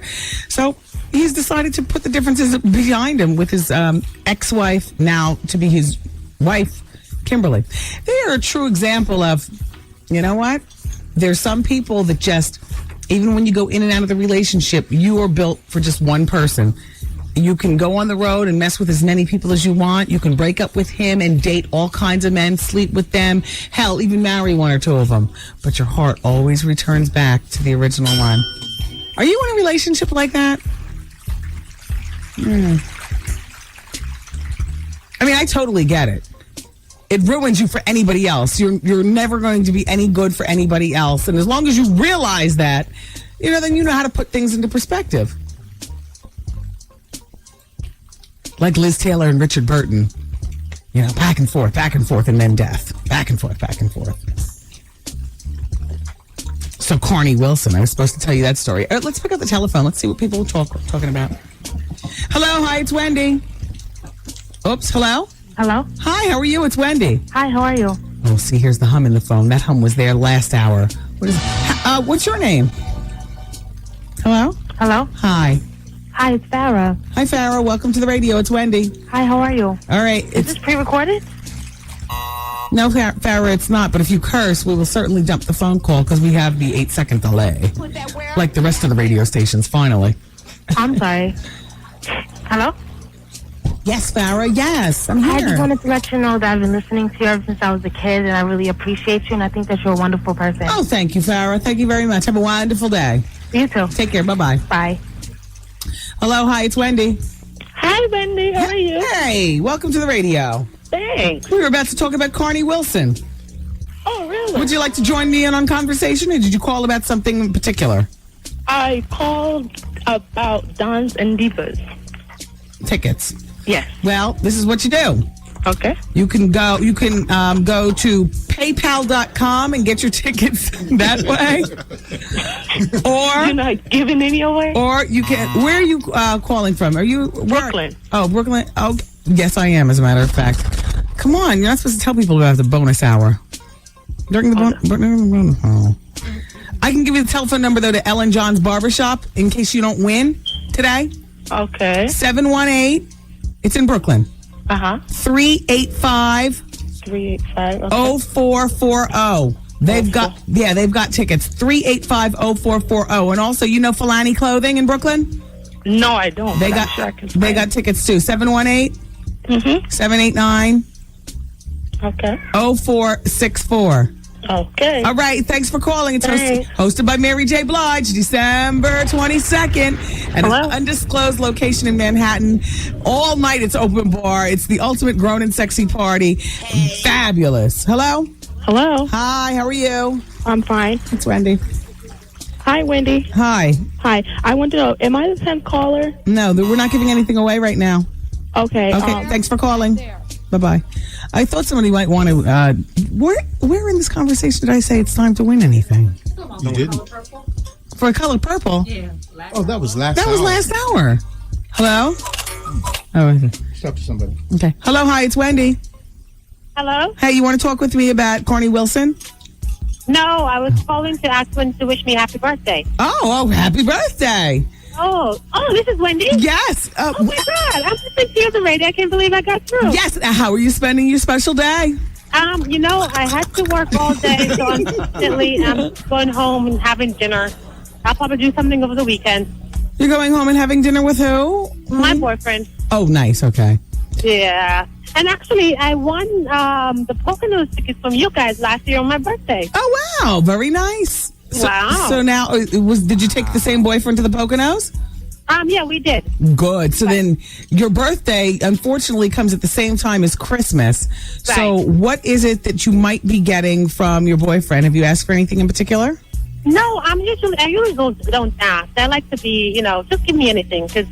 So he's decided to put the differences behind him with his ex-wife, now to be his wife, Kimberly. They are a true example of, you know what? There's some people that just, even when you go in and out of the relationship, you are built for just one person. You can go on the road and mess with as many people as you want. You can break up with him and date all kinds of men, sleep with them, hell, even marry one or two of them. But your heart always returns back to the original one. Are you in a relationship like that? I mean, I totally get it. It ruins you for anybody else. You're never going to be any good for anybody else. And as long as you realize that, you know, then you know how to put things into perspective. Like Liz Taylor and Richard Burton. You know, back and forth, and then death. Back and forth. So Carney Wilson, I was supposed to tell you that story. Let's pick up the telephone. Let's see what people are talking about. Hello, hi, it's Wendy. Oops, hello? Hello? Hi, how are you? It's Wendy. Hi, how are you? Oh, see, here's the hum in the phone. That hum was there last hour. What's your name? Hello? Hello? Hi. Hi, it's Farrah. Hi, Farrah. Welcome to the radio. It's Wendy. Hi, how are you? All right. Is this pre-recorded? No, Farrah, it's not. But if you curse, we will certainly dump the phone call because we have the 8-second delay. Like the rest of the radio stations, finally. I'm sorry. Hello? Yes, Farrah. Yes, I'm here. I just wanted to let you know that I've been listening to you ever since I was a kid, and I really appreciate you, and I think that you're a wonderful person. Oh, thank you, Farrah. Thank you very much. Have a wonderful day. You too. Take care. Bye-bye. Bye. Hello, hi, it's Wendy. Hi, Wendy. How are you? Hey, welcome to the radio. Thanks. We were about to talk about Carney Wilson. Oh, really? Would you like to join me in on conversation, or did you call about something in particular? I called about Dons and Divas. Tickets. Yes. Well, this is what you do. Okay. You can go to PayPal.com and get your tickets that way. Or you're not giving any away. Or you can. Where are you calling from? Are you Brooklyn? Brooklyn. Oh, yes, I am. As a matter of fact. Come on, you're not supposed to tell people about the bonus hour during the bonus. Oh. I can give you the telephone number though to Ellen John's Barbershop in case you don't today. Okay. 718. It's in Brooklyn. 385. 0440. They've got tickets. 385-0440. And also, you know Fulani Clothing in Brooklyn? No, I don't. They got tickets too. 718 789 0464. Okay. All right. Thanks for calling. It's hosted by Mary J. Blige, December 22nd. At an undisclosed location in Manhattan. All night it's open bar. It's the ultimate grown and sexy party. Fabulous. Hello? Hello. Hi, how are you? I'm fine. It's Wendy. Hi, Wendy. Hi. Hi. I want to know, am I the 10th caller? No, we're not giving anything away right now. Okay. Thanks for calling. Bye-bye. I thought somebody might want to... where in this conversation did I say it's time to win anything? You didn't. For Color Purple? Yeah. Oh, that was last hour. That was last hour. Hello? Oh, is it? Talk to somebody. Okay. Hello, hi, it's Wendy. Hello? Hey, you want to talk with me about Corny Wilson? No, I was calling to ask when to wish me happy birthday. Oh, happy birthday. Oh, this is Wendy? Yes. Oh, my God. I'm listening to you on the radio. I can't believe I got through. Yes. How are you spending your special day? I had to work all day, so unfortunately, I'm going home and having dinner. I'll probably do something over the weekend. You're going home and having dinner with who? My boyfriend. Oh, nice. Okay. Yeah. And actually, I won the Poconos tickets from you guys last year on my birthday. Oh, wow. Very nice. Wow. So now, did you take the same boyfriend to the Poconos? Yeah, we did. Good. So then your birthday, unfortunately, comes at the same time as Christmas. Right. So what is it that you might be getting from your boyfriend? Have you asked for anything in particular? No, I usually don't ask. I like to be, just give me anything because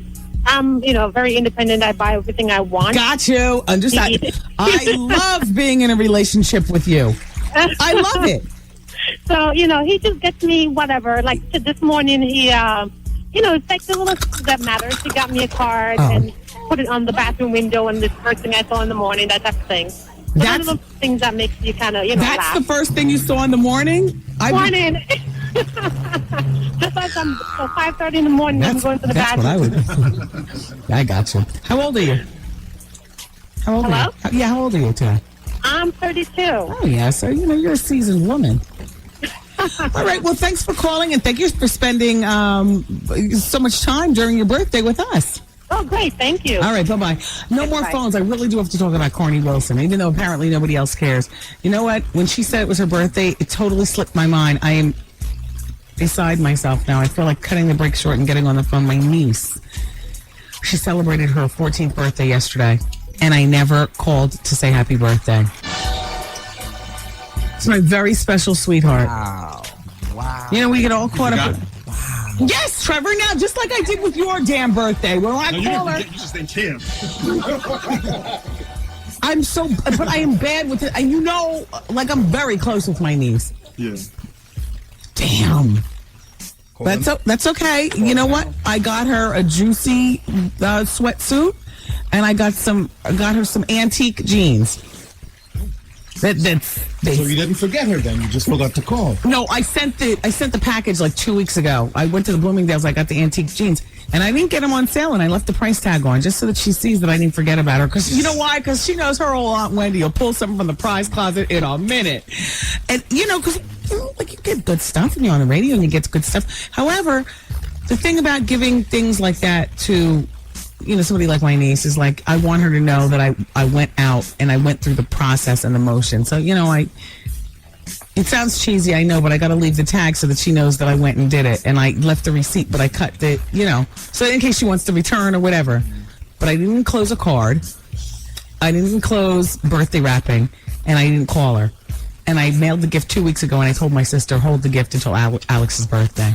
I'm, very independent. I buy everything I want. Got you. Understand. I love being in a relationship with you. I love it. So, he just gets me whatever. Like this morning, he, it's like the little things that matters. He got me a card and put it on the bathroom window and the first thing I saw in the morning, that type of thing. So that's the things that makes you kind of, That's laugh. the first thing you saw in the morning? Morning. Just like so 5:30 in the morning, I'm going to the That's bathroom. what I would. I got you. How old are you? How old Hello? are you? Yeah, how old are you today? I'm 32. Oh, yeah. So, you're a seasoned woman. All right. Well, thanks for calling, and thank you for spending so much time during your birthday with us. Oh, great. Thank you. All right. Bye-bye. No more phones. I really do have to talk about Corny Wilson, even though apparently nobody else cares. You know what? When she said it was her birthday, it totally slipped my mind. I am beside myself now. I feel like cutting the break short and getting on the phone. My niece, she celebrated her 14th birthday yesterday, and I never called to say happy birthday. It's my very special sweetheart. Wow. We get all caught up. Wow. Yes, Trevor. Now, just like I did with your damn birthday, when I call her, You just think Tim. but I am bad with it. And I'm very close with my niece. Yeah. Damn. That's okay. You know what? I got her a juicy sweatsuit, and I got her some antique jeans. So you didn't forget her then? You just forgot to call. No, I sent the package like 2 weeks ago. I went to the Bloomingdale's. I got the antique jeans, and I didn't get them on sale, and I left the price tag on just so that she sees that I didn't forget about her. Because you know why? Because she knows her old Aunt Wendy will pull something from the prize closet in a minute, and because you get good stuff, and you're on the radio and you get good stuff. However, the thing about giving things like that to somebody like my niece is like, I want her to know that I went out and I went through the process and the motion. So, it sounds cheesy, I know, but I got to leave the tag so that she knows that I went and did it. And I left the receipt, but I cut the, so in case she wants to return or whatever. But I didn't close a card. I didn't close birthday wrapping, and I didn't call her. And I mailed the gift 2 weeks ago, and I told my sister, hold the gift until Alex's birthday.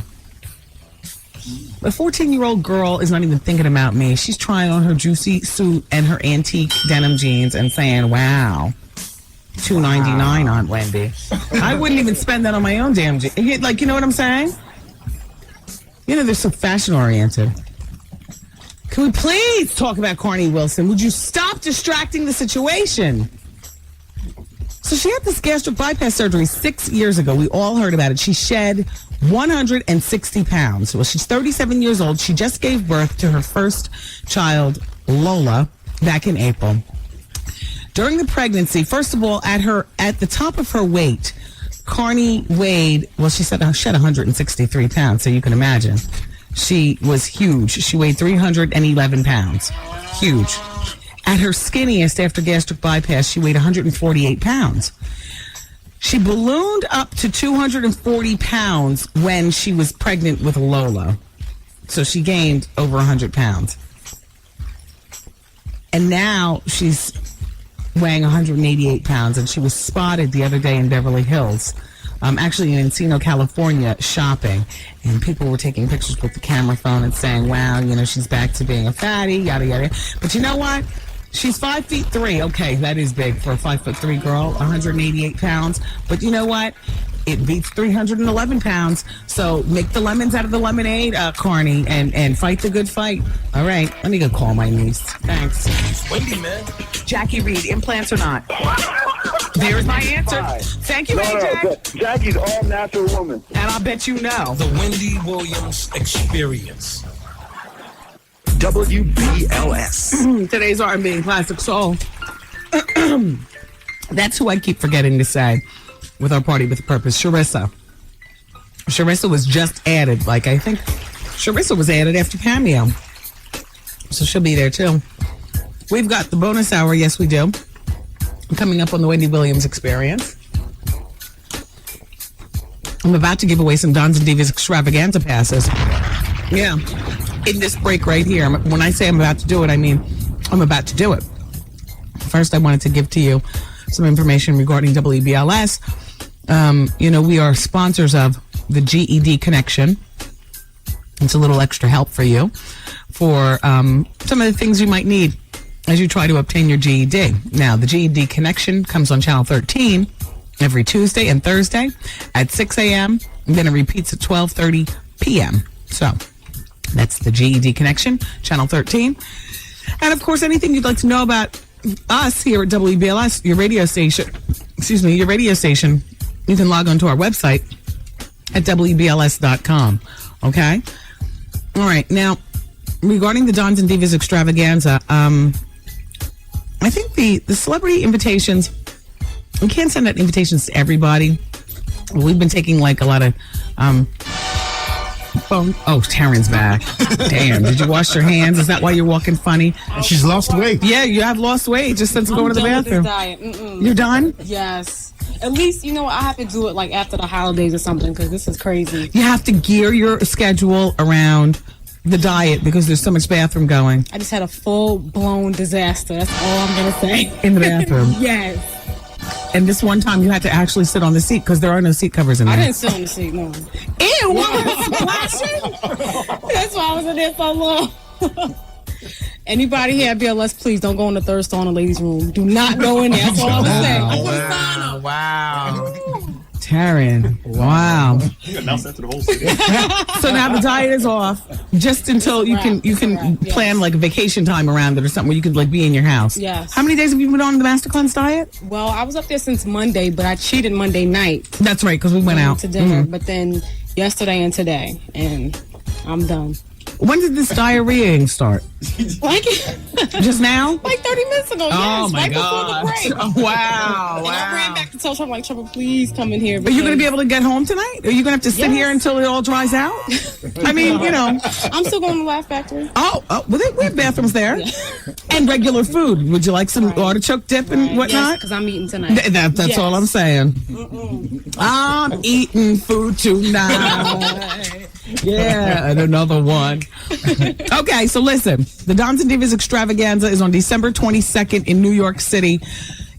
A 14-year-old girl is not even thinking about me. She's trying on her juicy suit and her antique denim jeans and saying, wow, $2.99, Aunt Wendy. I wouldn't even spend that on my own damn jeans. Like, you know what I'm saying? They're so fashion-oriented. Can we please talk about Corny Wilson? Would you stop distracting the situation? So she had this gastric bypass surgery 6 years ago. We all heard about it. She shed 160 pounds. Well, she's 37 years old. She just gave birth to her first child, Lola, back in April. During the pregnancy, first of all, at the top of her weight, Corny weighed, she said she had 163 pounds, so you can imagine. She was huge. She weighed 311 pounds. Huge. At her skinniest after gastric bypass, she weighed 148 pounds. She ballooned up to 240 pounds when she was pregnant with Lola. So she gained over 100 pounds. And now she's weighing 188 pounds, and she was spotted the other day in Beverly Hills, actually in Encino, California, shopping. And people were taking pictures with the camera phone and saying, wow, she's back to being a fatty, yada, yada. But you know what? She's 5'3". Okay, that is big for a 5'3" girl, 188 pounds. But you know what? It beats 311 pounds. So make the lemons out of the lemonade, Carney, and fight the good fight. All right, let me go call my niece. Thanks. Wendy, man. Jackie Reed, implants or not? There's my answer. Thank you, AJ. Jackie's all natural woman. And I bet you know. The Wendy Williams Experience. WBLS. Today's R&B and classic soul. That's who I keep forgetting to say with our party with a purpose. Sharissa. Sharissa was just added. I think Sharissa was added after Cameo. So she'll be there too. We've got the bonus hour. Yes, we do. Coming up on the Wendy Williams Experience. I'm about to give away some Dons and Divas extravaganza passes. Yeah. In this break right here. When I say I'm about to do it, I mean I'm about to do it. First, I wanted to give to you some information regarding WBLS. We are sponsors of the GED Connection. It's a little extra help for you for some of the things you might need as you try to obtain your GED. Now, the GED Connection comes on Channel 13 every Tuesday and Thursday at 6 a.m. and then it repeats at 12:30 p.m. So that's the GED Connection, Channel 13. And, of course, anything you'd like to know about us here at WBLS, your radio station, you can log on to our website at WBLS.com. Okay? All right. Now, regarding the Dons and Divas extravaganza, I think the celebrity invitations, we can't send out invitations to everybody. We've been taking a lot of Taryn's back. Damn, did you wash your hands? Is that why you're walking funny? She's lost weight. Yeah, you have lost weight just since going to the bathroom. You're done? Yes. At least, I have to do it after the holidays or something because this is crazy. You have to gear your schedule around the diet because there's so much bathroom going. I just had a full-blown disaster. That's all I'm going to say. In the bathroom? Yes. And this one time you had to actually sit on the seat because there are no seat covers in there. I didn't sit on the seat, no. Ew, what was splashing? That's why I was in there so long. Anybody here at BLS, please don't go in the third stall in the ladies' room. Do not go in there. That's all I was saying. Wow. Taryn. Wow. You announced that to the whole city. So now the diet is off just until you can plan vacation time around it or something where you could be in your house. Yes. How many days have you been on the Master Cleanse diet? Well, I was up there since Monday, but I cheated Monday night. That's right, because we went out to dinner, but then yesterday and today, and I'm done. When did this diarrheaing start? Just now? 30 minutes ago. Oh, yes, my right God. Before the break. Oh, wow. And I ran back to tell Trevor, Trevor, please come in here. Are you going to be able to get home tonight? Are you going to have to sit here until it all dries out? I mean, I'm still going to Laugh Factory. Oh, well, we have bathrooms there. Yeah. And regular food. Would you like some artichoke dip and whatnot? Yes, because I'm eating tonight. That's all I'm saying. I'm eating food tonight. Yeah, and another one. Okay, so listen. The Dons and Divas Extravaganza is on December 22nd in New York City,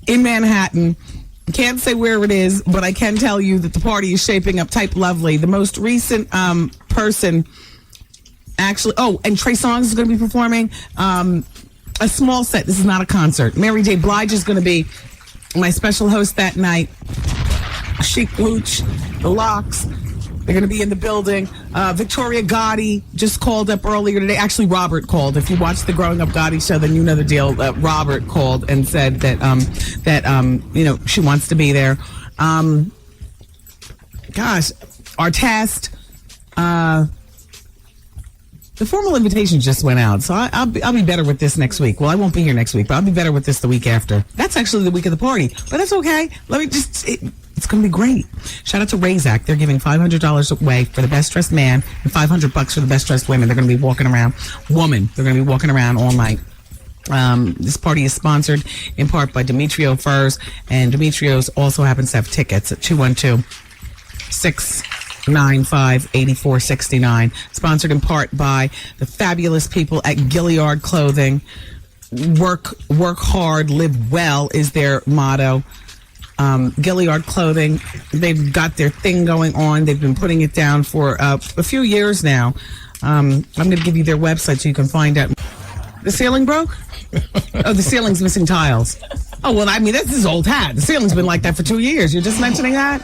in Manhattan. Can't say where it is, but I can tell you that the party is shaping up type lovely. The most recent person, actually, and Trey Songz is going to be performing a small set. This is not a concert. Mary J. Blige is going to be my special host that night. Chic Luch, The Locks. They're going to be in the building. Victoria Gotti just called up earlier today. Actually, Robert called. If you watch the Growing Up Gotti show, then you know the deal. Robert called and said that she wants to be there. Our test. The formal invitation just went out, so I'll be better with this next week. Well, I won't be here next week, but I'll be better with this the week after. That's actually the week of the party, but that's okay. It's going to be great. Shout out to Razak. They're giving $500 away for the best dressed man and $500 for the best dressed women. They're going to be walking around. They're going to be walking around all night. This party is sponsored in part by Demetrio Furs, and Demetrio's also happens to have tickets at 212-695-8469. Sponsored in part by the fabulous people at Gilliard Clothing. Work hard, live well is their motto. Gilliard Clothing, they've got their thing going on. They've been putting it down for a few years now. I'm going to give you their website so you can find out. The ceiling broke? Oh, the ceiling's missing tiles. Oh, well, I mean, this is old hat. The ceiling's been like that for 2 years. You're just mentioning that?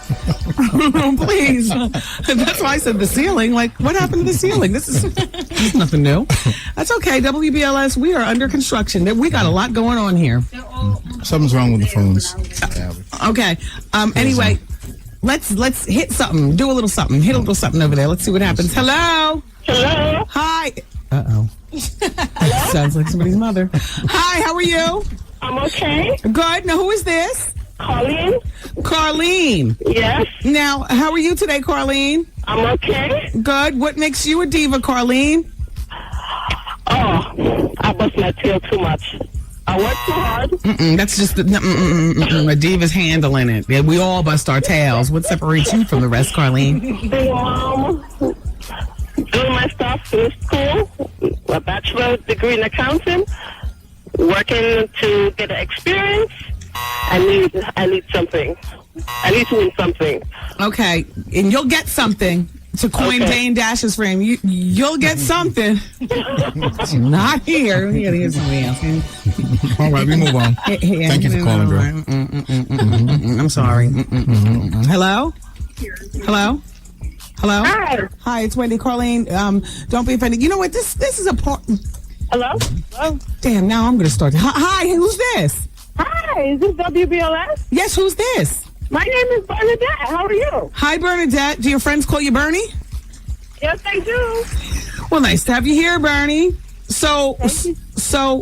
Please. That's why I said the ceiling. Like, what happened to the ceiling? This is nothing new. That's okay. WBLS, we are under construction. We got a lot going on here. Something's wrong with the phones. Okay. Anyway, let's hit something. Do a little something. Hit a little something over there. Let's see what happens. Hello? Hello? Hi. Uh-oh. Sounds like somebody's mother. Hi, how are you? I'm okay. Good. Now, who is this? Colleen. Carlene. Yes. Now, how are you today, Carlene? I'm okay. Good. What makes you a diva, Carlene? Oh, I bust my tail too much. I work too hard. That's just a diva's handling it. Yeah, we all bust our tails. What separates you from the rest, Carlene? Being mom, doing my stuff in school, a bachelor's degree in accounting, working to get an experience. I need something. I need to win something. Okay, and you'll get something. To coin Dane Dash's frame, you'll get something. Not here. Here's somebody else. All right, we move on. Thank you for calling, girl. I'm sorry. Hello? Hello? Hello? Hi, it's Wendy. Carlene, don't be offended. You know what? This is a part. Hello? Damn, now I'm going to start. Hi, who's this? Hi, is this WBLS? Yes, who's this? My name is Bernadette. How are you? Hi, Bernadette. Do your friends call you Bernie? Yes, they do. Well, nice to have you here, Bernie. So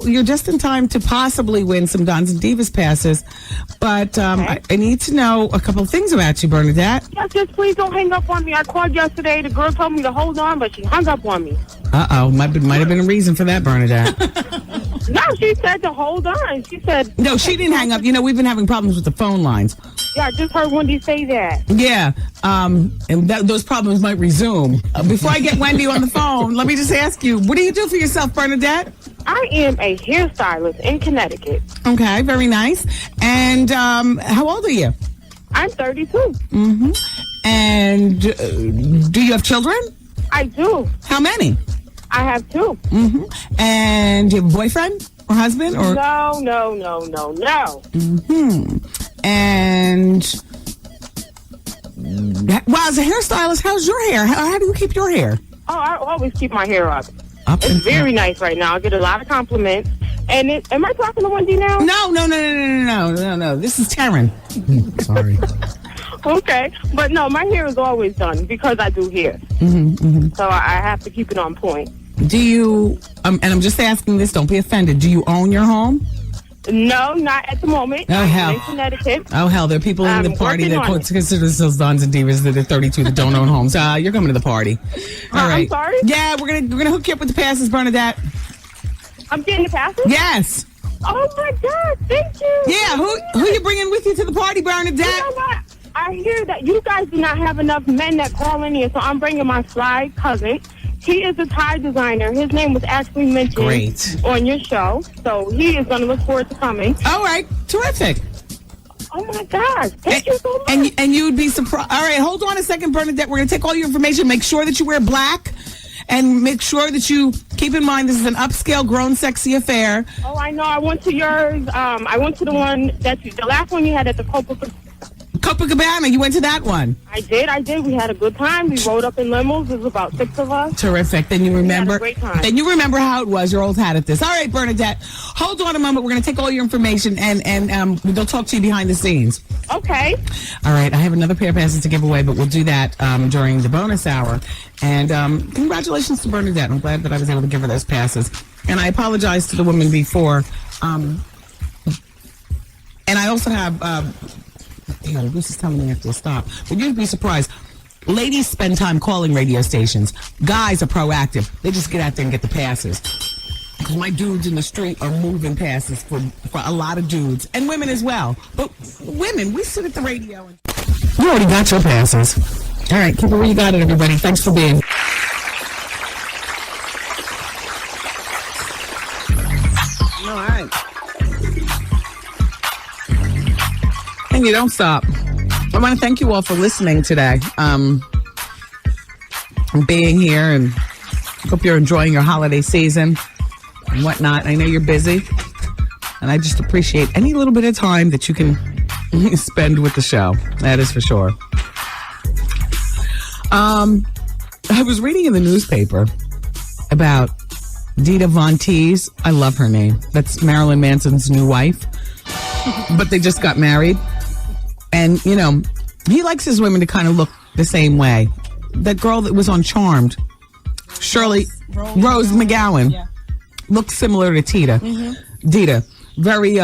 you're just in time to possibly win some Dons and Divas passes, but I need to know a couple of things about you, Bernadette. Yes, just please don't hang up on me. I called yesterday. The girl told me to hold on, but she hung up on me. Uh-oh. Might have been a reason for that, Bernadette. No, she said to hold on. She said... No, she didn't hang up. You know, we've been having problems with the phone lines. Yeah, I just heard Wendy say that. Yeah, and those problems might resume. Before I get Wendy on the phone, let me just ask you, what do you do for yourself, Bernadette? I am a hairstylist in Connecticut. Okay, very nice. And how old are you? I'm 32. Mm-hmm. And do you have children? I do. How many? I have 2. Mm-hmm. And do you have a boyfriend or husband? Or No. Mm-hmm. And well, as a hairstylist, how's your hair? How do you keep your hair? Oh, I always keep my hair up. It's very nice right now. I get a lot of compliments. And am I talking to Wendy now? No. This is Taryn. Sorry. Okay, but no, my hair is always done because I do hair. So I have to keep it on point. Do you? And I'm just asking this. Don't be offended. Do you own your home? No, not at the moment. Oh, hell. I'm in Connecticut. Oh, hell. There are people in the party that consider themselves Dons and Divas that are 32 that don't own homes. You're coming to the party. All right. I'm sorry? Yeah, we're gonna hook you up with the passes, Bernadette. I'm getting the passes? Yes. Oh, my God. Thank you. Yeah, who you bringing with you to the party, Bernadette? You know what? I hear that you guys do not have enough men that call in here, so I'm bringing my fly cousin. He is a tie designer. His name was actually mentioned on your show, so he is going to look forward to coming. All right. Terrific. Oh, my God. Thank you so much. And you would be surprised. All right, hold on a second, Bernadette. We're going to take all your information. Make sure that you wear black, and make sure that you keep in mind this is an upscale, grown, sexy affair. Oh, I know. I went to yours. I went to the one the last one you had at the Copacabana. You went to that one. I did. We had a good time. We rode up in limos. There was about 6 of us. Terrific. Then you remember. We had a great time. Then you remember how it was. Your old hat at this. All right, Bernadette. Hold on a moment. We're going to take all your information and they'll talk to you behind the scenes. Okay. All right. I have another pair of passes to give away, but we'll do that during the bonus hour. And congratulations to Bernadette. I'm glad that I was able to give her those passes. And I apologize to the woman before. And I also have. Bruce is telling me I have to stop. But you'd be surprised. Ladies spend time calling radio stations. Guys are proactive. They just get out there and get the passes. Because my dudes in the street are moving passes for a lot of dudes. And women as well. But women, we sit at the radio. And you already got your passes. All right, keep it where you got it, everybody. Thanks for being. All right. And you don't stop. I want to thank you all for listening today. And being here, and hope you're enjoying your holiday season. and whatnot. I know you're busy, and I just appreciate any little bit of time that you can spend with the show. That is for sure. I was reading in the newspaper about Dita Von Teese. I love her name. That's Marilyn Manson's new wife. But they just got married. And, you know, he likes his women to kind of look the same way. That girl that was on Charmed, Rose McGowan, looks similar to Dita. Very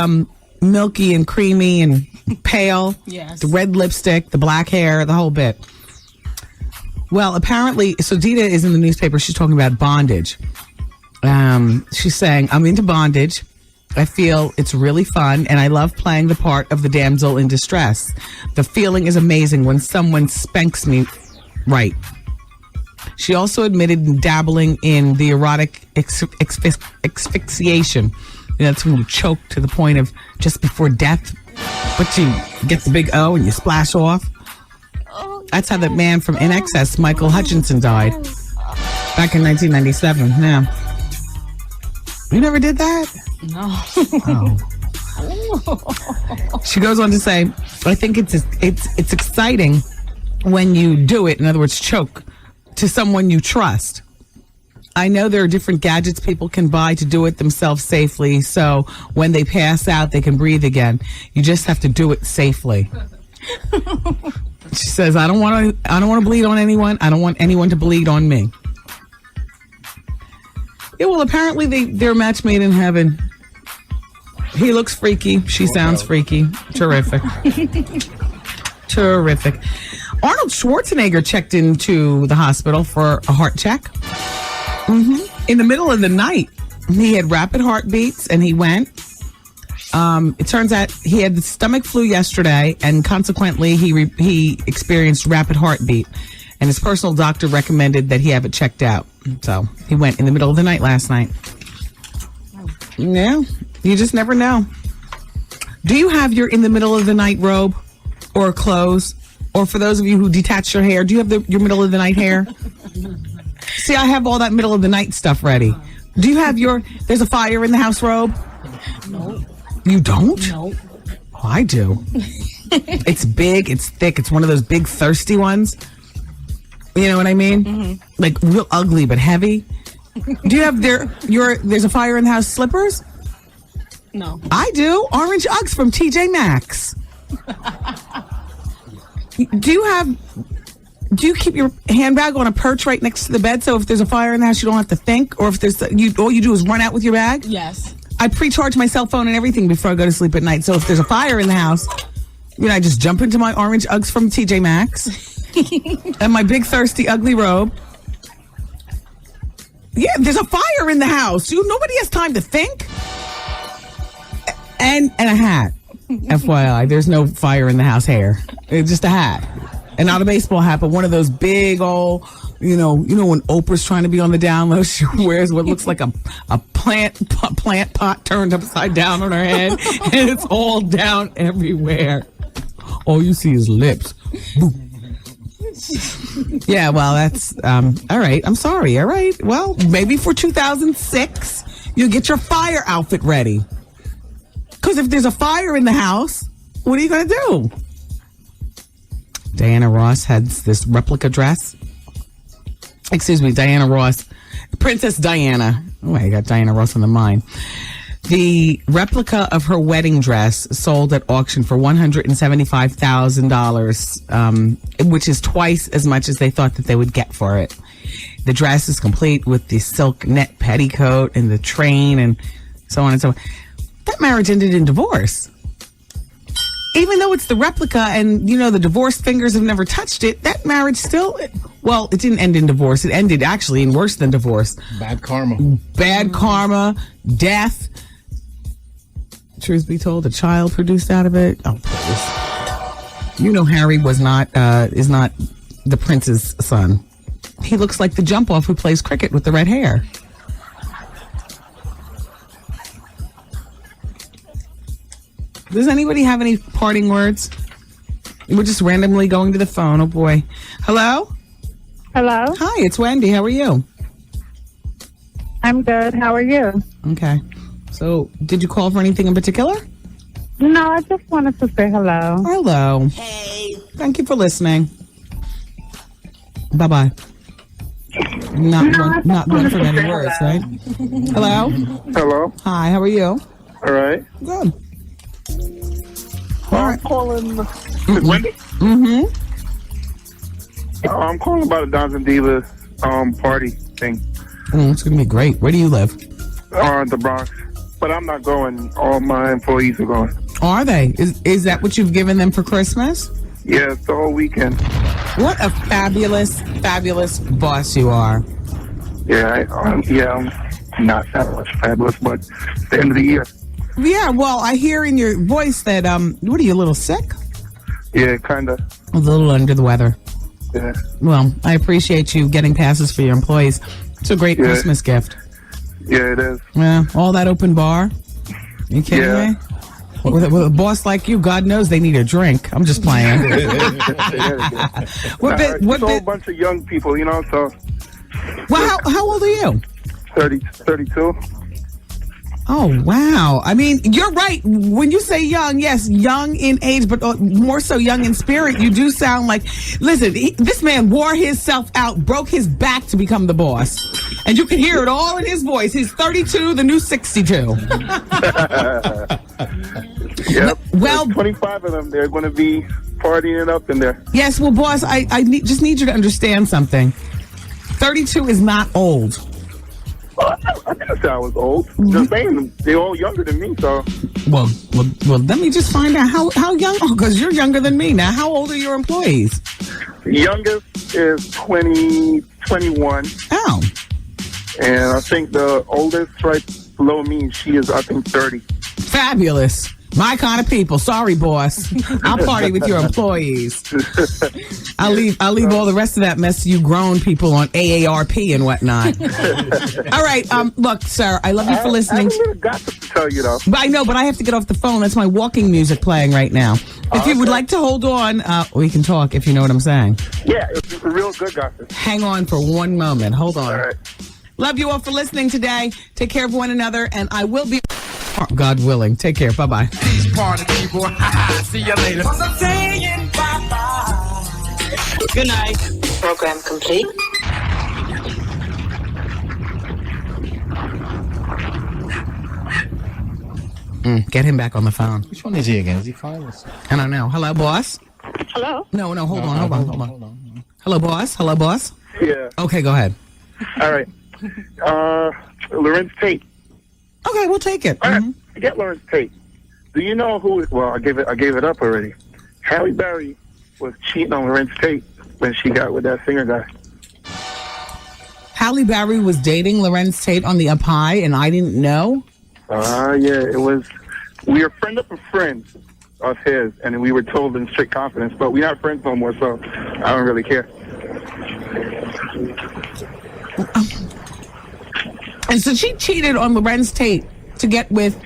milky and creamy and pale. Yes. The red lipstick, the black hair, the whole bit. Well, apparently, so Dita is in the newspaper. She's talking about bondage. She's saying, I'm into bondage. I feel it's really fun, and I love playing the part of the damsel in distress. The feeling is amazing when someone spanks me right. She also admitted dabbling in the erotic asphyxiation. That's when you choke to the point of just before death, but you get the big O and you splash off. That's how that man from In Excess, Michael Hutchinson, died back in 1997. Yeah. You never did that? No. Oh. She goes on to say, I think it's exciting when you do it, in other words, choke, to someone you trust. I know there are different gadgets people can buy to do it themselves safely, so when they pass out, they can breathe again. You just have to do it safely. She says, I don't want to bleed on anyone. I don't want anyone to bleed on me. Yeah, well, apparently they're a match made in heaven. He looks freaky. She sounds freaky. Terrific. Terrific. Arnold Schwarzenegger checked into the hospital for a heart check. In the middle of the night, he had rapid heartbeats, and he went. It turns out he had the stomach flu yesterday, and consequently, he experienced rapid heartbeat. And his personal doctor recommended that he have it checked out. So he went in the middle of the night last night. Yeah, you just never know. Do you have your in the middle of the night robe or clothes? Or for those of you who detach your hair, do you have your middle of the night hair? See, I have all that middle of the night stuff ready. Do you have there's a fire in the house robe? No. You don't? No. Oh, I do. It's big, it's thick, it's one of those big thirsty ones. You know what I mean? Like real ugly but heavy. Do you have there's a fire in the house slippers? No. I do. Orange Uggs from TJ Maxx. Do you keep your handbag on a perch right next to the bed so if there's a fire in the house you don't have to think? Or if there's all you do is run out with your bag? Yes. I pre-charge my cell phone and everything before I go to sleep at night. So if there's a fire in the house, I just jump into my orange Uggs from TJ Maxx and my big thirsty ugly robe. Yeah, there's a fire in the house. Nobody has time to think. And a hat. FYI, there's no fire in the house hair. It's just a hat. And not a baseball hat, but one of those big old, you know when Oprah's trying to be on the down low, she wears what looks like a plant pot turned upside down on her head, and it's all down everywhere. All you see is lips. Boom. Yeah, well, that's all right. I'm sorry. All right. Well, maybe for 2006, you'll get your fire outfit ready. Because if there's a fire in the house, what are you going to do? Diana Ross has this replica dress. Excuse me, Diana Ross. Princess Diana. Oh, I got Diana Ross on the mind. The replica of her wedding dress sold at auction for $175,000, which is twice as much as they thought that they would get for it. The dress is complete with the silk net petticoat and the train and so on and so on. That marriage ended in divorce. Even though it's the replica and, the divorced fingers have never touched it, that marriage still, well, it didn't end in divorce. It ended actually in worse than divorce. Bad karma. Bad karma, death. Truth be told, a child produced out of it. Oh, please. Harry is not the prince's son. He looks like the jump off who plays cricket with the red hair. Does anybody have any parting words? We're just randomly going to the phone. Oh, boy. Hello? Hello? Hi, it's Wendy. How are you? I'm good. How are you? Okay. So, did you call for anything in particular? No, I just wanted to say hello. Hello. Hey. Thank you for listening. Bye-bye. Not one for many words, right? Hello? Hello. Hi, how are you? All right. Good. I'm calling. Wendy? Mm-hmm. I'm calling about a Dons and Divas party thing. It's going to be great. Where do you live? The Bronx. But I'm not going. All my employees are going. Are they? Is that what you've given them for Christmas? Yeah, it's the whole weekend. What a fabulous, fabulous boss you are. Yeah, I'm not that much fabulous, but it's the end of the year. Yeah, well, I hear in your voice that, what are you, a little sick? Yeah, kind of. A little under the weather. Yeah. Well, I appreciate you getting passes for your employees. It's a great Christmas gift. Yeah, it is. Yeah, all that open bar. You kidding me? With a boss like you, God knows they need a drink. I'm just playing. What a whole bunch of young people, you know, so. Well, how old are you? 32. Oh, wow. I mean, you're right. When you say young, yes, young in age, but more so young in spirit, you do sound like, listen, this man wore himself out, broke his back to become the boss. And you can hear it all in his voice. He's 32, the new 62. Yep. Well, 25 of them, they're going to be partying up in there. Yes, well, boss, I just need you to understand something. 32 is not old. I didn't say I was old. Just saying, they're all younger than me, so. Well, let me just find out how young. Oh, because you're younger than me now. How old are your employees? The youngest is 21. Oh. And I think the oldest right below me, she is, I think, 30. Fabulous. My kind of people. Sorry, boss. I'll party with your employees. I'll leave all the rest of that mess to you grown people on AARP and whatnot. All right. Look, sir, I love you for listening. I have a little gossip to tell you, though. But I know, but I have to get off the phone. That's my walking music playing right now. If you would like to hold on, we can talk if you know what I'm saying. Yeah, it's a real good gossip. Hang on for one moment. Hold on. All right. Love you all for listening today. Take care of one another, and I will be... God willing. Take care. Bye-bye. These party people. See you later. Good night. Program complete. Get him back on the phone. Which one is he again? Is he fine? I don't know. Hello, boss? Hello? No, hold on. Hello, boss? Hello, boss? Yeah. Okay, go ahead. All right. Lorenz Tate. Okay, we'll take it. All right. Forget Lorenz Tate. Do you know who? Well, I gave it up already. Halle Berry was cheating on Lorenz Tate when she got with that singer guy. Halle Berry was dating Lorenz Tate on the Up High, and I didn't know? Yeah, it was. We were friend of a friend of his, and we were told in strict confidence, but we're not friends no more, so I don't really care. And so she cheated on Lorenz Tate to get with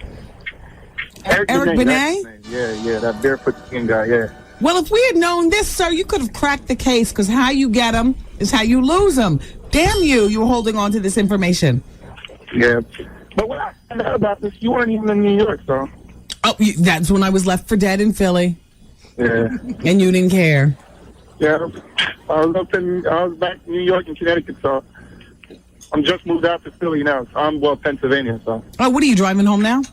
Eric Benet? Yeah, that barefoot skin guy, yeah. Well, if we had known this, sir, you could have cracked the case, because how you get them is how you lose them. Damn you were holding on to this information. Yeah. But when I found out about this, you weren't even in New York, so. Oh, that's when I was left for dead in Philly. Yeah. And you didn't care. Yeah. I was back in New York and Connecticut, so. I'm just moved out to Philly now. So I'm, Pennsylvania, so. Oh, what are you, driving home now?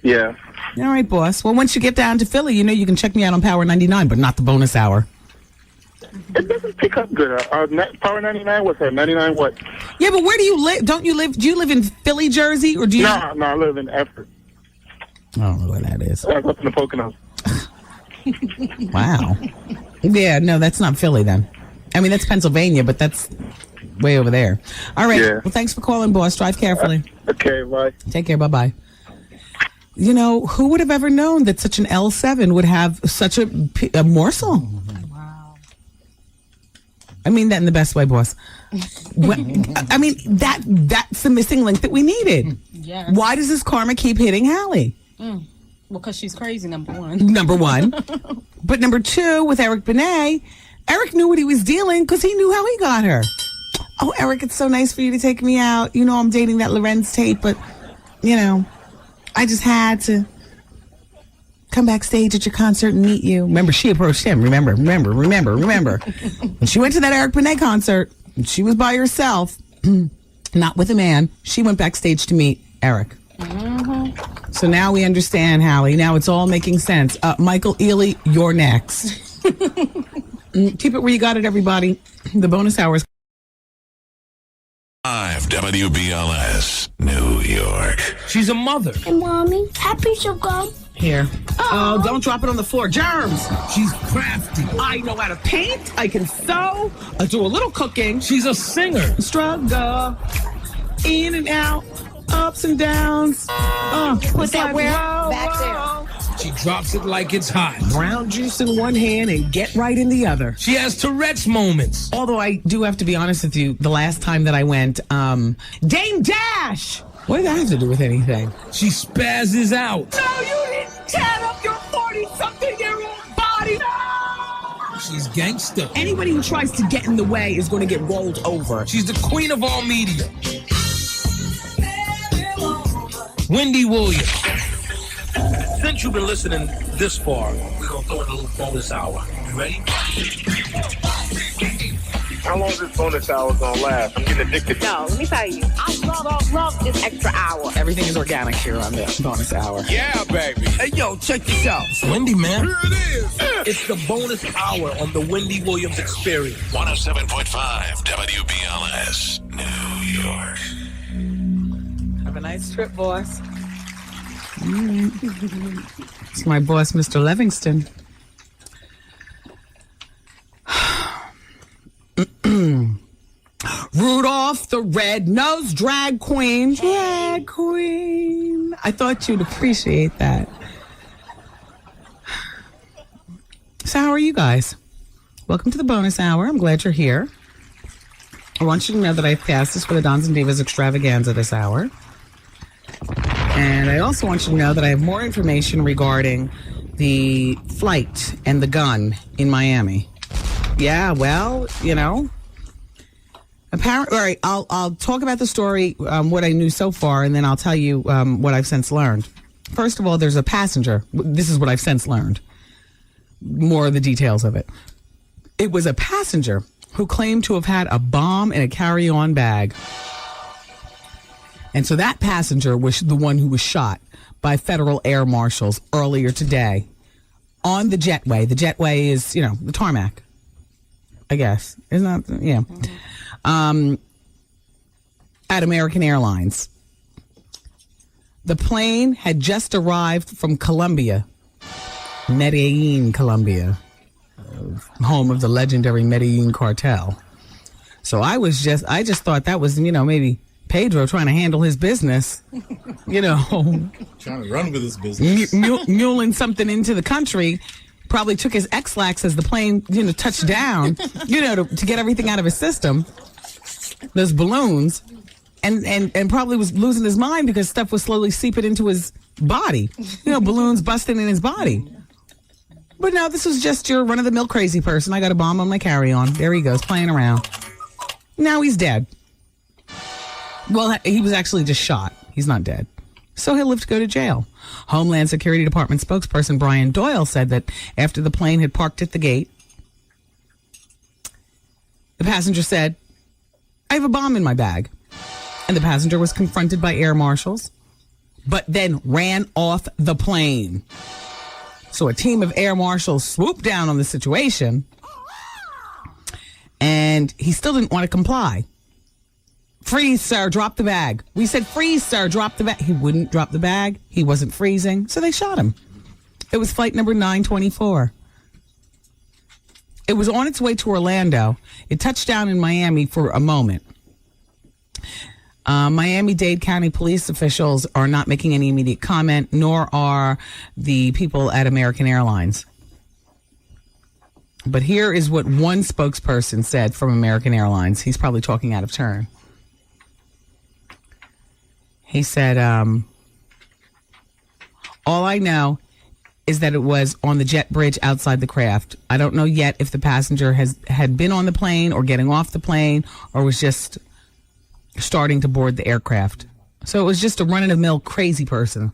Yeah. All right, boss. Well, once you get down to Philly, you can check me out on Power 99, but not the bonus hour. It doesn't pick up good. Power 99, what's that? 99 what? Yeah, but where do you live? Do you live in Philly, Jersey, or do you? No, I live in Effort. I don't know where that is. That's up in the Poconos. Wow. Yeah, no, that's not Philly then. I mean, that's Pennsylvania, but that's way over there. All right. Yeah. Well, thanks for calling, boss. Drive carefully. Okay, bye. Take care. Bye-bye. Who would have ever known that such an L7 would have such a morsel? Wow. I mean that in the best way, boss. I mean, that's the missing link that we needed. Yes. Why does this karma keep hitting Hallie? Well, because she's crazy, number one. Number one. But number two, with Eric Benet, Eric knew what he was dealing because he knew how he got her. oh, Eric, it's so nice for you to take me out. You know, I'm dating that Lorenz Tate, but, you know, I just had to come backstage at your concert and meet you. Remember, she approached him. Remember. When she went to that Eric Benet concert, and she was by herself, not with a man. She went backstage to meet Eric. Mm-hmm. So now we understand, Hallie. Now it's all making sense. Michael Ealy, you're next. Keep it where you got it, everybody. The bonus hours. 5 WBLS, New York. She's a mother. Hey, Mommy, happy so gum. Here. Oh, don't drop it on the floor. Germs. She's crafty. I know how to paint. I can sew. I do a little cooking. She's a singer. Struggle. In and out. Ups and downs. Put that where? Back there. She drops it like it's hot. Brown juice in one hand and get right in the other. She has Tourette's moments. Although I do have to be honest with you, the last time that I went, Dame Dash! What did that have to do with anything? She spazzes out. No, you didn't tear up your 40-something-year-old body! No! She's gangster. Anybody who tries to get in the way is going to get rolled over. She's the queen of all media. Wendy Williams. Since you've been listening this far, we're going to throw in a little bonus hour. You ready? How long is this bonus hour going to last? I'm getting addicted. No, let me tell you. I love this extra hour. Everything is organic here on the bonus hour. Yeah, baby. Hey, yo, check this out. It's Wendy, man. Here it is. It's the bonus hour on the Wendy Williams Experience. 107.5 WBLS, New York. Have a nice trip, boss. It's my boss, Mr. Livingston. Rudolph the Red-Nosed Drag Queen. Drag Queen. I thought you'd appreciate that. So how are you guys? Welcome to the bonus hour. I'm glad you're here. I want you to know that I passed this for the Dons and Divas extravaganza this hour. And I also want you to know that I have more information regarding the flight and the gun in Miami. Yeah, well, you know, apparently, all right, I'll talk about the story, what I knew so far, and then I'll tell you what I've since learned. First of all, there's a passenger. This is what I've since learned. More of the details of it. It was a passenger who claimed to have had a bomb in a carry-on bag. And so that passenger was the one who was shot by federal air marshals earlier today on the jetway. The jetway is, you know, the tarmac, I guess. Isn't that, yeah. At American Airlines. The plane had just arrived from Colombia, Medellin, Colombia, home of the legendary Medellin cartel. So I just thought that was, you know, maybe Pedro trying to handle his business, you know. Trying to run with his business. Muling something into the country. Probably took his X-Lax as the plane, you know, touched down, you know, to get everything out of his system. Those balloons. And probably was losing his mind because stuff was slowly seeping into his body. You know, balloons busting in his body. But no, this was just your run-of-the-mill crazy person. I got a bomb on my carry-on. There he goes, playing around. Now he's dead. Well, he was actually just shot. He's not dead. So he'll live to go to jail. Homeland Security Department spokesperson Brian Doyle said that after the plane had parked at the gate, the passenger said, "I have a bomb in my bag." And the passenger was confronted by air marshals, but then ran off the plane. So a team of air marshals swooped down on the situation, and he still didn't want to comply. "Freeze, sir, drop the bag." We said, "Freeze, sir, drop the bag." He wouldn't drop the bag. He wasn't freezing, so they shot him. It was flight number 924. It was on its way to Orlando. It touched down in Miami for a moment. Miami-Dade County police officials are not making any immediate comment, nor are the people at American Airlines. But here is what one spokesperson said from American Airlines. He's probably talking out of turn. He said, "All I know is that it was on the jet bridge outside the craft. I don't know yet if the passenger had been on the plane or getting off the plane or was just starting to board the aircraft. So it was just a run-of-the-mill crazy person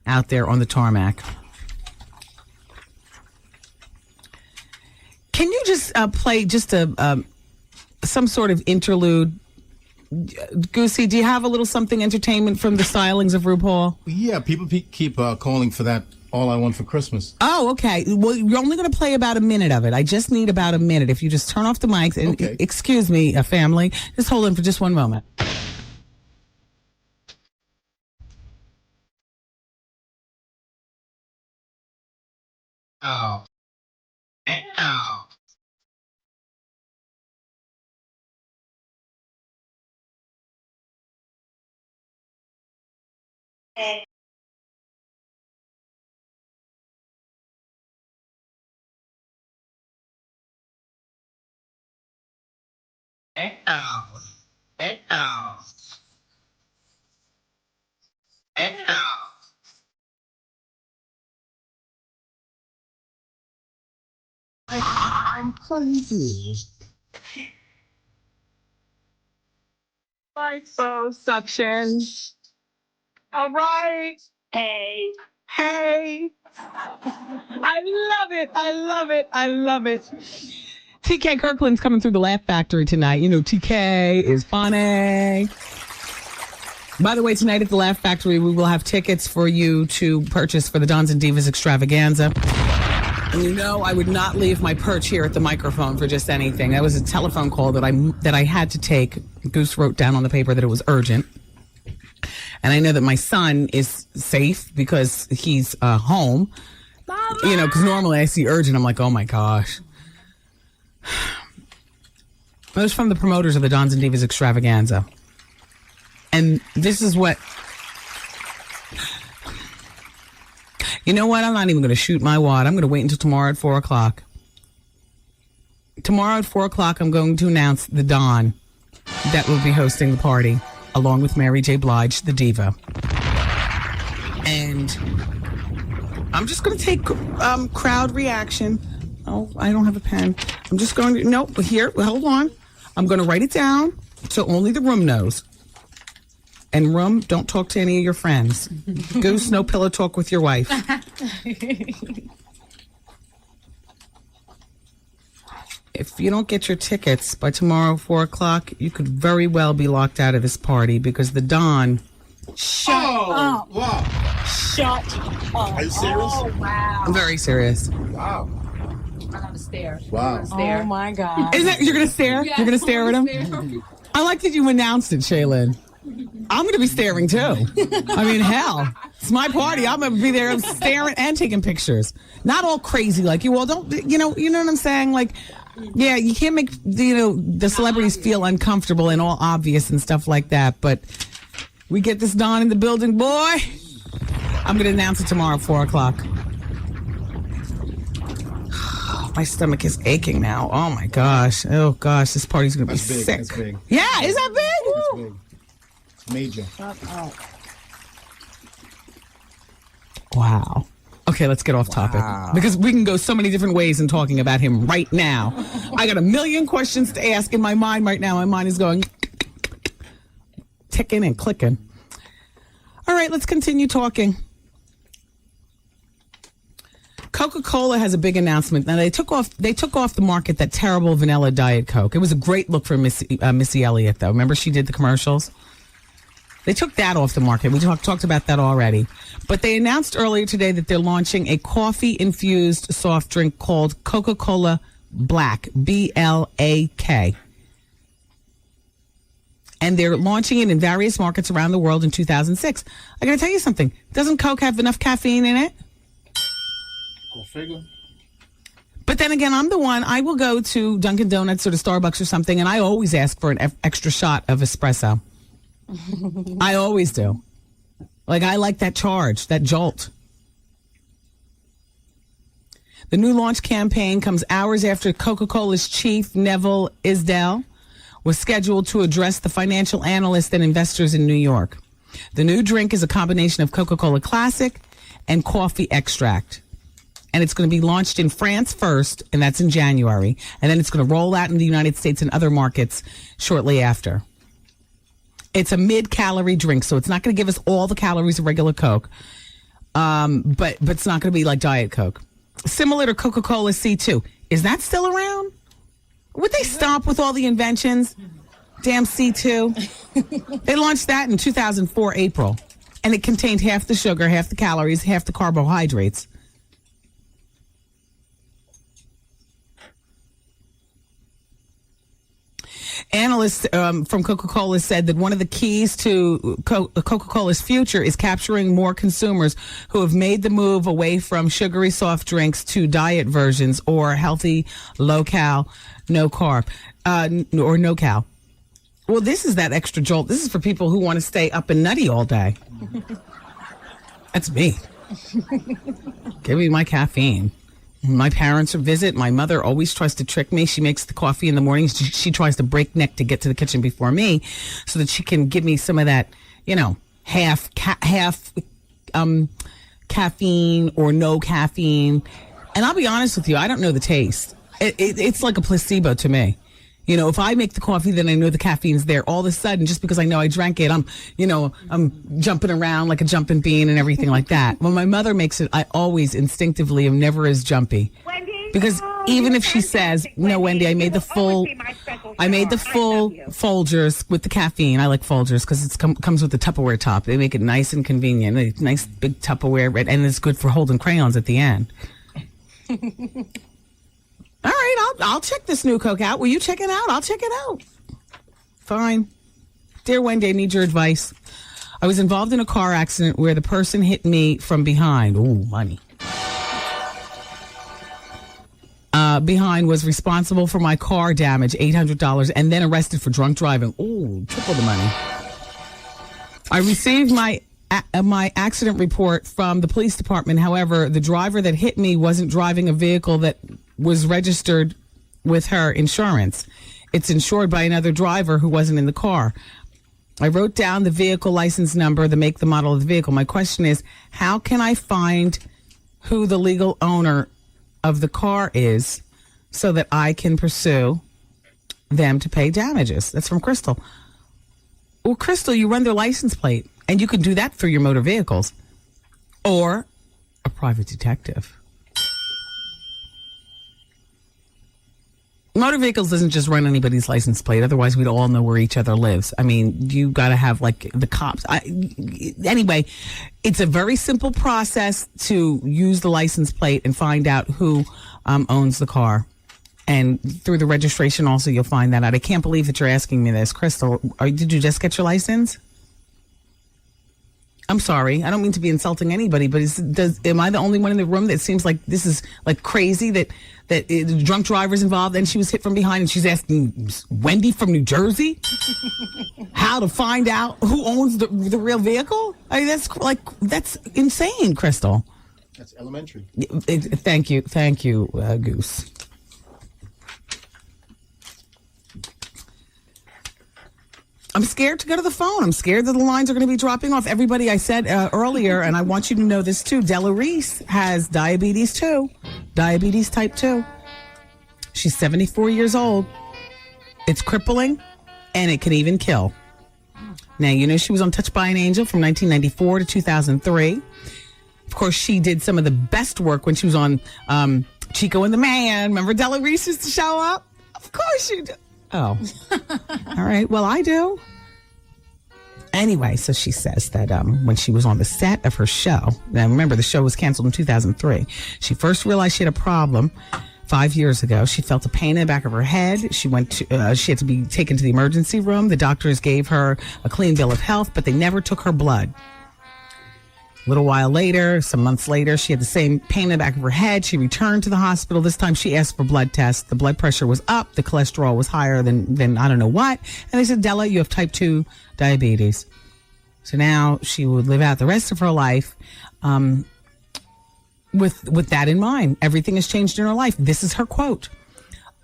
out there on the tarmac. Can you just play just some sort of interlude? Goosey, do you have a little something entertainment from the stylings of RuPaul? Yeah, people keep calling for that All I Want for Christmas. Oh, okay. Well, you're only going to play about a minute of it. I just need about a minute. If you just turn off the mics and excuse me, family, just hold on for just one moment. Oh. Ow. I'm confused. Liposuction. All right. Hey. Hey. I love it. I love it. I love it. TK Kirkland's coming through the Laugh Factory tonight. You know, TK is funny. By the way, tonight at the Laugh Factory, we will have tickets for you to purchase for the Dons and Divas extravaganza. And you know, I would not leave my perch here at the microphone for just anything. That was a telephone call that I had to take. Goose wrote down on the paper that it was urgent. And I know that my son is safe because he's home. Mama! You know, because normally I see urgent, I'm like, oh my gosh. It was from the promoters of the Dons and Divas extravaganza. And this is what... You know what? I'm not even going to shoot my wad. I'm going to wait until tomorrow at 4 o'clock. Tomorrow at 4 o'clock, I'm going to announce the Don that will be hosting the party, along with Mary J. Blige, the diva. And I'm just going to take crowd reaction. Oh, I don't have a pen. I'm just going to... No, here, hold on. I'm going to write it down so only the room knows. And room, don't talk to any of your friends. Goose, no pillow talk with your wife. If you don't get your tickets by tomorrow, 4 o'clock, you could very well be locked out of this party because the Don... Shut up. Wow. Shut up. Are you serious? Oh, wow. I'm very serious. Wow. I'm going to stare. Wow. Oh, my God. Is that, you're going to stare? Yes, you're going to stare at him? I like that you announced it, Shaylin. I'm going to be staring too. I mean, hell, it's my party. I'm going to be there staring and taking pictures. Not all crazy like you all. Don't you know what I'm saying? Like, yeah, you can't make the celebrities feel uncomfortable and all obvious and stuff like that. But we get this Don in the building, boy. I'm going to announce it tomorrow at 4 o'clock. My stomach is aching now. Oh my gosh. Oh gosh, this party's going to be sick. That's big. Yeah, is that big? That's big. Major. Wow. Okay, let's get off topic. Because we can go so many different ways in talking about him right now. I got a million questions to ask in my mind right now. My mind is going ticking and clicking. All right, let's continue talking. Coca-Cola has a big announcement. Now they took off the market that terrible vanilla Diet Coke. It was a great look for Missy Elliott, though. Remember she did the commercials? They took that off the market. We talked about that already. But they announced earlier today that they're launching a coffee-infused soft drink called Coca-Cola Black, B-L-A-K. And they're launching it in various markets around the world in 2006. I got to tell you something. Doesn't Coke have enough caffeine in it? Go figure. But then again, I'm the one, I will go to Dunkin' Donuts or to Starbucks or something, and I always ask for an extra shot of espresso. I always do. Like, I like that charge, that jolt. The new launch campaign comes hours after Coca-Cola's chief, Neville Isdell, was scheduled to address the financial analysts and investors in New York. The new drink is a combination of Coca-Cola Classic and coffee extract. and it's going to be launched in France first, and that's in January, and then it's going to roll out in the United States and other markets shortly after. It's a mid-calorie drink, so it's not going to give us all the calories of regular Coke, but it's not going to be like Diet Coke. Similar to Coca-Cola C2. Is that still around? Would they stop with all the inventions? Damn C2. They launched that in 2004, April. And it contained half the sugar, half the calories, half the carbohydrates. Analysts from Coca-Cola said that one of the keys to Coca-Cola's future is capturing more consumers who have made the move away from sugary soft drinks to diet versions or healthy, low-cal, no-carb, or no-cal. Well, this is that extra jolt. This is for people who want to stay up and nutty all day. That's me. Give me my caffeine. My parents visit. My mother always tries to trick me. She makes the coffee in the morning. She tries to break neck to get to the kitchen before me so that she can give me some of that, half caffeine or no caffeine. And I'll be honest with you, I don't know the taste. It's like a placebo to me. If I make the coffee, then I know the caffeine's there. All of a sudden, just because I know I drank it, I'm jumping around like a jumping bean and everything like that. When my mother makes it, I always instinctively am never as jumpy. Wendy, because even if she says, "No, Wendy, I made the full Folgers with the caffeine." I like Folgers because it comes with the Tupperware top. They make it nice and convenient. A nice big Tupperware, and it's good for holding crayons at the end. All right, I'll check this new Coke out. Will you check it out? I'll check it out. Fine. Dear Wendy, I need your advice. I was involved in a car accident where the person hit me from behind. Ooh, money. Behind was responsible for my car damage, $800, and then arrested for drunk driving. Ooh, triple the money. I received my accident report from the police department. However, the driver that hit me wasn't driving a vehicle that was registered with her insurance. It's insured by another driver who wasn't in the car. I wrote down the vehicle license number, the make, the model of the vehicle. My question is, how can I find who the legal owner of the car is so that I can pursue them to pay damages? That's from Crystal. Well, Crystal, you run their license plate, and you can do that for your motor vehicles. Or a private detective. Motor vehicles doesn't just run anybody's license plate. Otherwise, we'd all know where each other lives. I mean, you got to have like the cops. Anyway, it's a very simple process to use the license plate and find out who owns the car. And through the registration also, you'll find that out. I can't believe that you're asking me this. Crystal, did you just get your license? I'm sorry. I don't mean to be insulting anybody, but am I the only one in the room that seems like this is like crazy that the drunk driver's involved and she was hit from behind and she's asking Wendy from New Jersey how to find out who owns the real vehicle? I mean, that's insane, Crystal. That's elementary. Thank you, Goose. I'm scared to go to the phone. I'm scared that the lines are going to be dropping off. Everybody, I said earlier, and I want you to know this too, Della Reese has diabetes too. Diabetes type 2. She's 74 years old. It's crippling, and it can even kill. Now, she was on Touched by an Angel from 1994 to 2003. Of course, she did some of the best work when she was on Chico and the Man. Remember Della Reese used to show up? Of course you do. Oh. All right. Well, I do. Anyway, so she says that when she was on the set of her show, now remember the show was canceled in 2003, she first realized she had a problem 5 years ago. She felt a pain in the back of her head. She had to be taken to the emergency room. The doctors gave her a clean bill of health, but they never took her blood. A little while later, some months later, she had the same pain in the back of her head. She returned to the hospital. This time she asked for blood tests. The blood pressure was up. The cholesterol was higher than I don't know what. And they said, Della, you have type 2 diabetes. So now she would live out the rest of her life with that in mind. Everything has changed in her life. This is her quote.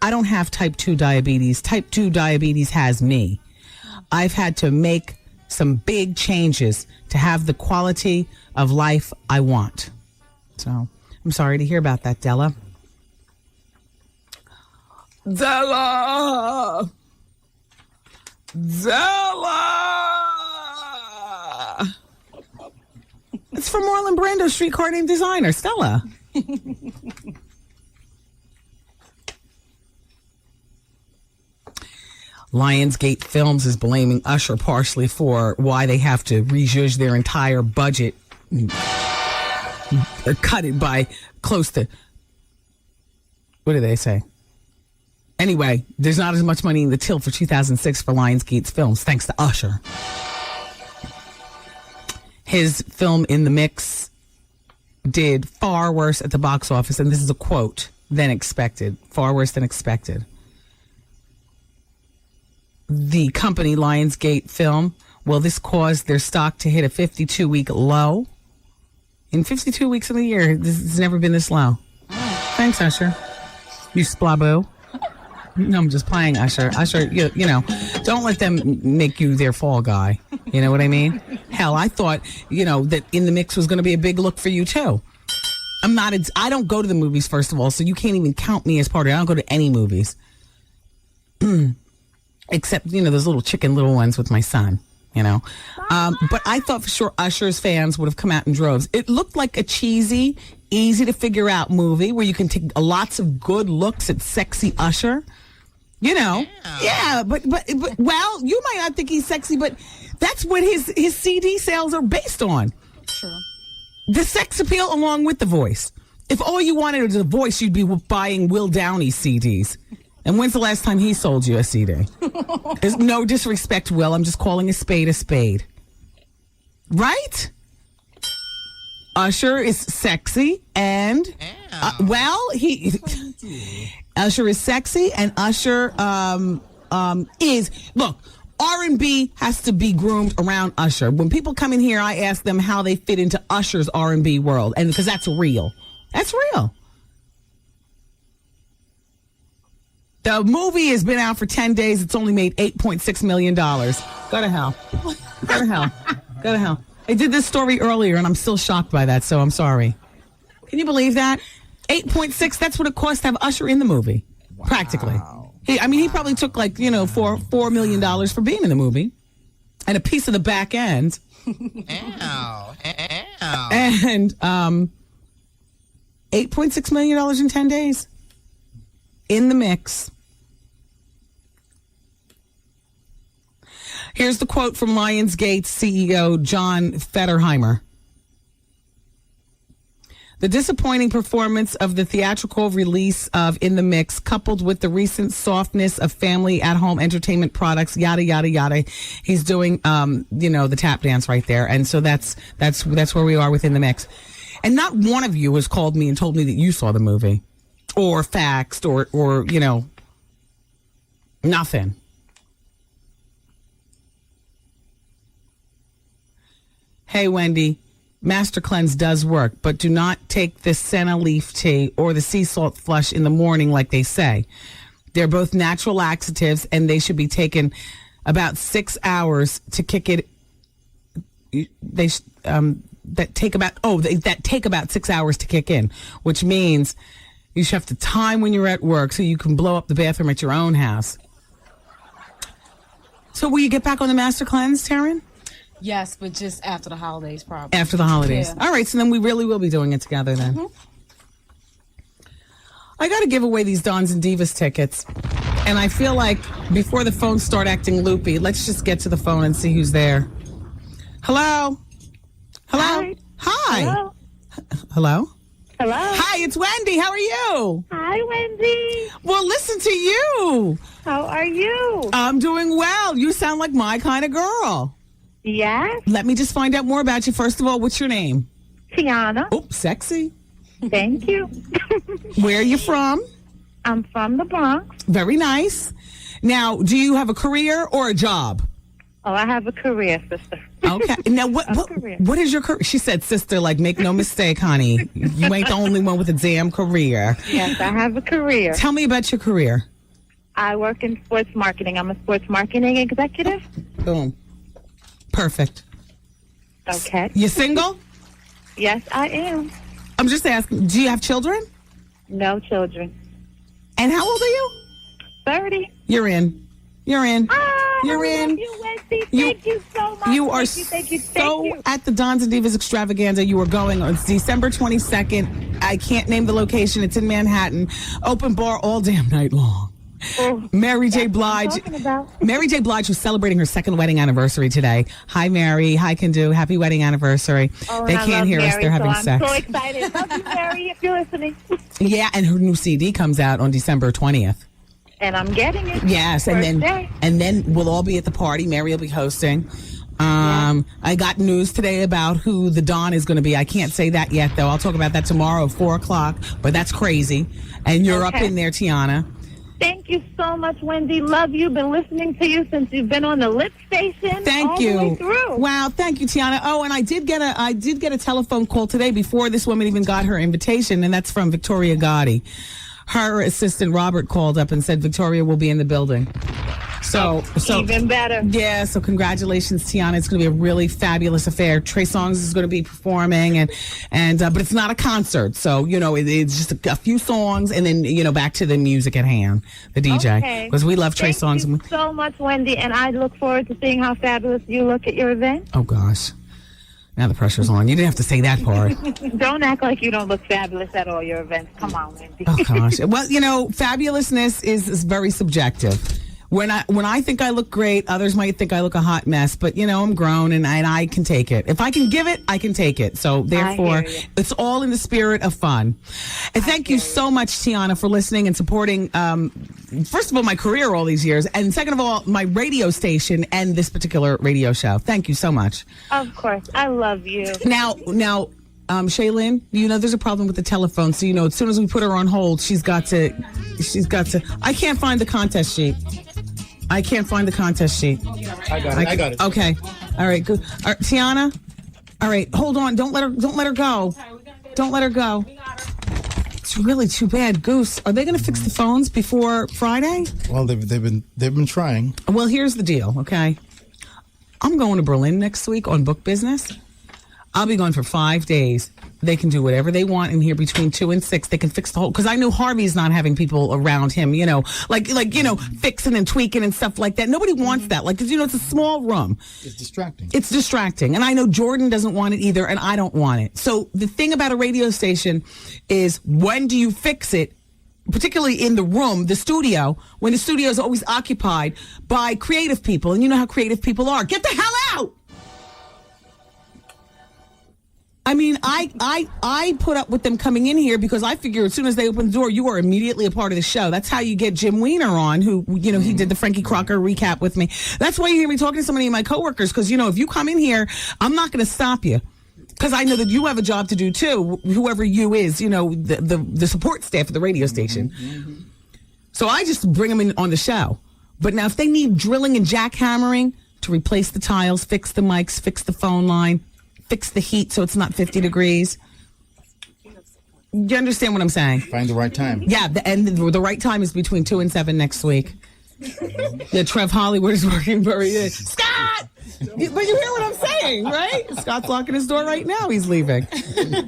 I don't have type 2 diabetes. Type 2 diabetes has me. I've had to make some big changes to have the quality of life I want. So I'm sorry to hear about that, Della. Della! It's from Marlon Brando's streetcar named Designer, Stella. Lionsgate Films is blaming Usher partially for why they have to rejudge their entire budget, cut it by close to, what do they say? Anyway, there's not as much money in the till for 2006 for Lionsgate's films, thanks to Usher. His film In the Mix did far worse at the box office, and this is a quote, than expected. Far worse than expected. The company, Lionsgate Film, well, this caused their stock to hit a 52-week low. In 52 weeks of the year, this has never been this low. Thanks, Usher. You splaboo. No, I'm just playing, Usher. Usher, you know, don't let them make you their fall guy. You know what I mean? Hell, I thought, you know, that In the Mix was going to be a big look for you, too. I don't go to the movies, first of all, so you can't even count me as part of it. I don't go to any movies. Except, you know, those little ones with my son, you know. But I thought for sure Usher's fans would have come out in droves. It looked like a cheesy, easy to figure out movie where you can take lots of good looks at sexy Usher. You know, yeah, but well, you might not think he's sexy, but that's what his CD sales are based on. Sure. The sex appeal along with the voice. If all you wanted was a voice, you'd be buying Will Downey CDs. And when's the last time he sold you a CD? There's no disrespect, Will. I'm just calling a spade a spade. Right? Usher is sexy and, Usher is sexy and Usher look, R&B has to be groomed around Usher. When people come in here, I ask them how they fit into Usher's R&B world, and because that's real. That's real. The movie has been out for 10 days. It's only made $8.6 million. Go to hell. Go to hell. Go to hell. I did this story earlier, and I'm still shocked by that, so I'm sorry. Can you believe that? 8.6, that's what it cost to have Usher in the movie. Wow. Practically. He probably took $4 million for being in the movie. And a piece of the back end. Ow. And $8.6 million in 10 days. In the mix. Here's the quote from Lionsgate CEO John Fetterheimer. The disappointing performance of the theatrical release of In the Mix, coupled with the recent softness of family at-home entertainment products, yada, yada, yada. He's doing, the tap dance right there. And so that's where we are with In the Mix. And not one of you has called me and told me that you saw the movie. Or faxed, or nothing. Hey, Wendy, Master Cleanse does work, but do not take the senna leaf tea or the sea salt flush in the morning like they say. They're both natural laxatives, and they should be taken about 6 hours to kick it. That take about 6 hours to kick in, which means you should have to time when you're at work so you can blow up the bathroom at your own house. So will you get back on the Master Cleanse, Taryn? Yes, but just after the holidays, probably. After the holidays. Yeah. All right, so then we really will be doing it together then. Mm-hmm. I got to give away these Dons and Divas tickets. And I feel like before the phones start acting loopy, let's just get to the phone and see who's there. Hello? Hello? Hi. Hello? Hello? Hello? Hi, it's Wendy. How are you? Hi, Wendy. Well, listen to you. How are you? I'm doing well. You sound like my kind of girl. Yes? Let me just find out more about you. First of all, what's your name? Tiana. Oh, sexy. Thank you. Where are you from? I'm from the Bronx. Very nice. Now, do you have a career or a job? Oh, I have a career, sister. Okay. Now, what is your career? She said, sister, like, make no mistake, honey. You ain't the only one with a damn career. Yes, I have a career. Tell me about your career. I work in sports marketing. I'm a sports marketing executive. Boom. Perfect. Okay. You single? Yes, I am. I'm just asking, do you have children? No children. And how old are you? 30. You're in. You're in. You're in. Love you, Wendy. Thank you so much. You are Thank you. so at the Dons and Divas Extravaganza. You are going on December 22nd. I can't name the location. It's in Manhattan. Open bar all damn night long. Oh, Mary J. Blige. Mary J. Blige was celebrating her second wedding anniversary today. Hi, Mary. Hi, Kendu. Happy wedding anniversary. Oh, they can't hear us. They're having sex. I'm so excited. Love you, Mary, if you're listening. Yeah, and her new CD comes out on December 20th. And I'm getting it. Yes, and then we'll all be at the party. Mary will be hosting. I got news today about who the Don is going to be. I can't say that yet, though. I'll talk about that tomorrow at 4 o'clock. But that's crazy. And you're up in there, Tiana. Thank you so much, Wendy. Love you. Been listening to you since you've been on the Lip Station. Thank all you. The way through. Wow, thank you, Tiana. Oh, and I did get a telephone call today before this woman even got her invitation, and that's from Victoria Gotti. Her assistant Robert called up and said Victoria will be in the building. So even better. Yeah, so congratulations, Tiana. It's going to be a really fabulous affair. Trey Songz is going to be performing, and but it's not a concert. So, it's just a few songs and then, back to the music at hand, the DJ. Because we love Trey Songz. Thank you so much, Wendy, and I look forward to seeing how fabulous you look at your event. Oh, gosh. Now the pressure's on. You didn't have to say that part. Don't act like you don't look fabulous at all your events. Come on, Wendy. Oh, gosh. Well, fabulousness is very subjective. When I think I look great, others might think I look a hot mess. But, I'm grown and I can take it. If I can give it, I can take it. So, therefore, it's all in the spirit of fun. And thank you so much, Tiana, for listening and supporting, first of all, my career all these years. And second of all, my radio station and this particular radio show. Thank you so much. Of course. I love you. Now, Shaylin, there's a problem with the telephone. So, as soon as we put her on hold, she's got to, I can't find the contest sheet. I can't find the contest sheet. I got it. Okay. All right, good. All right, Tiana? All right, hold on. Don't let her go. Don't let her go. It's really too bad. Goose, are they going to fix the phones before Friday? Well, they've been trying. Well, here's the deal, okay? I'm going to Berlin next week on book business. I'll be gone for 5 days. They can do whatever they want in here between 2 and 6. They can fix the whole, because I know Harvey's not having people around him, fixing and tweaking and stuff like that. Nobody wants that. It's a small room. It's distracting. It's distracting. And I know Jordan doesn't want it either, and I don't want it. So the thing about a radio station is, when do you fix it? Particularly in the room, the studio, when the studio is always occupied by creative people. And you know how creative people are. Get the hell out! I mean, I put up with them coming in here because I figure as soon as they open the door, you are immediately a part of the show. That's how you get Jim Weiner on, who, he did the Frankie Crocker recap with me. That's why you hear me talking to so many of my coworkers, because, if you come in here, I'm not going to stop you. Because I know that you have a job to do, too, whoever you is, the support staff of the radio station. Mm-hmm. So I just bring them in on the show. But now if they need drilling and jackhammering to replace the tiles, fix the mics, fix the phone line, fix the heat so it's not 50 degrees. You understand what I'm saying? Find the right time. Yeah, the right time is between 2 and 7 next week. Yeah, Trev Hollywood is working very good. Scott! But you hear what I'm saying, right? Scott's locking his door right now. He's leaving.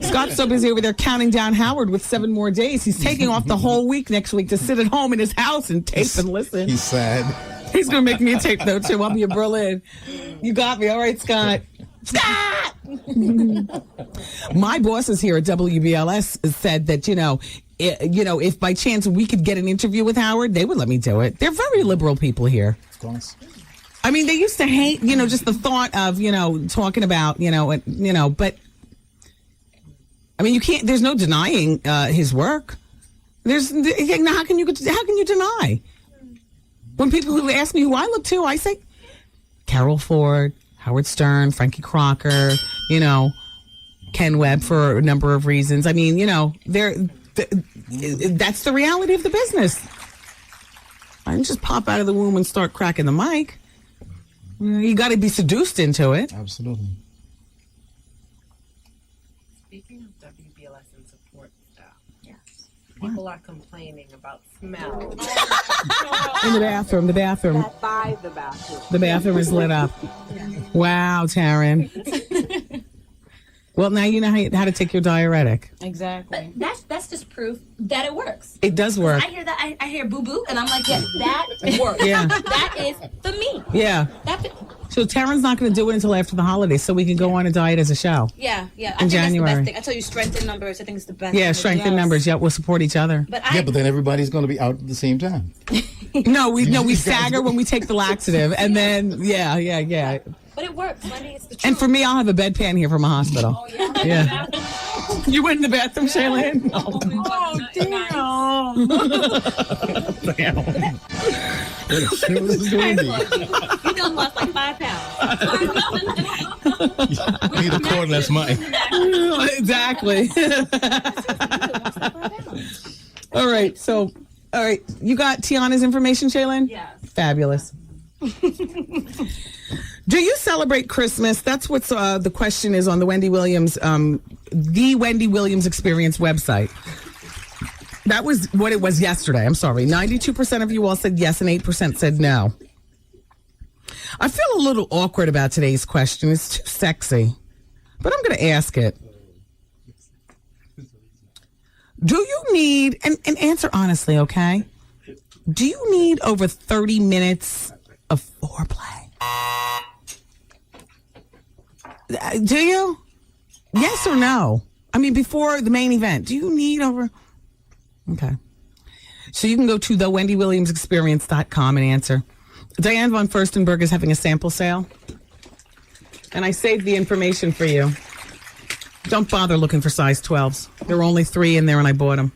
Scott's so busy over there counting down Howard with 7 more days. He's taking off the whole week next week to sit at home in his house and tape and listen. He's sad. He's going to make me a tape, though, too. I'll be in Berlin. You got me. All right, Scott. Scott! My bosses here at WBLS said that, if by chance we could get an interview with Howard, they would let me do it. They're very liberal people here. Of course. I mean, they used to hate, just the thought of, talking about, but I mean, you can't, there's no denying his work. How can you deny? When people who ask me who I look to, I say Carol Ford, Howard Stern, Frankie Crocker, Ken Webb for a number of reasons. I mean, that's the reality of the business. I didn't just pop out of the womb and start cracking the mic. You got to be seduced into it. Absolutely. Speaking of WBLS and support staff, yes, people are complaining about smell. In the bathroom. By the bathroom. The bathroom is lit up. Wow, Taryn. Well, now you know how to take your diuretic. Exactly. But that's just proof that it works. It does work. I hear that. I hear boo boo, and I'm like, yeah, that works. Yeah. That is for me. Yeah. So Taryn's not going to do it until after the holidays, so we can go on a diet as a show. Yeah. I In think January. that's the best thing. I tell you, strength in numbers. I think it's the best. Yeah, thing. strength in numbers. Yeah, we'll support each other. But but then everybody's going to be out at the same time. No, we stagger when we take the laxative, and then yeah. But it works, Wendy. It's the truth. And for me, I'll have a bedpan here from a hospital. Oh, yeah. You went in the bathroom, Shaylin? Oh, damn. You done lost like 5 pounds. Need a cordless mic. Exactly. All right. You got Tiana's information, Shaylin? Yes. Fabulous. Do you celebrate Christmas? That's what's the question is on the Wendy Williams Experience website. That was what it was yesterday. I'm sorry. 92% of you all said yes and 8% said no. I feel a little awkward about today's question. It's too sexy, but I'm going to ask it. Do you need, and answer honestly, okay? Do you need over 30 minutes of foreplay? Do you? Yes or no? I mean, before the main event, do you need over? Okay. So you can go to thewendywilliamsexperience.com and answer. Diane von Furstenberg is having a sample sale. And I saved the information for you. Don't bother looking for size 12s. There were only 3 in there and I bought them.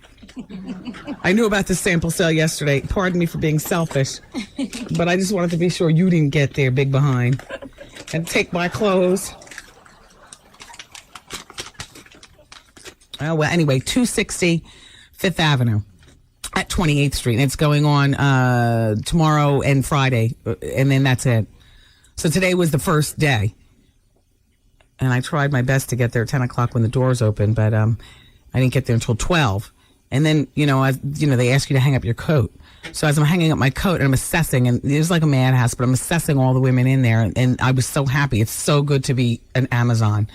I knew about this sample sale yesterday. Pardon me for being selfish. But I just wanted to be sure you didn't get there big behind. And take my clothes. Oh, well, anyway, 260 5th Avenue at 28th Street. And it's going on tomorrow and Friday. And then that's it. So today was the first day. And I tried my best to get there at 10 o'clock when the doors opened, but I didn't get there until 12. And then, they ask you to hang up your coat. So as I'm hanging up my coat and I'm assessing, and it was like a madhouse, but I'm assessing all the women in there. And I was so happy. It's so good to be an Amazon,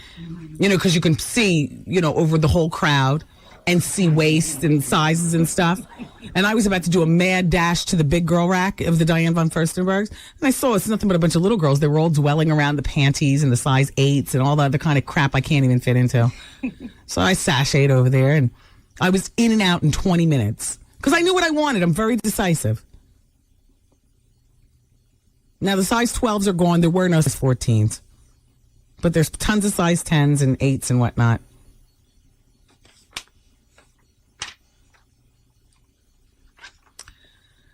because you can see, over the whole crowd and see waist and sizes and stuff. And I was about to do a mad dash to the big girl rack of the Diane von Furstenbergs. And I saw it's nothing but a bunch of little girls. They were all dwelling around the panties and the size 8s and all the other kind of crap I can't even fit into. So I sashayed over there and I was in and out in 20 minutes because I knew what I wanted. I'm very decisive. Now the size 12s are gone. There were no size 14s. But there's tons of size 10s and 8s and whatnot.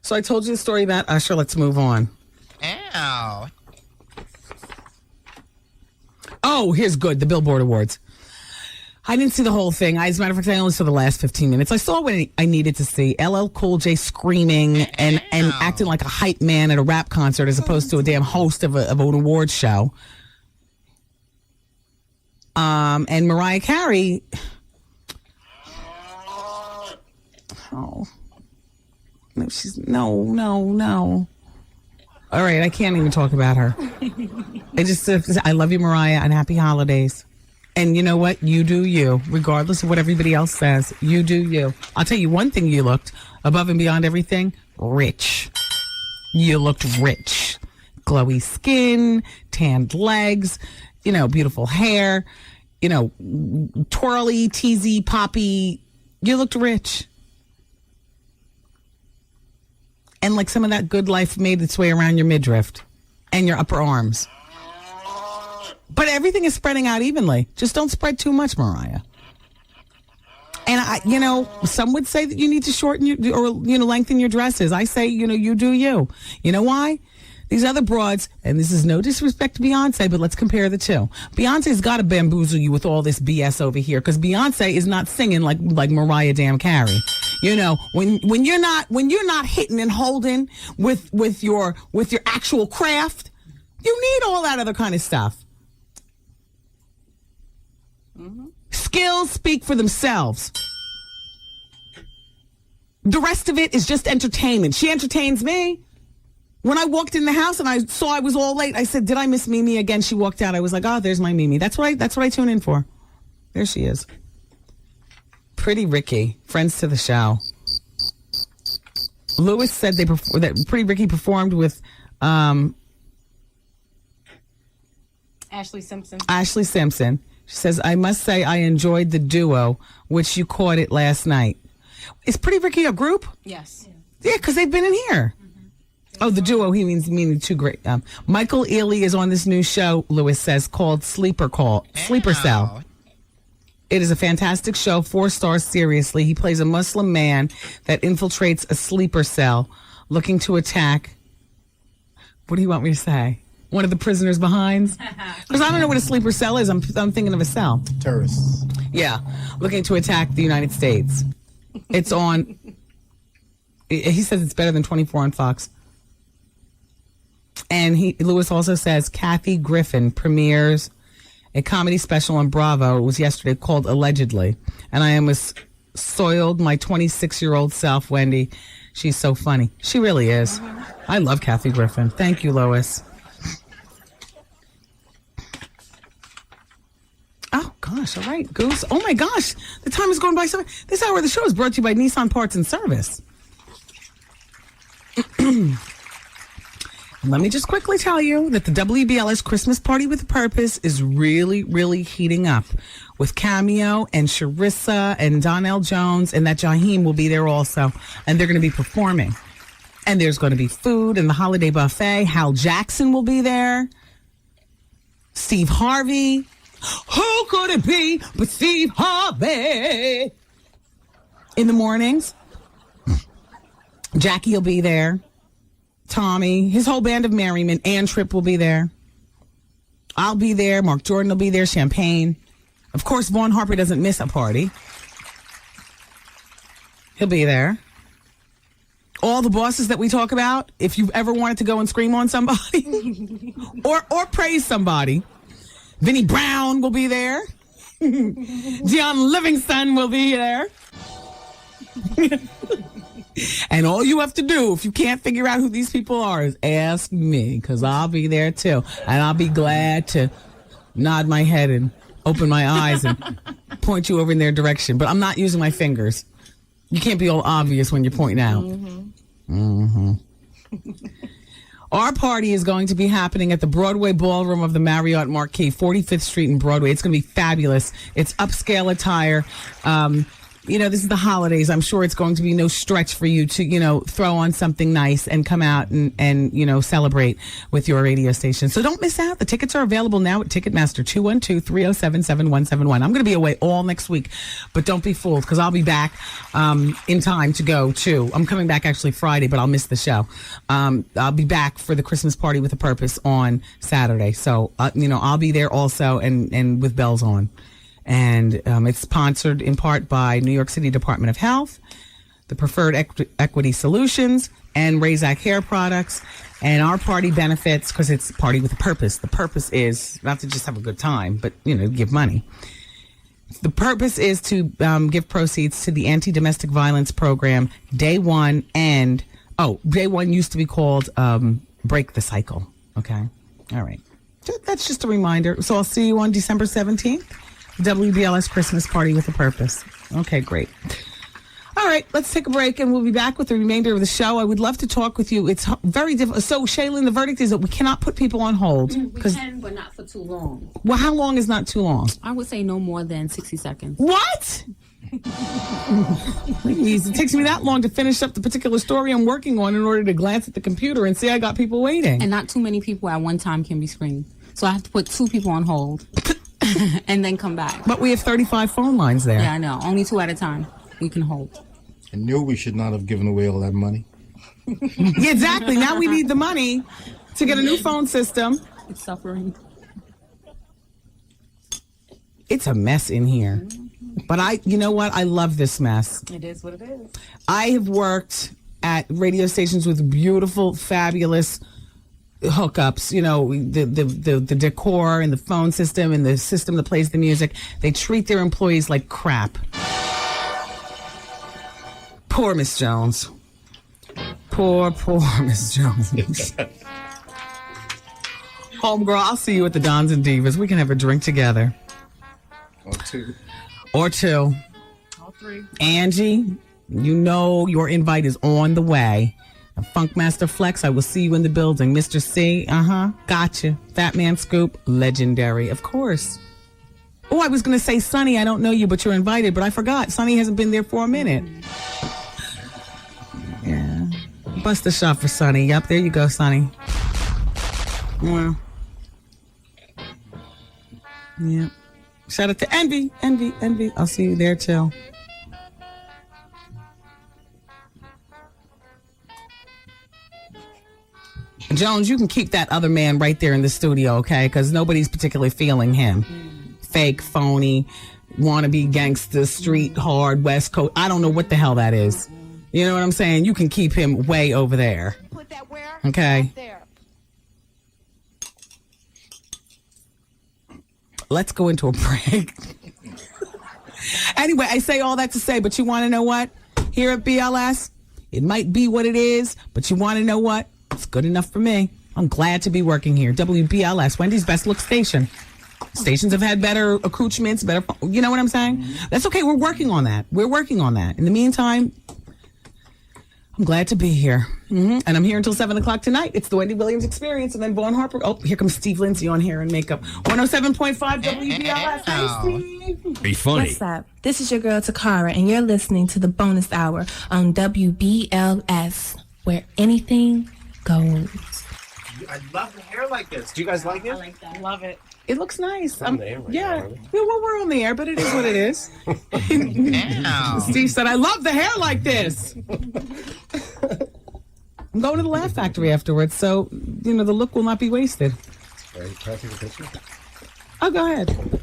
So I told you the story about Usher. Let's move on. Ow. Oh, here's good. The Billboard Awards. I didn't see the whole thing. As a matter of fact, I only saw the last 15 minutes. I saw what I needed to see. LL Cool J screaming and acting like a hype man at a rap concert as opposed to a damn host of an award show. And Mariah Carey. Oh. No. All right, I can't even talk about her. I love you, Mariah, and happy holidays. And you know what? You do you, regardless of what everybody else says. You do you. I'll tell you one thing you looked, above and beyond everything, rich. You looked rich. Glowy skin, tanned legs, beautiful hair, twirly, teasy, poppy. You looked rich. And like some of that good life made its way around your midriff and your upper arms. But everything is spreading out evenly. Just don't spread too much, Mariah. And some would say that you need to shorten lengthen your dresses. I say, you do you. You know why? These other broads, and this is no disrespect to Beyonce, but let's compare the two. Beyonce's got to bamboozle you with all this BS over here because Beyonce is not singing like Mariah damn Carey. When you're not hitting and holding with your actual craft, you need all that other kind of stuff. Mm-hmm. Skills speak for themselves. The rest of it is just entertainment. She entertains me. When I walked in the house and I saw I was all late, I said, "Did I miss Mimi again?" She walked out. I was like, "Oh, there's my Mimi." That's what I tune in for. There she is. Pretty Ricky, friends to the show. Lewis said that Pretty Ricky performed with Ashley Simpson. Ashley Simpson. She says, I must say I enjoyed the duo, which you caught it last night. Is Pretty Ricky a group? Yes. Yeah, because they've been in here. Oh, the duo, he meaning two great. Michael Ealy is on this new show, Lewis says, called Sleeper Cell. It is a fantastic show, 4 stars, seriously. He plays a Muslim man that infiltrates a sleeper cell looking to attack. What do you want me to say? One of the prisoners behind? Because I don't know what a sleeper cell is. I'm thinking of a cell. Terrorists. Yeah, looking to attack the United States. It's on. He says it's better than 24 on Fox. And Lewis also says Kathy Griffin premieres a comedy special on Bravo. It was yesterday called Allegedly. And I almost soiled my 26-year-old self, Wendy. She's so funny. She really is. I love Kathy Griffin. Thank you, Lois. Oh, gosh. All right, Goose. Oh, my gosh. The time is going by so fast. This hour of the show is brought to you by Nissan Parts and Service. Let me just quickly tell you that the WBLS Christmas Party with a Purpose is really, really heating up with Cameo and Charissa and Donnell Jones, and that Jaheim will be there also, and they're going to be performing. And there's going to be food and the holiday buffet. Hal Jackson will be there. Steve Harvey. Who could it be but Steve Harvey? In the mornings, Jackie will be there. Tommy, his whole band of merriment. Ann Tripp will be there. I'll be there. Mark Jordan will be there. Champagne. Of course, Vaughn Harper doesn't miss a party. He'll be there. All the bosses that we talk about, if you've ever wanted to go and scream on somebody or praise somebody, Vinnie Brown will be there. Dionne Livingston will be there. And all you have to do, if you can't figure out who these people are, is ask me, because I'll be there too. And I'll be glad to nod my head and open my eyes and point you over in their direction. But I'm not using my fingers. You can't be all obvious when you're pointing out. Our party is going to be happening at the Broadway Ballroom of the Marriott Marquis, 45th Street and Broadway. It's going to be fabulous. It's upscale attire. This is the holidays. I'm sure it's going to be no stretch for you to, throw on something nice and come out and celebrate with your radio station. So don't miss out. The tickets are available now at Ticketmaster, 212-307-7171. I'm going to be away all next week, but don't be fooled because I'll be back in time to go too. I'm coming back actually Friday, but I'll miss the show. I'll be back for the Christmas Party with a Purpose on Saturday. So, I'll be there also and with bells on. And it's sponsored in part by New York City Department of Health, the Preferred Equity Solutions, and Razak Hair Products. And our party benefits, because it's a party with a purpose. The purpose is not to just have a good time, but, give money. The purpose is to give proceeds to the Anti-Domestic Violence Program, Day One. And, Day One used to be called Break the Cycle. Okay? All right. That's just a reminder. So I'll see you on December 17th. WBLS Christmas Party with a Purpose. Okay, great. All right, let's take a break, and we'll be back with the remainder of the show. I would love to talk with you. It's very difficult. So, Shaylin, the verdict is that we cannot put people on hold. We can, but not for too long. Well, how long is not too long? I would say no more than 60 seconds. What? Please, it takes me that long to finish up the particular story I'm working on in order to glance at the computer and see I got people waiting. And not too many people at one time can be screened. So I have to put 2 people on hold. And then come back. But we have 35 phone lines there. Yeah, I know. Only 2 at a time. We can hold. I knew we should not have given away all that money. Yeah, exactly. Now we need the money to get a new phone system. It's suffering. It's a mess in here. But you know what? I love this mess. It is what it is. I have worked at radio stations with beautiful, fabulous hookups, the decor and the phone system and the system that plays the music. They treat their employees like crap. Poor Miss Jones. Poor Miss Jones. Homegirl, I'll see you at the Dons and Divas. We can have a drink together. Or two. All three. Angie, you know your invite is on the way. Funkmaster Flex, I will see you in the building. Mr. C, gotcha. Fat Man Scoop, legendary, of course. Oh, I was going to say, Sonny, I don't know you, but you're invited, but I forgot. Sonny hasn't been there for a minute. Yeah. Bust a shot for Sonny. Yep, there you go, Sonny. Well. Yeah. Shout out to Envy. I'll see you there, too. Jones, you can keep that other man right there in the studio, okay? Because nobody's particularly feeling him. Fake, phony, wannabe gangster, street, hard, West Coast. I don't know what the hell that is. You know what I'm saying? You can keep him way over there. Put that where? Okay. Right there. Let's go into a break. Anyway, I say all that to say, but you want to know what? Here at BLS, it might be what it is, but you want to know what? It's good enough for me. I'm glad to be working here. WBLS, Wendy's best look station. Stations have had better accoutrements, better, you know what I'm saying? That's okay. We're working on that. In the meantime, I'm glad to be here. And I'm here until 7 o'clock tonight. It's the Wendy Williams Experience. And then Vaughn Harper. Oh, here comes Steve Lindsay on hair and makeup. 107.5 WBLS. Hi, Steve. Be funny. What's up? This is your girl Takara, and you're listening to the bonus hour on WBLS, where anything goes. I love the hair like this. Do you guys like it? I like that. Love it. It looks nice. On the air right yeah. now, right? Yeah, well, we're on the air, but it is what it is. Ow. Steve said, I love the hair like this. I'm going to the Laugh Factory afterwards, so, the look will not be wasted. Right. Can I take a picture? Oh, go ahead.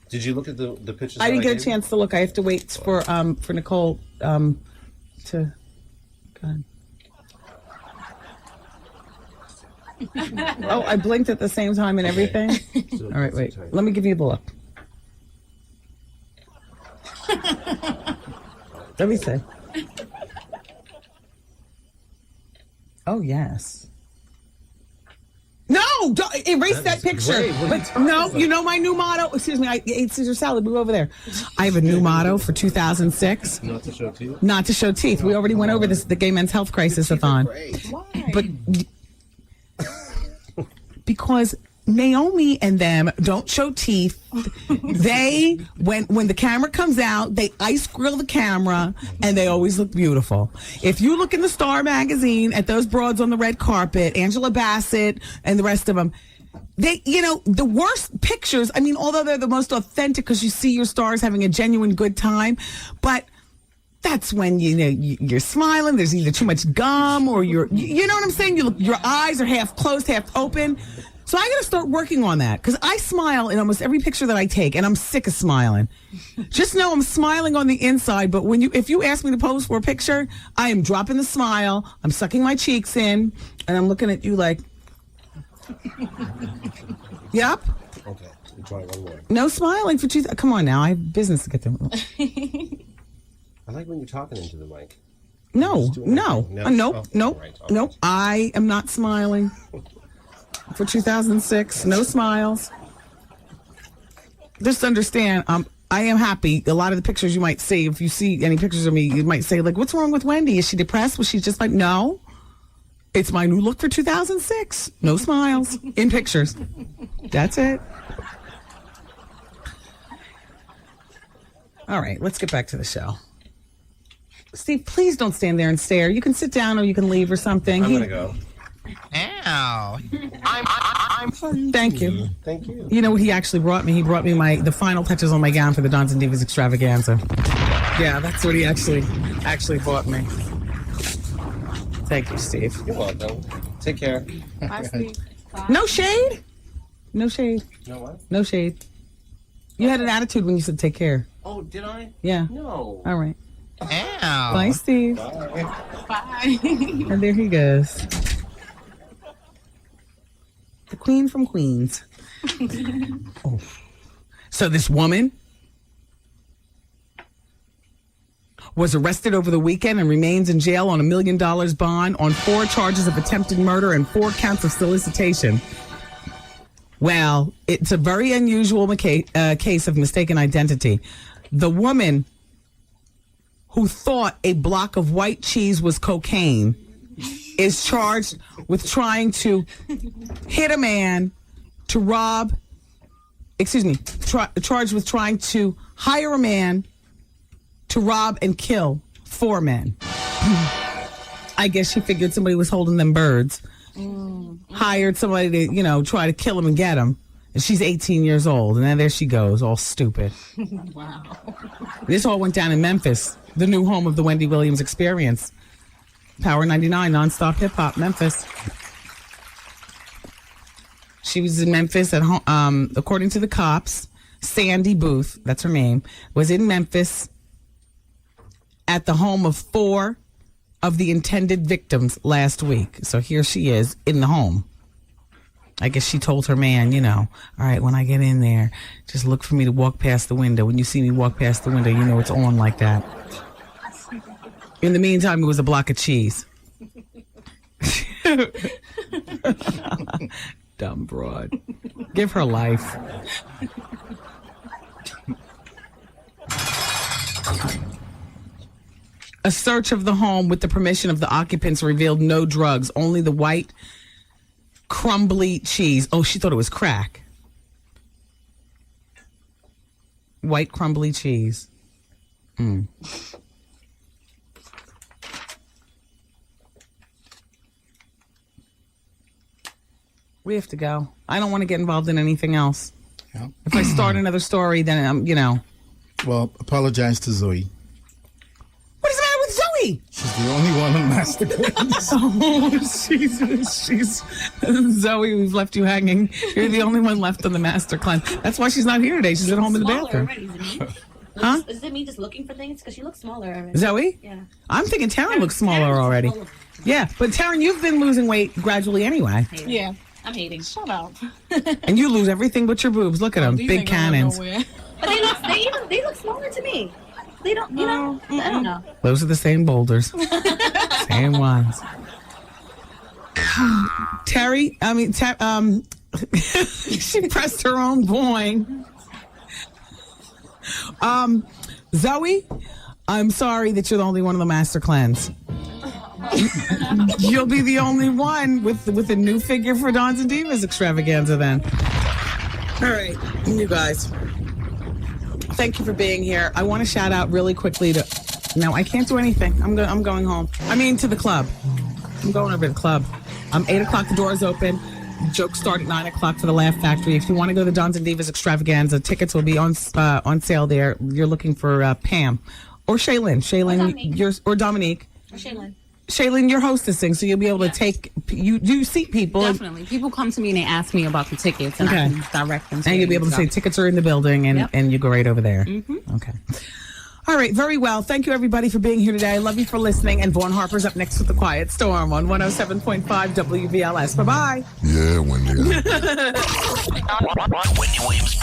Did you look at the pictures? I didn't get a gave chance to look. I have to wait for Nicole to... Go ahead. Oh, I blinked at the same time and everything. All right, wait. Let me give you the look. Let me see. Oh, yes. No, don't erase that picture. But no, you know my new motto. Excuse me, I ate Caesar salad. Move over there. I have a new motto for 2006. Not to show teeth. Not to show teeth. We already went over this, the Gay Men's Health Crisis-a-thon. Why? But because Naomi and them don't show teeth. They, when the camera comes out, they ice grill the camera, and they always look beautiful. If you look in the Star magazine at those broads on the red carpet, Angela Bassett and the rest of them, they, the worst pictures, I mean, although they're the most authentic because you see your stars having a genuine good time, but that's when, you're smiling. There's either too much gum or you know what I'm saying? Your eyes are half closed, half open. So I got to start working on that because I smile in almost every picture that I take, and I'm sick of smiling. Just know I'm smiling on the inside, but if you ask me to pose for a picture, I am dropping the smile. I'm sucking my cheeks in, and I'm looking at you like, yep. Okay, we'll try one more. No smiling for two. Come on now, I have business to get to. I like when you're talking into the mic. No. All right. I am not smiling for 2006. No smiles. Just understand, I am happy. A lot of the pictures you might see, if you see any pictures of me, you might say, like, what's wrong with Wendy? Is she depressed? Was she just like, no. It's my new look for 2006. No smiles in pictures. That's it. All right, let's get back to the show. Steve, please don't stand there and stare. You can sit down or you can leave or something. I'm going to go. Ow. Thank you. Thank you. You know what he actually brought me? He brought me the final touches on my gown for the Dons and Divas extravaganza. Yeah, that's what he actually bought me. Thank you, Steve. You're welcome. Take care. Bye, Steve. Bye. No shade? No shade. No what? No shade. You had an attitude when you said take care. Oh, did I? Yeah. No. All right. Ow. Bye, Steve. Bye. Bye. And there he goes. The queen from Queens. Oh. So this woman was arrested over the weekend and remains in jail on $1 million bond on 4 charges of attempted murder and 4 counts of solicitation. Well, it's a very unusual case of mistaken identity. The woman who thought a block of white cheese was cocaine is charged with trying to hit a man to rob, charged with trying to hire a man to rob and kill 4 men. I guess she figured somebody was holding them birds. Hired somebody to, try to kill him and get him. And she's 18 years old. And then there she goes, all stupid. Wow. This all went down in Memphis, the new home of the Wendy Williams Experience. Power 99, nonstop hip-hop, Memphis. She was in Memphis at home, according to the cops. Sandy Booth, that's her name, was in Memphis at the home of 4 of the intended victims last week. So here she is in the home. I guess she told her man, all right, when I get in there, just look for me to walk past the window. When you see me walk past the window, you know it's on like that. In the meantime, it was a block of cheese. Dumb broad. Give her life. A search of the home with the permission of the occupants revealed no drugs, only the white, crumbly cheese. Oh, she thought it was crack. White, crumbly cheese. We have to go. I don't want to get involved in anything else. Yeah. If I start another story, then I'm, Well, apologize to Zoe. What is the matter with Zoe? She's the only one on Master Class. Oh, she's Zoe, we've left you hanging. You're the only one left on the master class. That's why she's not here today. She's at home in the bathroom. Huh? Is it me just looking for things? Because she looks smaller already. Zoe? Yeah. I'm thinking Taryn looks smaller already. Yeah, but Taryn, you've been losing weight gradually anyway. Yeah. I'm hating. Shut up. And you lose everything but your boobs. Look at them, big cannons. But they look smaller to me. They don't, I don't know. Those are the same boulders. Same ones. Terry, she pressed her own boing. Zoe, I'm sorry that you're the only one on the master cleanse. You'll be the only one with a new figure for Dons and Divas extravaganza then. All right, you guys. Thank you for being here. I want to shout out really quickly to... No, I can't do anything. I'm going home. To the club. I'm going over to the club. 8 o'clock, the doors open. Jokes start at 9 o'clock for the Laugh Factory. If you want to go to the Dons and Divas extravaganza, tickets will be on sale there. You're looking for Pam or Shaylin. Or Dominique. Or Shaylin. Shaylin, you're hostessing, so you'll be able to take you seat people. Definitely. People come to me and they ask me about the tickets, and I can direct them. And you'll be able to say tickets are in the building, and you go right over there. Mm-hmm. Okay. All right, very well. Thank you, everybody, for being here today. I love you for listening. And Vaughn Harper's up next with The Quiet Storm on 107.5 WVLS. Bye-bye. Yeah, Wendy. Wendy Williams